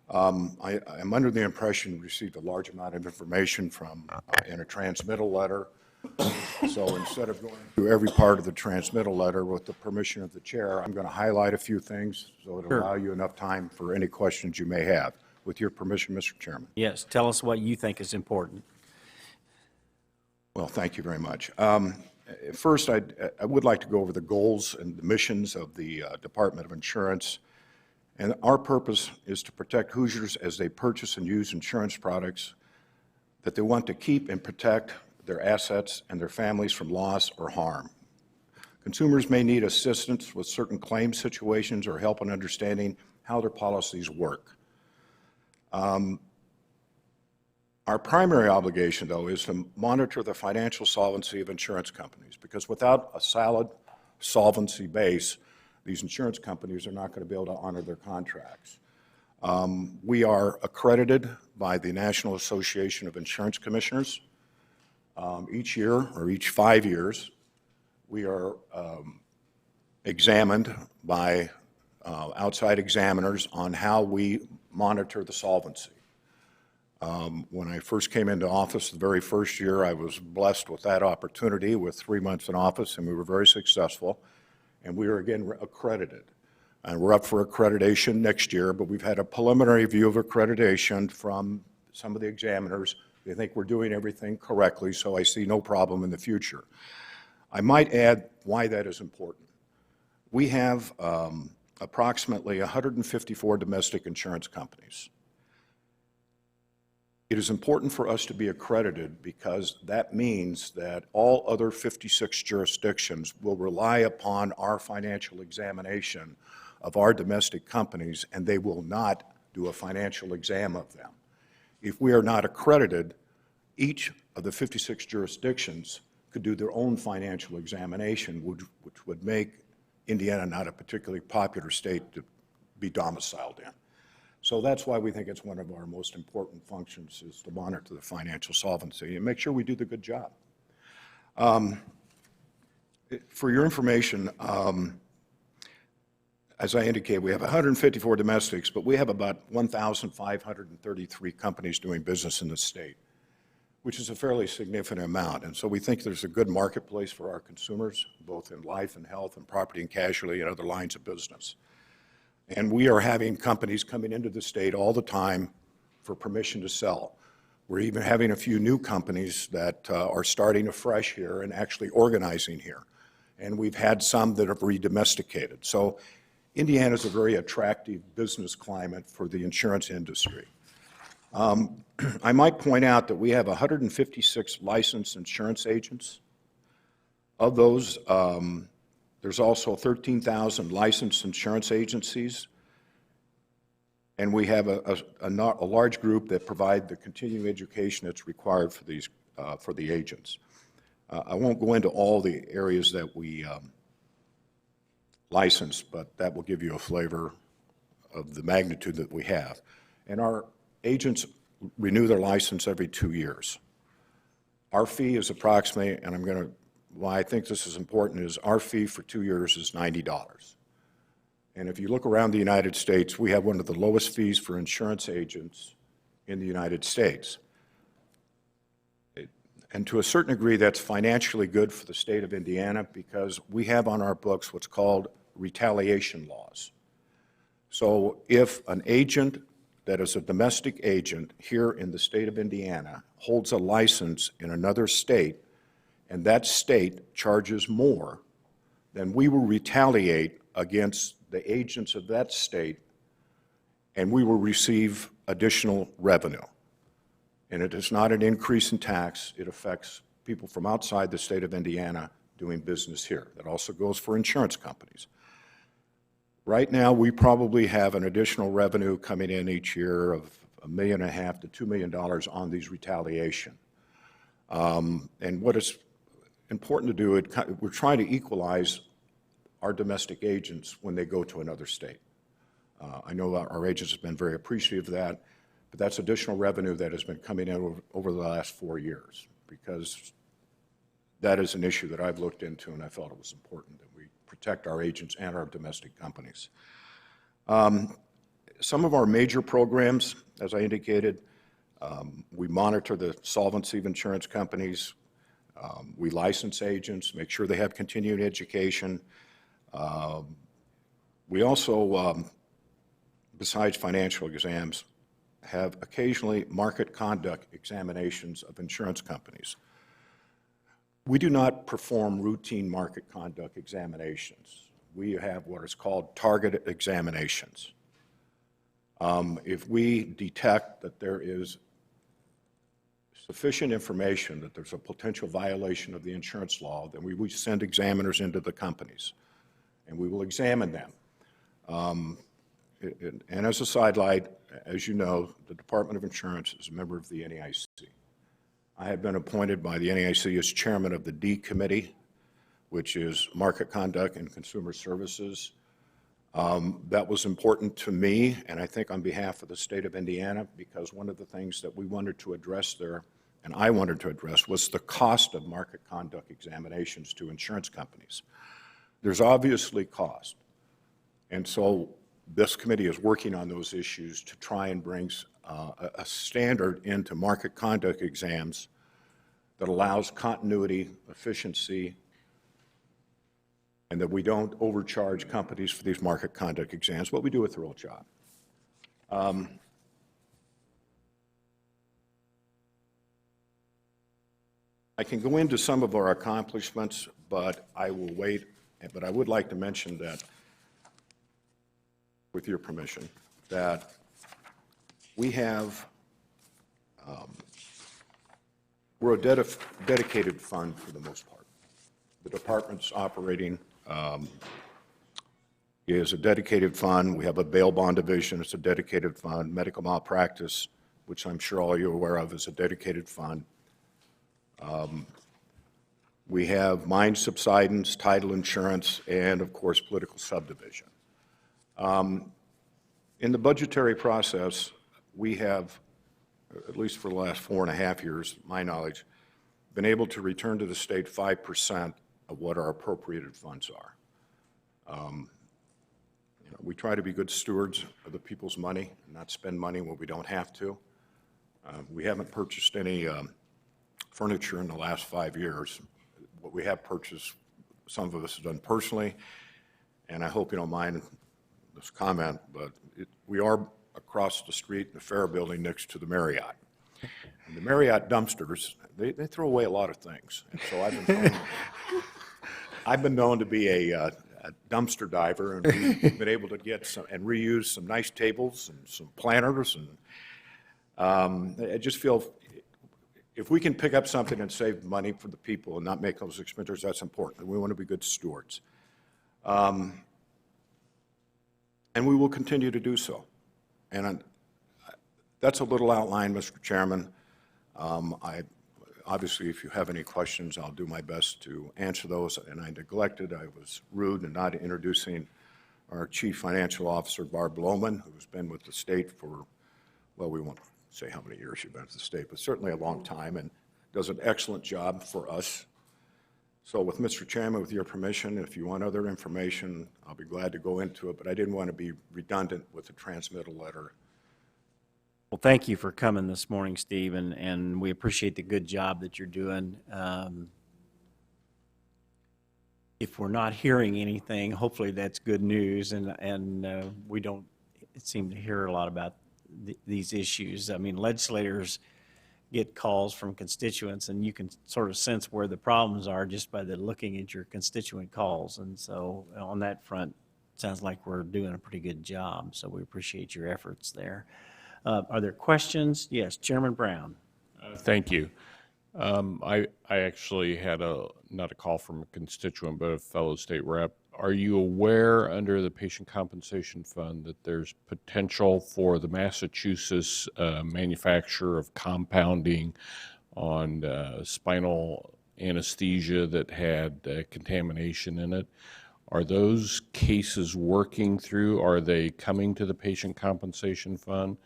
I am under the impression we received a large amount of information in a transmittal letter. So instead of going through every part of the transmittal letter, with the permission of the chair, I'm going to highlight a few things so it'll allow you enough time for any questions you may have. With your permission, Mr. Chairman. Yes, tell us what you think is important. Well, thank you very much. First, I would like to go over the goals and the missions of the Department of Insurance. And our purpose is to protect Hoosiers as they purchase and use insurance products that they want to keep and protect their assets and their families from loss or harm. Consumers may need assistance with certain claim situations or help in understanding how their policies work. Our primary obligation, though, is to monitor the financial solvency of insurance companies, because without a solid solvency base, these insurance companies are not going to be able to honor their contracts. We are accredited by the National Association of Insurance Commissioners. Each year, or each 5 years, we are examined by outside examiners on how we monitor the solvency. When I first came into office the very first year, I was blessed with that opportunity with 3 months in office, and we were very successful. And we are again accredited. And we're up for accreditation next year, but we've had a preliminary view of accreditation from some of the examiners. They think we're doing everything correctly, so I see no problem in the future. I might add why that is important. We have approximately 154 domestic insurance companies. It is important for us to be accredited because that means that all other 56 jurisdictions will rely upon our financial examination of our domestic companies, and they will not do a financial exam of them. If we are not accredited, each of the 56 jurisdictions could do their own financial examination, which would make Indiana not a particularly popular state to be domiciled in. So that's why we think it's one of our most important functions, is to monitor the financial solvency and make sure we do the good job. For your information, as I indicated, we have 154 domestics, but we have about 1,533 companies doing business in the state, which is a fairly significant amount. And so we think there's a good marketplace for our consumers, both in life and health and property and casualty and other lines of business. And we are having companies coming into the state all the time for permission to sell. We're even having a few new companies that are starting afresh here and actually organizing here. And we've had some that have re-domesticated. So Indiana is a very attractive business climate for the insurance industry. I might point out that we have 156 licensed insurance agents. Of those, there's also 13,000 licensed insurance agencies, and we have a large group that provide the continuing education that's required for these for the agents. I won't go into all the areas that we license, but that will give you a flavor of the magnitude that we have. And our agents renew their license every 2 years. Our fee is approximately, and why I think this is important is our fee for 2 years is $90. And if you look around the United States, we have one of the lowest fees for insurance agents in the United States. And to a certain degree, that's financially good for the state of Indiana because we have on our books what's called retaliation laws. So if an agent that is a domestic agent here in the state of Indiana holds a license in another state and that state charges more, then we will retaliate against the agents of that state and we will receive additional revenue. And it is not an increase in tax. It affects people from outside the state of Indiana doing business here. That also goes for insurance companies. Right now, we probably have an additional revenue coming in each year of $1.5 million to $2 million on these retaliation. And what is important to do, we're trying to equalize our domestic agents when they go to another state. I know our agents have been very appreciative of that, but that's additional revenue that has been coming in over the last 4 years because that is an issue that I've looked into and I felt it was important that we protect our agents and our domestic companies. Some of our major programs, as I indicated, we monitor the solvency of insurance companies. We license agents, make sure they have continuing education. We also, besides financial exams, have occasionally market conduct examinations of insurance companies. We do not perform routine market conduct examinations. We have what is called targeted examinations. If we detect that there is sufficient information that there's a potential violation of the insurance law, then we send examiners into the companies, and we will examine them. And as a sidelight, as you know, the Department of Insurance is a member of the NAIC. I have been appointed by the NAIC as chairman of the D Committee, which is Market Conduct and Consumer Services. That was important to me, and I think on behalf of the state of Indiana, because one of the things that we wanted to address there, and I wanted to address, was the cost of market conduct examinations to insurance companies. There's obviously cost, and so this committee is working on those issues to try and bring a standard into market conduct exams that allows continuity, efficiency, and that we don't overcharge companies for these market conduct exams, but we do a thorough job. I can go into some of our accomplishments, but I will wait. But I would like to mention that, with your permission, that we have, we're a dedicated fund for the most part. The department's operating is a dedicated fund. We have a bail bond division, it's a dedicated fund. Medical malpractice, which I'm sure all you're aware of, is a dedicated fund. We have mine subsidence, title insurance, and of course, political subdivision. In the budgetary process, we have, at least for the last 4.5 years, my knowledge, been able to return to the state 5% of what our appropriated funds are. We try to be good stewards of the people's money and not spend money when we don't have to. We haven't purchased any furniture in the last 5 years. What we have purchased, some of us have done personally, and I hope you don't mind this comment, but we are across the street in the Fair Building next to the Marriott. And the Marriott dumpsters, they throw away a lot of things. And so I've been known to be a dumpster diver, and we've been able to get some and reuse some nice tables and some planters, and I just feel if we can pick up something and save money for the people and not make those expenditures, that's important. We want to be good stewards. And we will continue to do so. And that's a little outline, Mr. Chairman. Obviously, if you have any questions, I'll do my best to answer those. And I was rude in not introducing our Chief Financial Officer, Barb Lohman, who's been with the state for, well, we won't say how many years she's been with the state, but certainly a long time, and does an excellent job for us. So with Mr. Chairman, with your permission, if you want other information, I'll be glad to go into it, but I didn't want to be redundant with the transmittal letter. Well, thank you for coming this morning, Steve, and we appreciate the good job that you're doing. If we're not hearing anything, hopefully that's good news, and we don't seem to hear a lot about these issues. I mean, legislators get calls from constituents, and you can sort of sense where the problems are just by looking at your constituent calls. And so on that front, it sounds like we're doing a pretty good job, so we appreciate your efforts there. Are there questions? Yes, Chairman Brown. Thank you. I actually had not a call from a constituent, but a fellow state rep. Are you aware under the Patient Compensation Fund that there's potential for the Massachusetts manufacturer of compounding on spinal anesthesia that had contamination in it? Are those cases working through? Are they coming to the Patient Compensation Fund?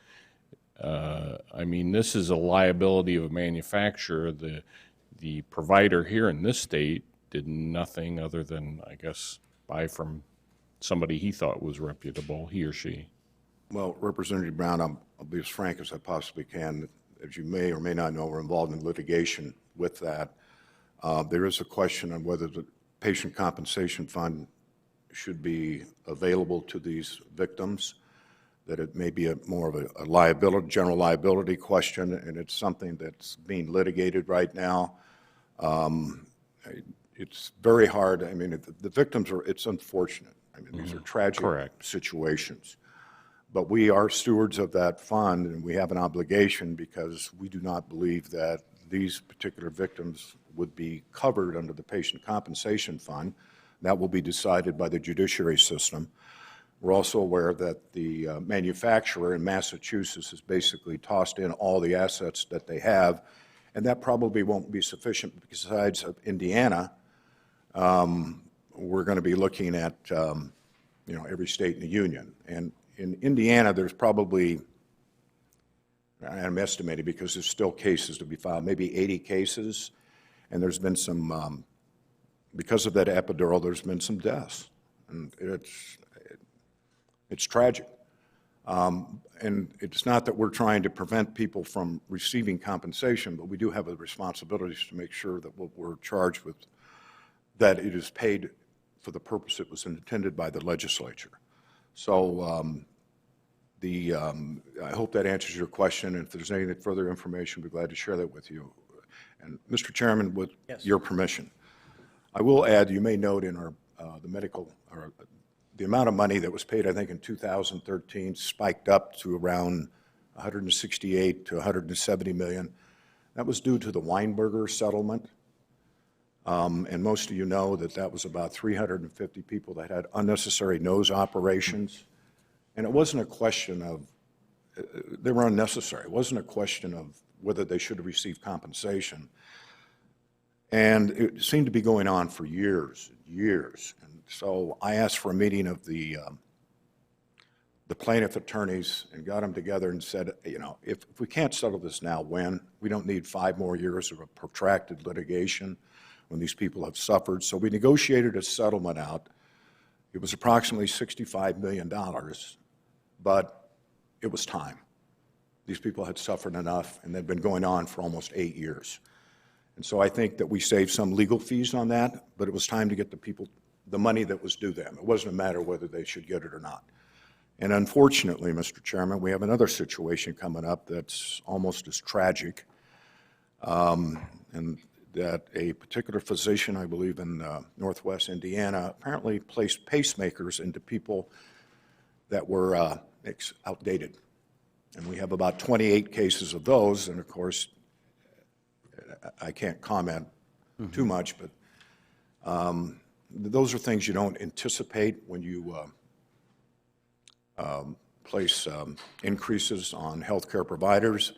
I mean, this is a liability of a manufacturer. The provider here in this state did nothing other than, I guess, buy from somebody he thought was reputable, he or she. Well, Representative Brown, I'll be as frank as I possibly can. As you may or may not know, we're involved in litigation with that. There is a question on whether the Patient Compensation Fund should be available to these victims, that it may be more of a liability, general liability question, and it's something that's being litigated right now. It's very hard. I mean, the victims it's unfortunate. I mean, these are tragic situations. But we are stewards of that fund, and we have an obligation because we do not believe that these particular victims would be covered under the Patient Compensation Fund. That will be decided by the judiciary system. We're also aware that the manufacturer in Massachusetts has basically tossed in all the assets that they have, and that probably won't be sufficient. Besides Indiana, we're going to be looking at every state in the union. And in Indiana, there's probably, I'm estimating because there's still cases to be filed, maybe 80 cases, and there's been some, because of that epidural, there's been some deaths, and it's tragic. And it's not that we're trying to prevent people from receiving compensation, but we do have a responsibility to make sure that what we're charged with, that it is paid for the purpose it was intended by the legislature. So I hope that answers your question, and if there's any further information, we'd be glad to share that with you. And Mr. Chairman, with your permission, I will add, you may note in our the amount of money that was paid, I think, in 2013 spiked up to around 168 to 170 million. That was due to the Weinberger settlement. And most of you know that that was about 350 people that had unnecessary nose operations. And it wasn't a question of, they were unnecessary. It wasn't a question of whether they should have received compensation. And it seemed to be going on for years and years. And so I asked for a meeting of the plaintiff attorneys and got them together and said, if we can't settle this now, when? We don't need 5 more years of a protracted litigation when these people have suffered. So we negotiated a settlement out. It was approximately $65 million, but it was time. These people had suffered enough, and they'd been going on for almost 8 years. And so I think that we saved some legal fees on that, but it was time to get the people the money that was due them. It wasn't a matter whether they should get it or not. And unfortunately, Mr. Chairman, we have another situation coming up that's almost as tragic, and that a particular physician, I believe in Northwest Indiana, apparently placed pacemakers into people that were outdated. And we have about 28 cases of those, and of course, I can't comment too much, but those are things you don't anticipate when you place increases on healthcare providers.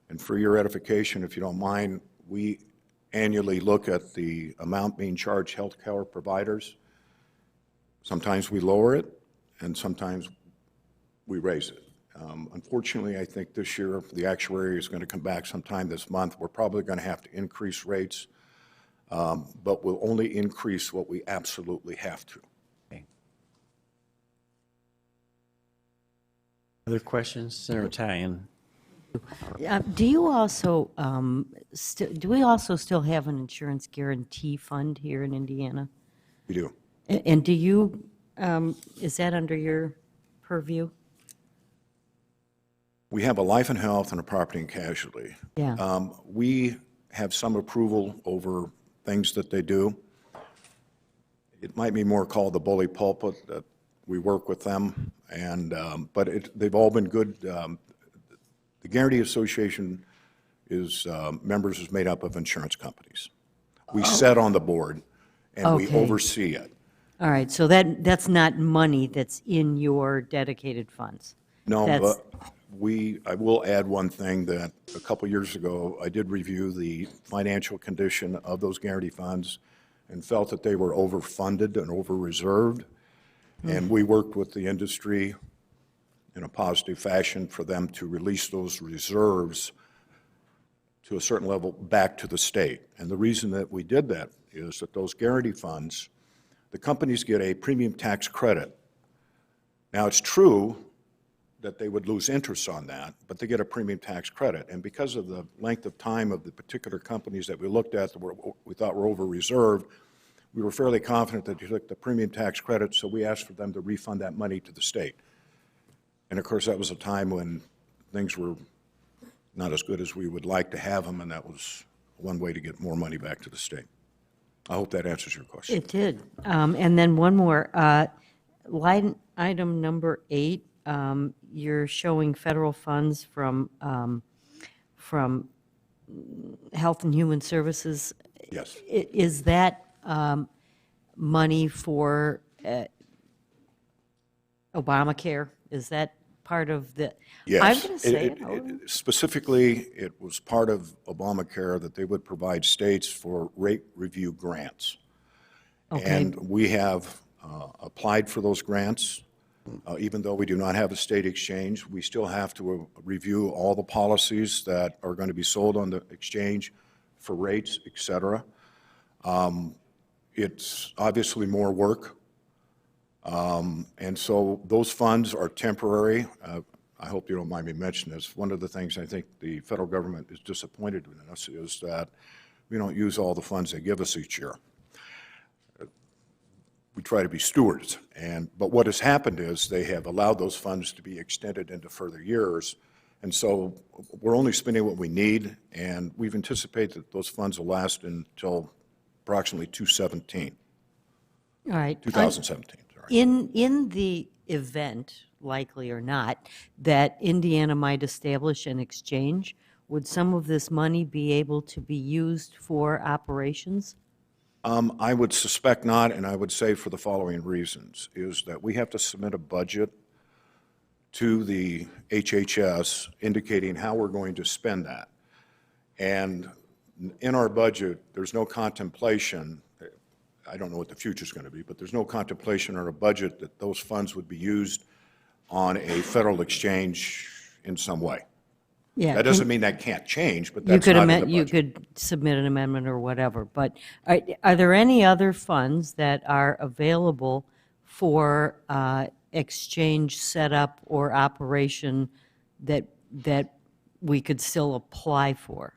And for your edification, if you don't mind, we annually look at the amount being charged healthcare providers. Sometimes we lower it, and sometimes we raise it. Unfortunately, I think this year, the actuary is going to come back sometime this month. We're probably going to have to increase rates, but we'll only increase what we absolutely have to. Other questions? Senator Italian. Do you also, do we also still have an insurance guarantee fund here in Indiana? We do. And do you, is that under your purview? We have a life and health and a property and casualty. Yeah. We have some approval over things that they do. It might be more called the bully pulpit, that we work with them, and, but they've all been good. The Guarantee Association is, members is made up of insurance companies. We sit on the board, and we Okay. oversee it. All right, so that's not money that's in your dedicated funds? No, That's- but I will add one thing, that a couple years ago, I did review the financial condition of those guarantee funds and felt that they were overfunded and over-reserved. And we worked with the industry in a positive fashion for them to release those reserves to a certain level back to the state. And the reason that we did that is that those guarantee funds, the companies get a premium tax credit. Now, it's true that they would lose interest on that, but they get a premium tax credit. And because of the length of time of the particular companies that we looked at that we thought were over-reserved, we were fairly confident that you took the premium tax credit, so we asked for them to refund that money to the state. And of course, that was a time when things were not as good as we would like to have them, and that was one way to get more money back to the state. I hope that answers your question. It did. And then one more. Line item number 8, you're showing federal funds from Health and Human Services. Yes. Is that money for Obamacare? Is that part of the? Yes. I'm going to say it. Specifically, it was part of Obamacare that they would provide states for rate review grants. Okay. And we have applied for those grants. Even though we do not have a state exchange, we still have to review all the policies that are going to be sold on the exchange for rates, et cetera. It's obviously more work. And so those funds are temporary. I hope you don't mind me mentioning this. One of the things I think the federal government is disappointed in us is that we don't use all the funds they give us each year. We try to be stewards, but what has happened is they have allowed those funds to be extended into further years, and so we're only spending what we need, and we've anticipated that those funds will last until approximately 2017. All right. 2017, sorry. In the event, likely or not, that Indiana might establish an exchange, would some of this money be able to be used for operations? I would suspect not, and I would say for the following reasons, is that we have to submit a budget to the HHS indicating how we're going to spend that. And in our budget, there's no contemplation, I don't know what the future's going to be, but there's no contemplation in our budget that those funds would be used on a federal exchange in some way. Yeah. That doesn't mean that can't change, but You that's could not in the amend, you budget. could submit an amendment or whatever, but are there any other funds that are available for exchange setup or operation that we could still apply for?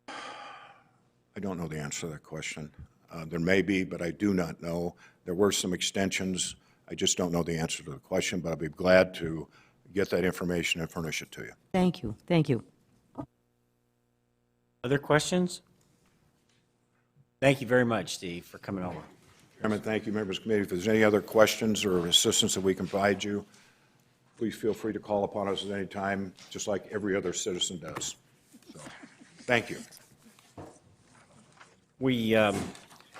I don't know the answer to that question. There may be, but I do not know. There were some extensions. I just don't know the answer to the question, but I'd be glad to get that information and furnish it to you. Thank you, thank you. Other questions? Thank you very much, Steve, for coming over. Chairman, thank you, members of the committee. If there's any other questions or assistance that we can provide you, please feel free to call upon us at any time, just like every other citizen does. So, thank you.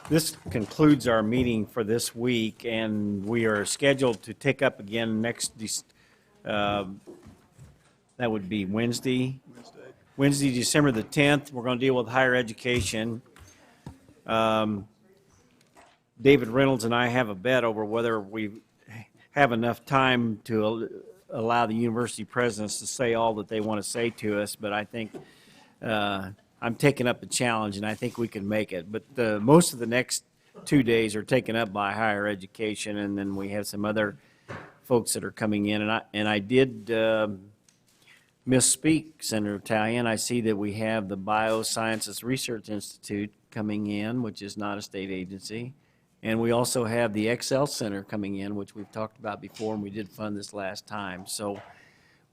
This concludes our meeting for this week, and we are scheduled to take up again that would be Wednesday, December the 10th. We're going to deal with higher education. David Reynolds and I have a bet over whether we have enough time to allow the university presidents to say all that they want to say to us, but I think I'm taking up the challenge, and I think we can make it. But most of the next 2 days are taken up by higher education, and then we have some other folks that are coming in. And I did misspeak, Senator Talian. I see that we have the Biosciences Research Institute coming in, which is not a state agency. And we also have the Excel Center coming in, which we've talked about before, and we did fund this last time. So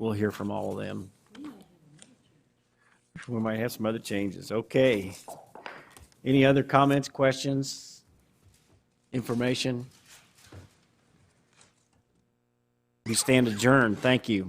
we'll hear from all of them. We might have some other changes. Okay. Any other comments, questions, information? We stand adjourned. Thank you.